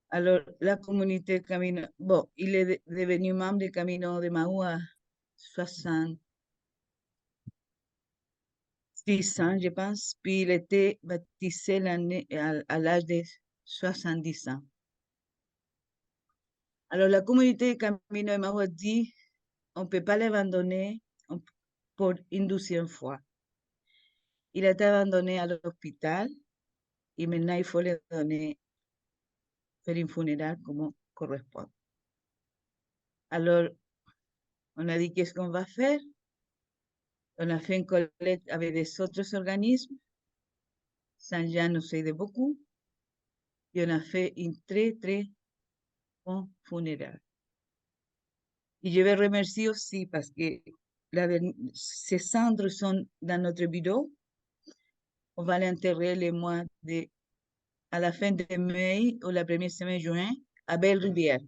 Alors, la communauté Camino, bon, il est devenu membre du Camino de Maú à 66 ans, je pense, puis il était baptisé à l'âge de 70 ans. Alors, la communauté Camino de Maú a dit, on ne peut pas l'abandonner pour une deuxième fois. Il a été abandonné à l'hôpital et maintenant il faut le donner, faire une funéraire comme correspond. Alors, on a dit, qu'est-ce qu'on va faire? On a fait une collecte avec des autres organismes. Saint-Jean nous aide beaucoup. Et on a fait une très, très bonne funéraire. Et je vais remercier aussi parce que ces cendres sont dans notre bureau. On va l'enterrer à la fin de mai ou la première semaine de juin à Belle-Rivière.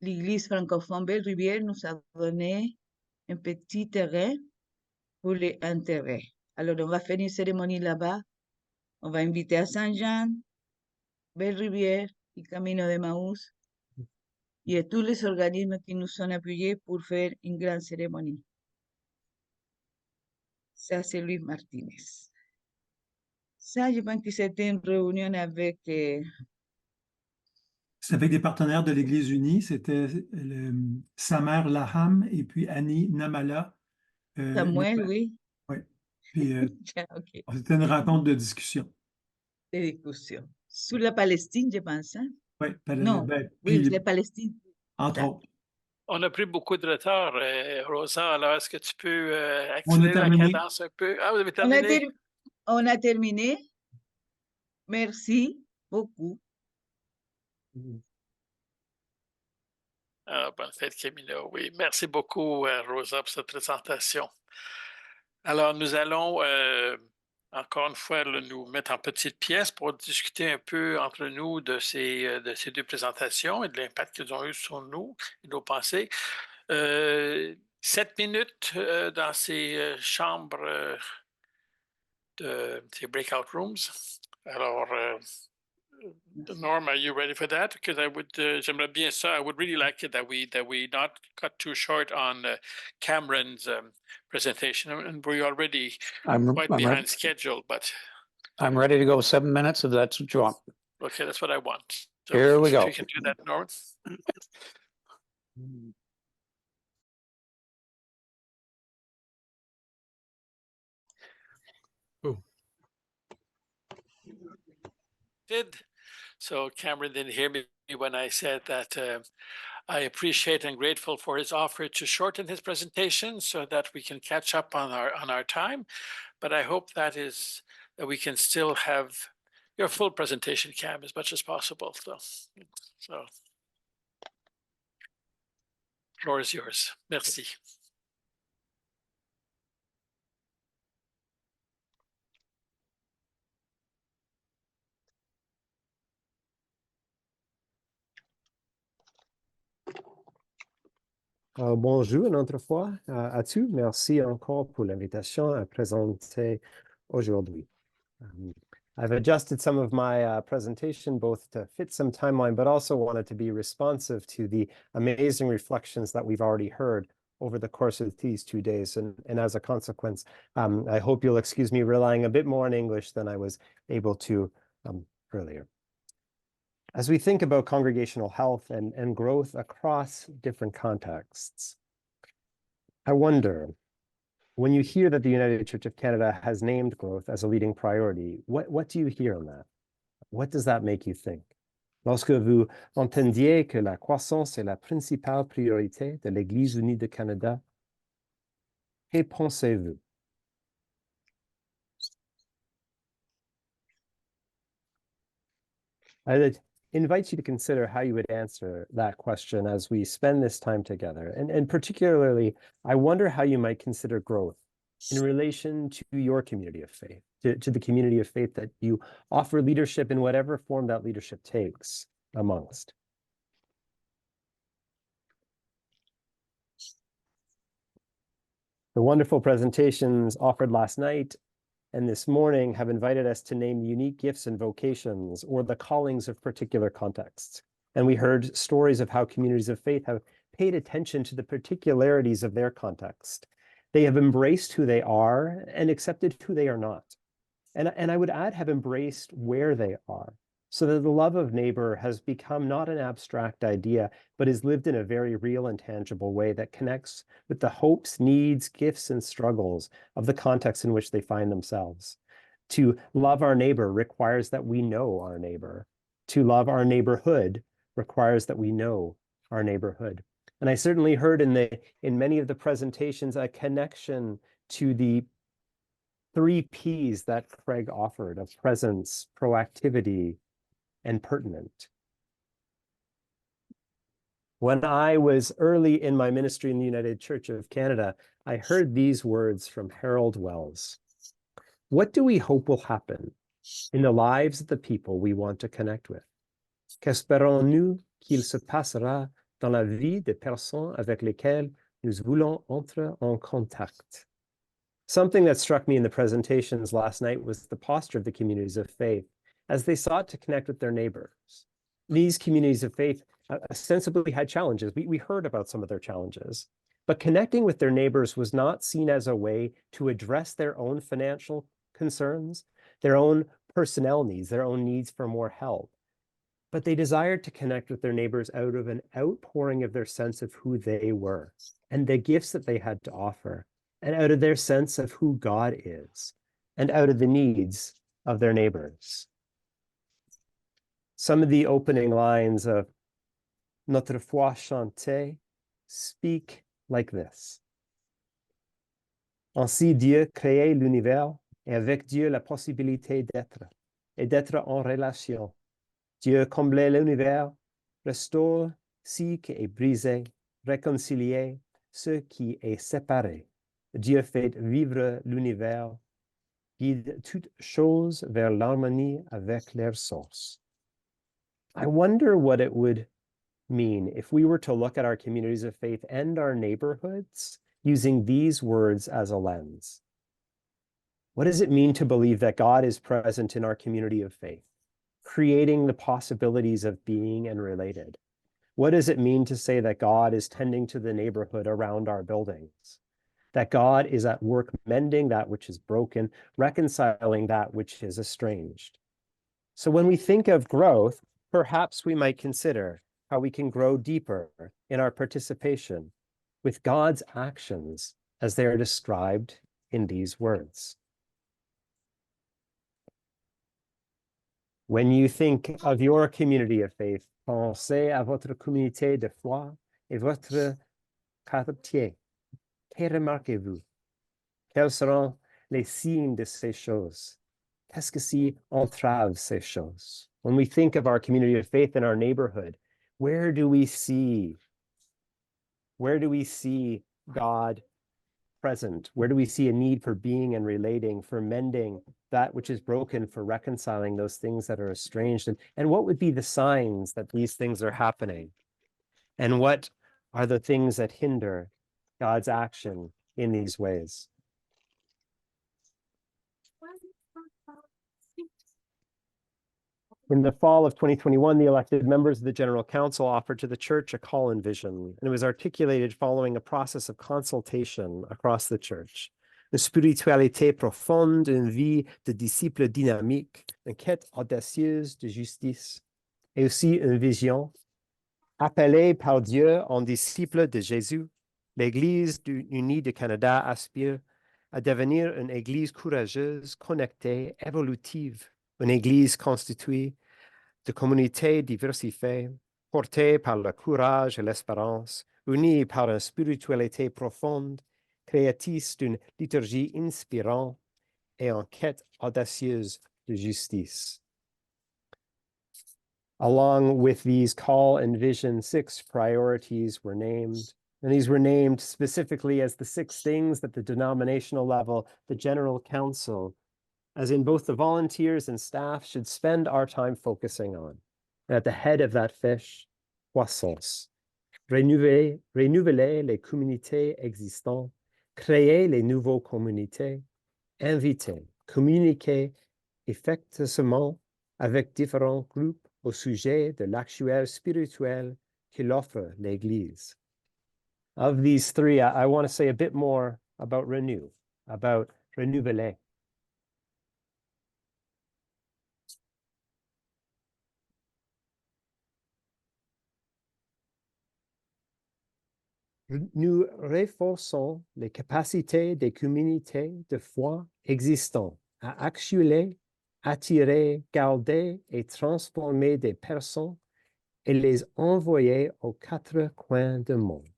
L'église francophone Belle-Rivière nous a donné un petit terrain pour les enterrer. Alors, on va faire une cérémonie là-bas. On va inviter à Saint-Jean, Belle-Rivière et Camino de Maús et à tous les organismes qui nous ont appuyés pour faire une grande cérémonie. Ça, c'est Luis Martinez. Ça, je pense que c'était une réunion avec... C'est avec des partenaires de l'Église unie. C'était Samer Laham et puis Annie Namala. Samuel, oui. Oui. Puis, okay. C'était une rencontre de discussion. De discussion. Sur la Palestine, je pense. Hein? Oui, non, oui, la Palestine. Entre autres. On a pris beaucoup de retard, Rosa. Alors, est-ce que tu peux accélérer la cadence un peu? Ah, vous avez terminé? On a terminé. Merci beaucoup. Bonne fête, Camilo. Oui, merci beaucoup, Rosa, pour cette présentation. Alors, nous allons encore une fois nous mettre en petites pièces pour discuter un peu entre nous de ces deux présentations et de l'impact qu'ils ont eu sur nous et nos pensées. 7 minutes dans ces chambres de ces breakout rooms. Alors, Norm, are you ready for that? Because j'aimerais bien ça. I would really like it that we not cut too short on Cameron's presentation, and we're already quite behind schedule. But I'm ready to go 7 minutes if that's what you want. okay, that's what I want. So Here we if go. you can do that, Norm. Did. So Cameron didn't hear me when I said that I appreciate and grateful for his offer to shorten his presentation so that we can catch up on our time. But I hope that we can still have your full presentation, Cam, as much as possible. So floor is yours. Merci. Bonjour une autre fois à tous. Merci encore pour l'invitation à présenter aujourd'hui. I've adjusted some of my presentation both to fit some timeline, but also wanted to be responsive to the amazing reflections that we've already heard over the course of these 2 days. And as a consequence, I hope you'll excuse me relying a bit more on English than I was able to earlier. As we think about congregational health and growth across different contexts, I wonder, when you hear that the United Church of Canada has named growth as a leading priority, what do you hear on that? What does that make you think? Lorsque vous entendiez que la croissance est la principale priorité de l'Église unie du Canada, que pensez-vous? I invite you to consider how you would answer that question as we spend this time together. And particularly, I wonder how you might consider growth in relation to your community of faith, to the community of faith that you offer leadership in whatever form that leadership takes amongst. The wonderful presentations offered last night and this morning have invited us to name unique gifts and vocations or the callings of particular contexts. And we heard stories of how communities of faith have paid attention to the particularities of their context. They have embraced who they are and accepted who they are not. And I would add, have embraced where they are, so that the love of neighbor has become not an abstract idea, but is lived in a very real and tangible way that connects with the hopes, needs, gifts, and struggles of the context in which they find themselves. To love our neighbor requires that we know our neighbor. To love our neighborhood requires that we know our neighborhood. And I certainly heard in many of the presentations a connection to the 3 Ps that Craig offered of presence, proactivity, and pertinent. When I was early in my ministry in the United Church of Canada, I heard these words from Harold Wells. What do we hope will happen in the lives of the people we want to connect with? Qu'espérons-nous qu'il se passera dans la vie des personnes avec lesquelles nous voulons entrer en contact? Something that struck me in the presentations last night was the posture of the communities of faith as they sought to connect with their neighbors. These communities of faith ostensibly had challenges. We heard about some of their challenges, but connecting with their neighbors was not seen as a way to address their own financial concerns, their own personnel needs, their own needs for more help. But they desired to connect with their neighbors out of an outpouring of their sense of who they were and the gifts that they had to offer, and out of their sense of who God is, and out of the needs of their neighbors. Some of the opening lines of Notre foi chantée speak like this. Ainsi Dieu créait l'univers et avec Dieu la possibilité d'être. et d'être en relation. Dieu comblait l'univers, restaure ce qui est brisé, réconcilier ce qui est séparé. Dieu fait vivre l'univers, guide toutes choses vers l'harmonie avec leur source. I wonder what it would mean if we were to look at our communities of faith and our neighborhoods using these words as a lens. What does it mean to believe that God is present in our community of faith, creating the possibilities of being and related? What does it mean to say that God is tending to the neighborhood around our buildings? That God is at work mending that which is broken, reconciling that which is estranged. So when we think of growth, perhaps we might consider how we can grow deeper in our participation with God's actions as they are described in these words. When you think of your community of faith, pensez à votre communauté de foi et votre quartier. Que remarquez-vous? Quels seront les signes de ces choses? Qu'est-ce que s'y entrave ces choses? When we think of our community of faith in our neighborhood, where do we see God present? Where do we see a need for being and relating, for mending that which is broken, for reconciling those things that are estranged? And what would be the signs that these things are happening? And what are the things that hinder God's action in these ways? In the fall of 2021, the elected members of the General Council offered to the church a call and vision, and it was articulated following a process of consultation across the church. Une spiritualité profonde, une vie de disciple dynamique, une quête audacieuse de justice, et aussi une vision. Appelée par Dieu en disciple de Jésus, l'Église unie du Canada aspire à devenir une Église courageuse, connectée, évolutive, une Église constituée de communautés diversifiées, portée par le courage et l'espérance, unie par une spiritualité profonde, créatrice d'une liturgie inspirante et en quête audacieuse de justice. Along with these call and vision, 6 priorities were named. And these were named specifically as the 6 things that the denominational level, the General Council, as in both the volunteers and staff, should spend our time focusing on. And at the head of that fish, croissance. Renouveler les communautés existantes, créer les nouvelles communautés, inviter, communiquer effectivement avec différents groupes au sujet de l'actuel spirituel qu'il offre l'Église. Of these 3, I want to say a bit more about renew, about renouveler. Nous renforçons les capacités des communautés de foi existantes à actuer, attirer, garder et transformer des personnes et les envoyer aux 4 coins du monde.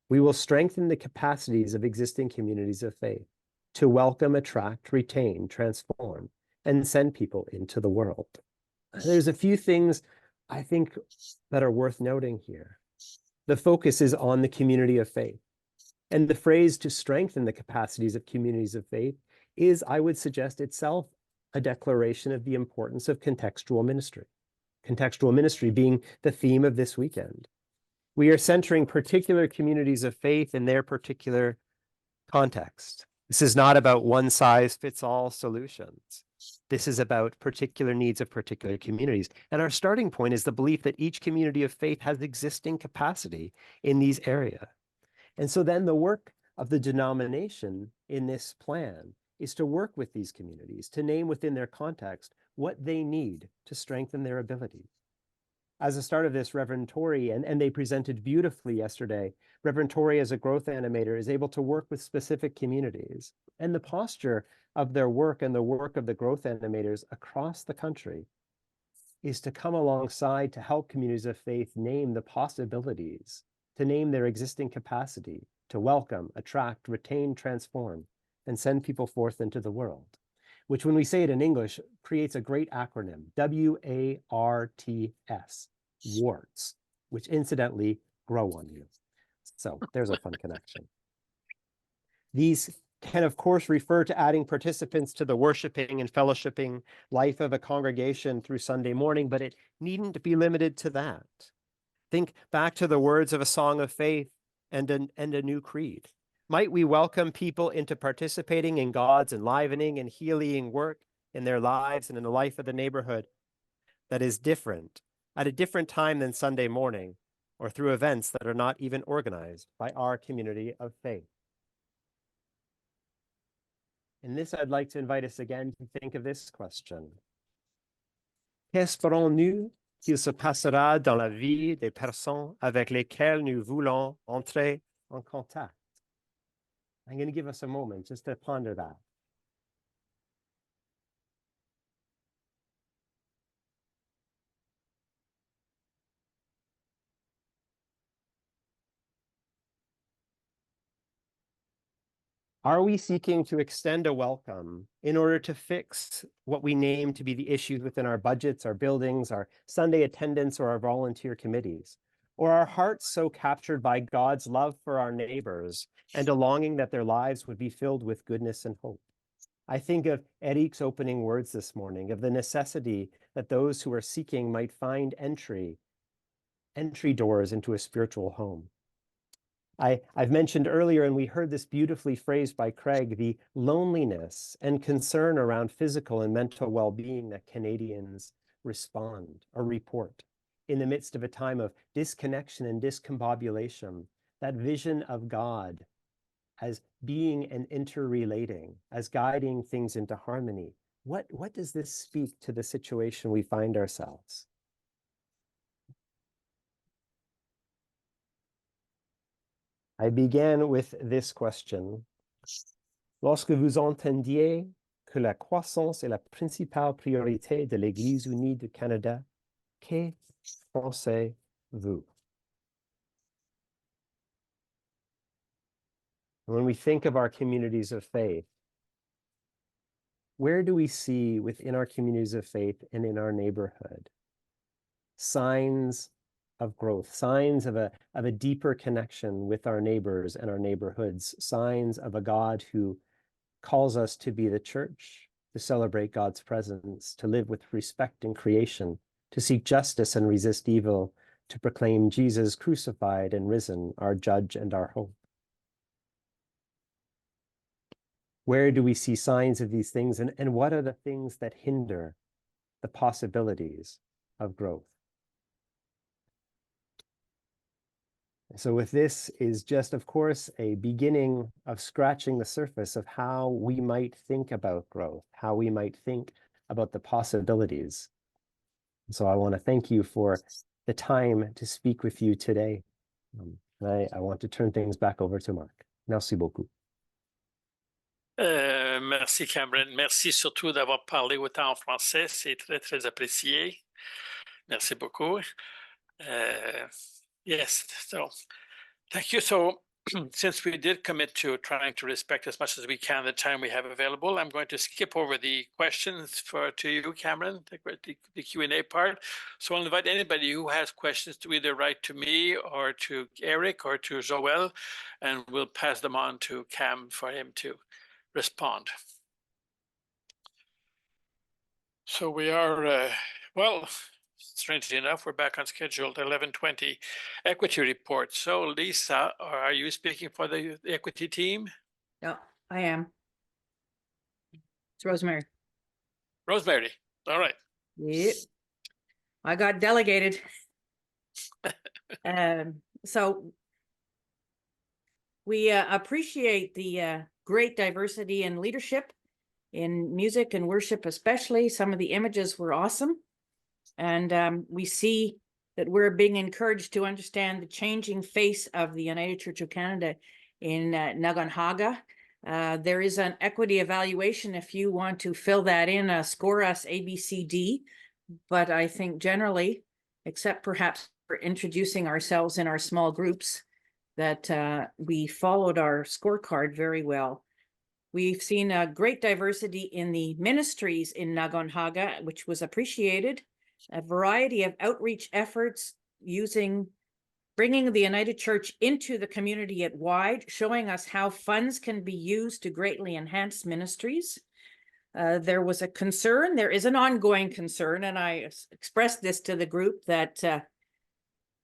We will strengthen the capacities of existing communities of faith to welcome, attract, retain, transform, and send people into the world. There's a few things I think that are worth noting here. The focus is on the community of faith. And the phrase to strengthen the capacities of communities of faith is, I would suggest, itself a declaration of the importance of contextual ministry. Contextual ministry being the theme of this weekend. We are centering particular communities of faith in their particular context. This is not about one-size-fits-all solutions. This is about particular needs of particular communities. And our starting point is the belief that each community of faith has existing capacity in these areas. And so then the work of the denomination in this plan is to work with these communities, to name within their context what they need to strengthen their ability. As a start of this, Reverend Tori, and they presented beautifully yesterday, Reverend Tori as a growth animator is able to work with specific communities. And the posture of their work and the work of the growth animators across the country is to come alongside to help communities of faith name the possibilities, to name their existing capacity, to welcome, attract, retain, transform, and send people forth into the world. which when we say it in English, creates a great acronym, WARTS, warts, which incidentally grow on you. So there's a fun connection. These can, of course, refer to adding participants to the worshiping and fellowshipping life of a congregation through Sunday morning, but it needn't be limited to that. Think back to the words of a song of faith and a new creed. Might we welcome people into participating in God's enlivening and healing work in their lives and in the life of the neighborhood that is different, at a different time than Sunday morning, or through events that are not even organized by our community of faith? In this, I'd like to invite us again to think of this question. Qu'espérons-nous qu'il se passera dans la vie des personnes avec lesquelles nous voulons entrer en contact? I'm going to give us a moment just to ponder that. Are we seeking to extend a welcome in order to fix what we name to be the issues within our budgets, our buildings, our Sunday attendance, or our volunteer committees? Or are hearts so captured by God's love for our neighbors and a longing that their lives would be filled with goodness and hope? I think of Eric's opening words this morning, of the necessity that those who are seeking might find entry doors into a spiritual home. I've mentioned earlier, and we heard this beautifully phrased by Craig, the loneliness and concern around physical and mental well-being that Canadians respond or report in the midst of a time of disconnection and discombobulation. That vision of God as being and interrelating, as guiding things into harmony. What does this speak to the situation we find ourselves? I began with this question. Lorsque vous entendiez que la croissance est la principale priorité de l'Église unie du Canada, que pensez-vous? When we think of our communities of faith, where do we see within our communities of faith and in our neighborhood signs of growth, signs of a deeper connection with our neighbors and our neighborhoods, signs of a God who calls us to be the church, to celebrate God's presence, to live with respect in creation, to seek justice and resist evil, to proclaim Jesus crucified and risen, our judge and our hope? Where do we see signs of these things, and what are the things that hinder the possibilities of growth? So with this is just, of course, a beginning of scratching the surface of how we might think about growth, how we might think about the possibilities. So I want to thank you for the time to speak with you today. I want to turn things back over to Marc. Merci beaucoup. Merci Cameron. Merci surtout d'avoir parlé autant en français. C'est très, très apprécié. Merci beaucoup. Yes, so thank you. So since we did commit to trying to respect as much as we can the time we have available, I'm going to skip over the questions to you, Cameron, the Q&A part. So I'll invite anybody who has questions to either write to me or to Eric or to Joel, and we'll pass them on to Cam for him to respond. So we are, well, strangely enough, we're back on schedule at 11:20 equity report. So Lisa, are you speaking for the equity team? No, I am. It's Rosemary. Rosemary, all right. Yep. I got delegated. So we appreciate the great diversity and leadership in music and worship, especially. Some of the images were awesome. And we see that we're being encouraged to understand the changing face of the United Church of Canada in Nakonha. There is an equity evaluation if you want to fill that in, score us ABCD. But I think generally, except perhaps for introducing ourselves in our small groups, that we followed our scorecard very well. We've seen a great diversity in the ministries in Nakonha, which was appreciated. A variety of outreach efforts bringing the United Church into the community at wide, showing us how funds can be used to greatly enhance ministries. There was a concern, there is an ongoing concern, and I expressed this to the group that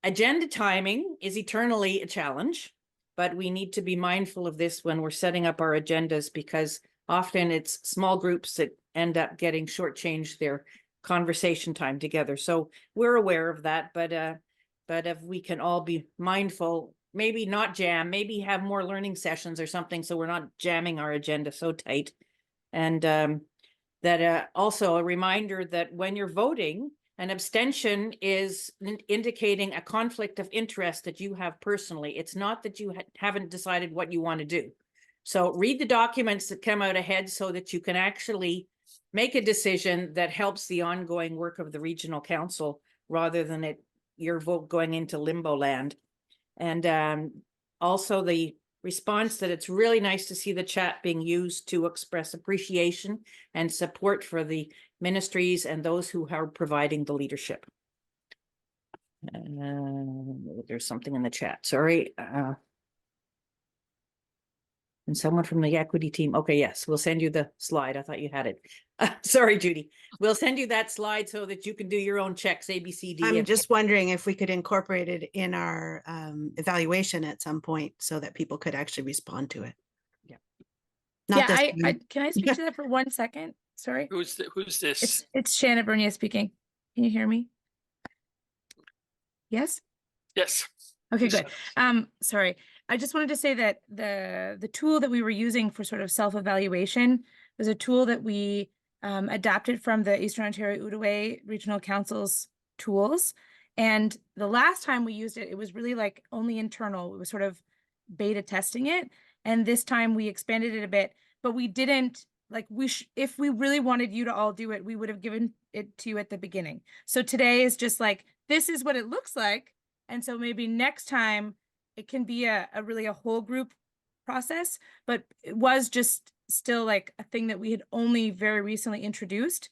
agenda timing is eternally a challenge, but we need to be mindful of this when we're setting up our agendas, because often it's small groups that end up getting shortchanged their conversation time together. So we're aware of that, but if we can all be mindful, maybe not jam, maybe have more learning sessions or something, so we're not jamming our agenda so tight. And that also a reminder that when you're voting, an abstention is indicating a conflict of interest that you have personally. It's not that you haven't decided what you want to do. So read the documents that come out ahead so that you can actually make a decision that helps the ongoing work of the regional council, rather than your vote going into limbo land. And also the response that it's really nice to see the chat being used to express appreciation and support for the ministries and those who are providing the leadership. There's something in the chat, sorry. And someone from the equity team. Okay, yes, we'll send you the slide. I thought you had it. Sorry, Judy. We'll send you that slide so that you can do your own checks, A, B, C, D. I'm just wondering if we could incorporate it in our evaluation at some point so that people could actually respond to it. Yeah. Not yeah, this can I speak to that for 1 second? Sorry. Who's this? It's Shanna Bernier speaking. Can you hear me? Yes? Yes. Okay, good. Sorry. I just wanted to say that the tool that we were using for sort of self-evaluation was a tool that we adapted from the Eastern Ontario Outaouais Regional Council's tools. And the last time we used it, it was really like only internal. It was sort of beta testing it. And this time we expanded it a bit, but we didn't like if we really wanted you to all do it, we would have given it to you at the beginning. So today is just like, this is what it looks like. And so maybe next time it can be a really a whole group process, but it was just still like a thing that we had only very recently introduced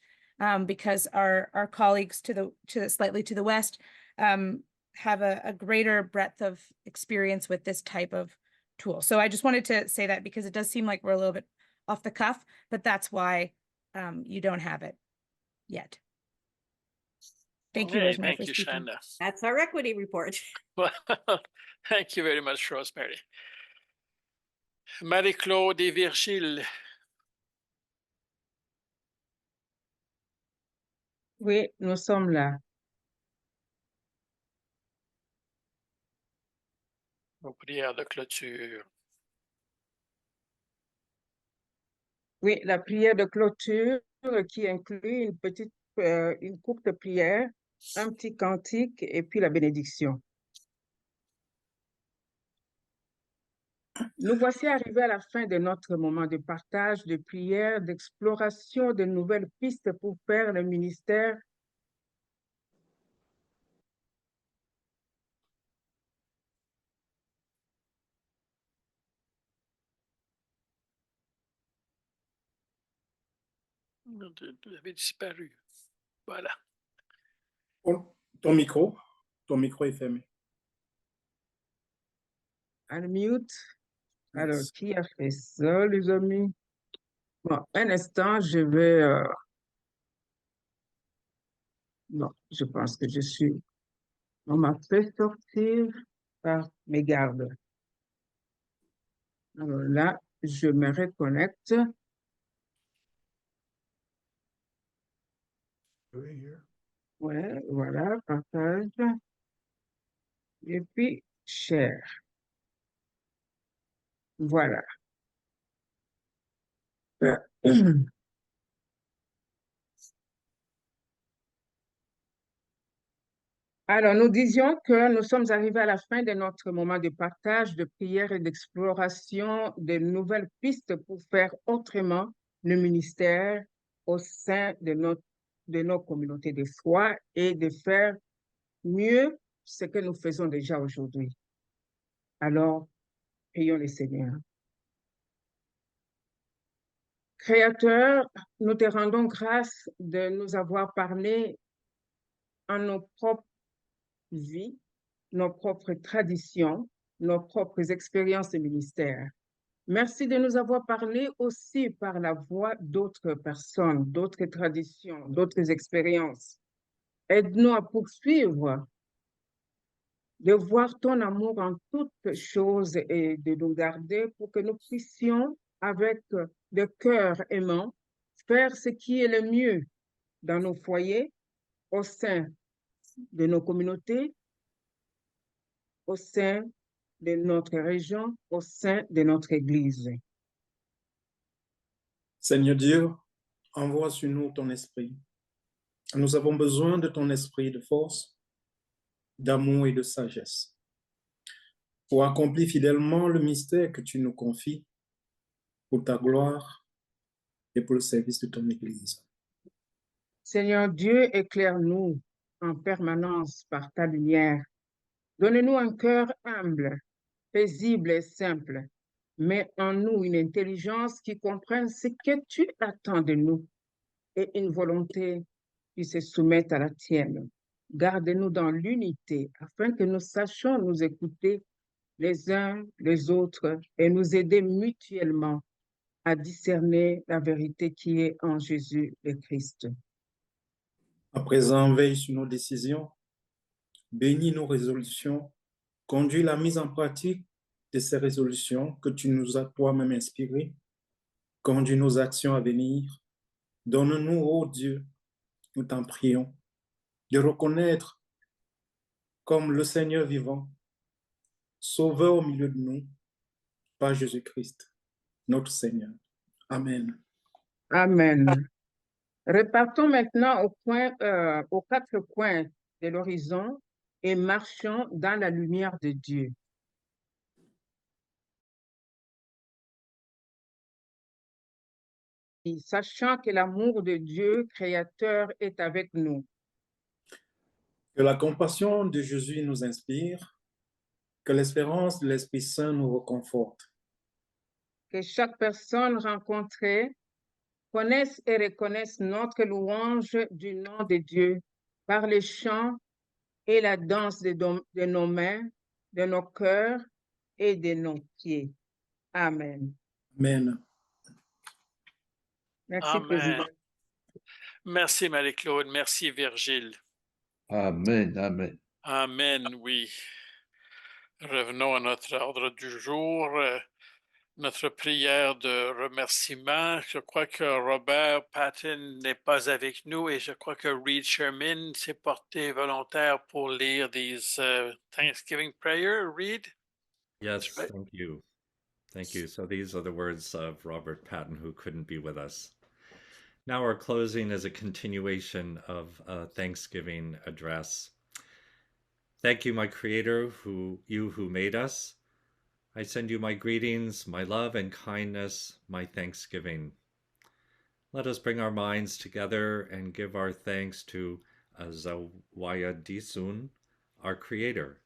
because our colleagues to the slightly to the west have a greater breadth of experience with this type of tool. So I just wanted to say that because it does seem like we're a little bit off the cuff, but that's why you don't have it yet. Thank you, Rosemary. Thank you, Shanna. That's our equity report. Well, thank you very much, Rosemary. Marie-Claude et Virgile. Oui, nous sommes là. Prière de clôture. Oui, la prière de clôture qui inclut une courte prière, un petit cantique et puis la bénédiction. Nous voici arrivés à la fin de notre moment de partage, de prière, d'exploration de nouvelles pistes pour faire le ministère. Vous avez disparu. Voilà. Ton micro est fermé. Unmute. Alors, qui a fait ça, les amis? Bon, un instant, je vais... Non, je pense que je suis... On m'a fait sortir par mes gardes. Alors là, je me reconnecte. Ouais, voilà, partage. Et puis, share. Voilà. Alors, nous disions que nous sommes arrivés à la fin de notre moment de partage, de prière et d'exploration de nouvelles pistes pour faire autrement le ministère au sein de nos communautés de foi et de faire mieux ce que nous faisons déjà aujourd'hui. Alors, prions le Seigneur. Créateur, nous te rendons grâce de nous avoir parlé en nos propres vies, nos propres traditions, nos propres expériences de ministère. Merci de nous avoir parlé aussi par la voix d'autres personnes, d'autres traditions, d'autres expériences. Aide-nous à poursuivre, de voir ton amour en toutes choses et de nous garder pour que nous puissions, avec le cœur aimant, faire ce qui est le mieux dans nos foyers, au sein de nos communautés, au sein de notre région, au sein de notre Église. Seigneur Dieu, envoie sur nous ton esprit. Nous avons besoin de ton esprit de force, d'amour et de sagesse pour accomplir fidèlement le mystère que tu nous confies pour ta gloire et pour le service de ton Église. Seigneur Dieu, éclaire-nous en permanence par ta lumière. Donne-nous un cœur humble, paisible et simple. Mets en nous une intelligence qui comprenne ce que tu attends de nous et une volonté qui se soumette à la tienne. Garde-nous dans l'unité afin que nous sachions nous écouter les uns les autres et nous aider mutuellement à discerner la vérité qui est en Jésus le Christ. À présent, veille sur nos décisions, bénis nos résolutions, conduis la mise en pratique de ces résolutions que tu nous as toi-même inspirées, conduis nos actions à venir. Donne-nous, ô Dieu, nous t'en prions, de reconnaître comme le Seigneur vivant, Sauveur au milieu de nous, par Jésus-Christ, notre Seigneur. Amen. Amen. Repartons maintenant aux 4 coins de l'horizon et marchons dans la lumière de Dieu. Sachant que l'amour de Dieu, Créateur, est avec nous. Que la compassion de Jésus nous inspire, que l'espérance de l'Esprit Saint nous reconforte. Que chaque personne rencontrée connaisse et reconnaisse notre louange du nom de Dieu par les chants et la danse de nos mains, de nos cœurs et de nos pieds. Amen. Amen. Merci, Amen. Président. Merci Marie-Claude, merci Virgile. Amen, amen. Amen, oui. Revenons à notre ordre du jour, notre prière de remerciement. Je crois que Robert Patton n'est pas avec nous et je crois que Reed Sherman s'est porté volontaire pour lire these Thanksgiving prayers. Reed? Yes, thank you. Thank you. So these are the words of Robert Patton, who couldn't be with us. Now our closing is a continuation of a Thanksgiving address. Thank you, my Creator, you who made us. I send you my greetings, my love and kindness, my thanksgiving. Let us bring our minds together and give our thanks to Zawaya Disun, our Creator,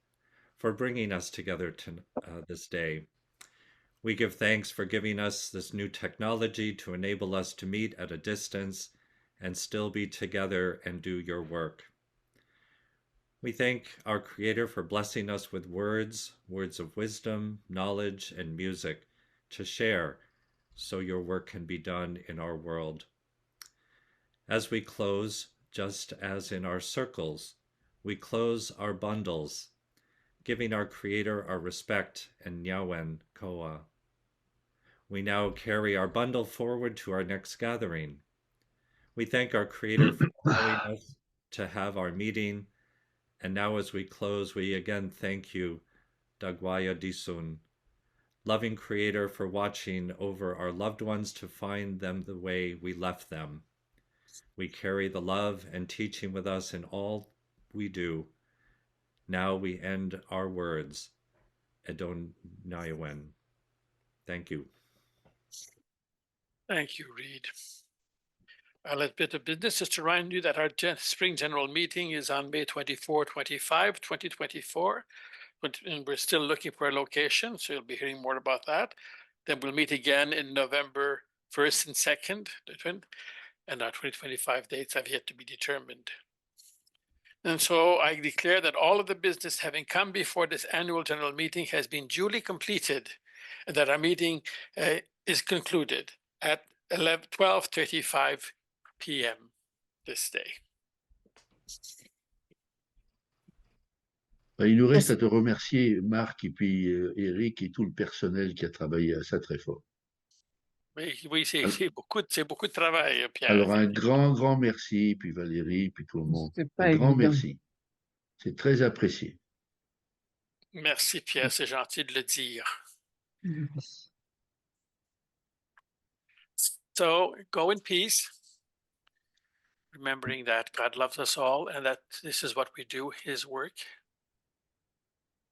for bringing us together to this day. We give thanks for giving us this new technology to enable us to meet at a distance and still be together and do your work. We thank our Creator for blessing us with words of wisdom, knowledge, and music to share so your work can be done in our world. As we close, just as in our circles, we close our bundles, giving our Creator our respect and Nyawen Koa. We now carry our bundle forward to our next gathering. We thank our Creator for allowing us to have our meeting. And now as we close, we again thank you, Dagwaya Disun, loving Creator, for watching over our loved ones to find them the way we left them. We carry the love and teaching with us in all we do. Now we end our words. Edon Nyawen. Thank you. Thank you, Reed. Our last bit of business is to remind you that our spring general meeting is on May 24, 25, 2024. And we're still looking for a location, so you'll be hearing more about that. Then we'll meet again in November 1st and 2nd, and our 2025 dates have yet to be determined. And so I declare that all of the business having come before this annual general meeting has been duly completed, and that our meeting is concluded at 12:35 p.m. this day. Il nous reste à te remercier, Marc, et puis Eric et tout le personnel qui a travaillé à ça très fort. Oui, c'est beaucoup de travail, Pierre. Alors, un grand merci, puis Valérie, puis tout le monde. C'est pas Un grand évident. merci. C'est très apprécié. Merci, Pierre, c'est gentil de le dire. So go in peace, remembering that God loves us all and that this is what we do, his work.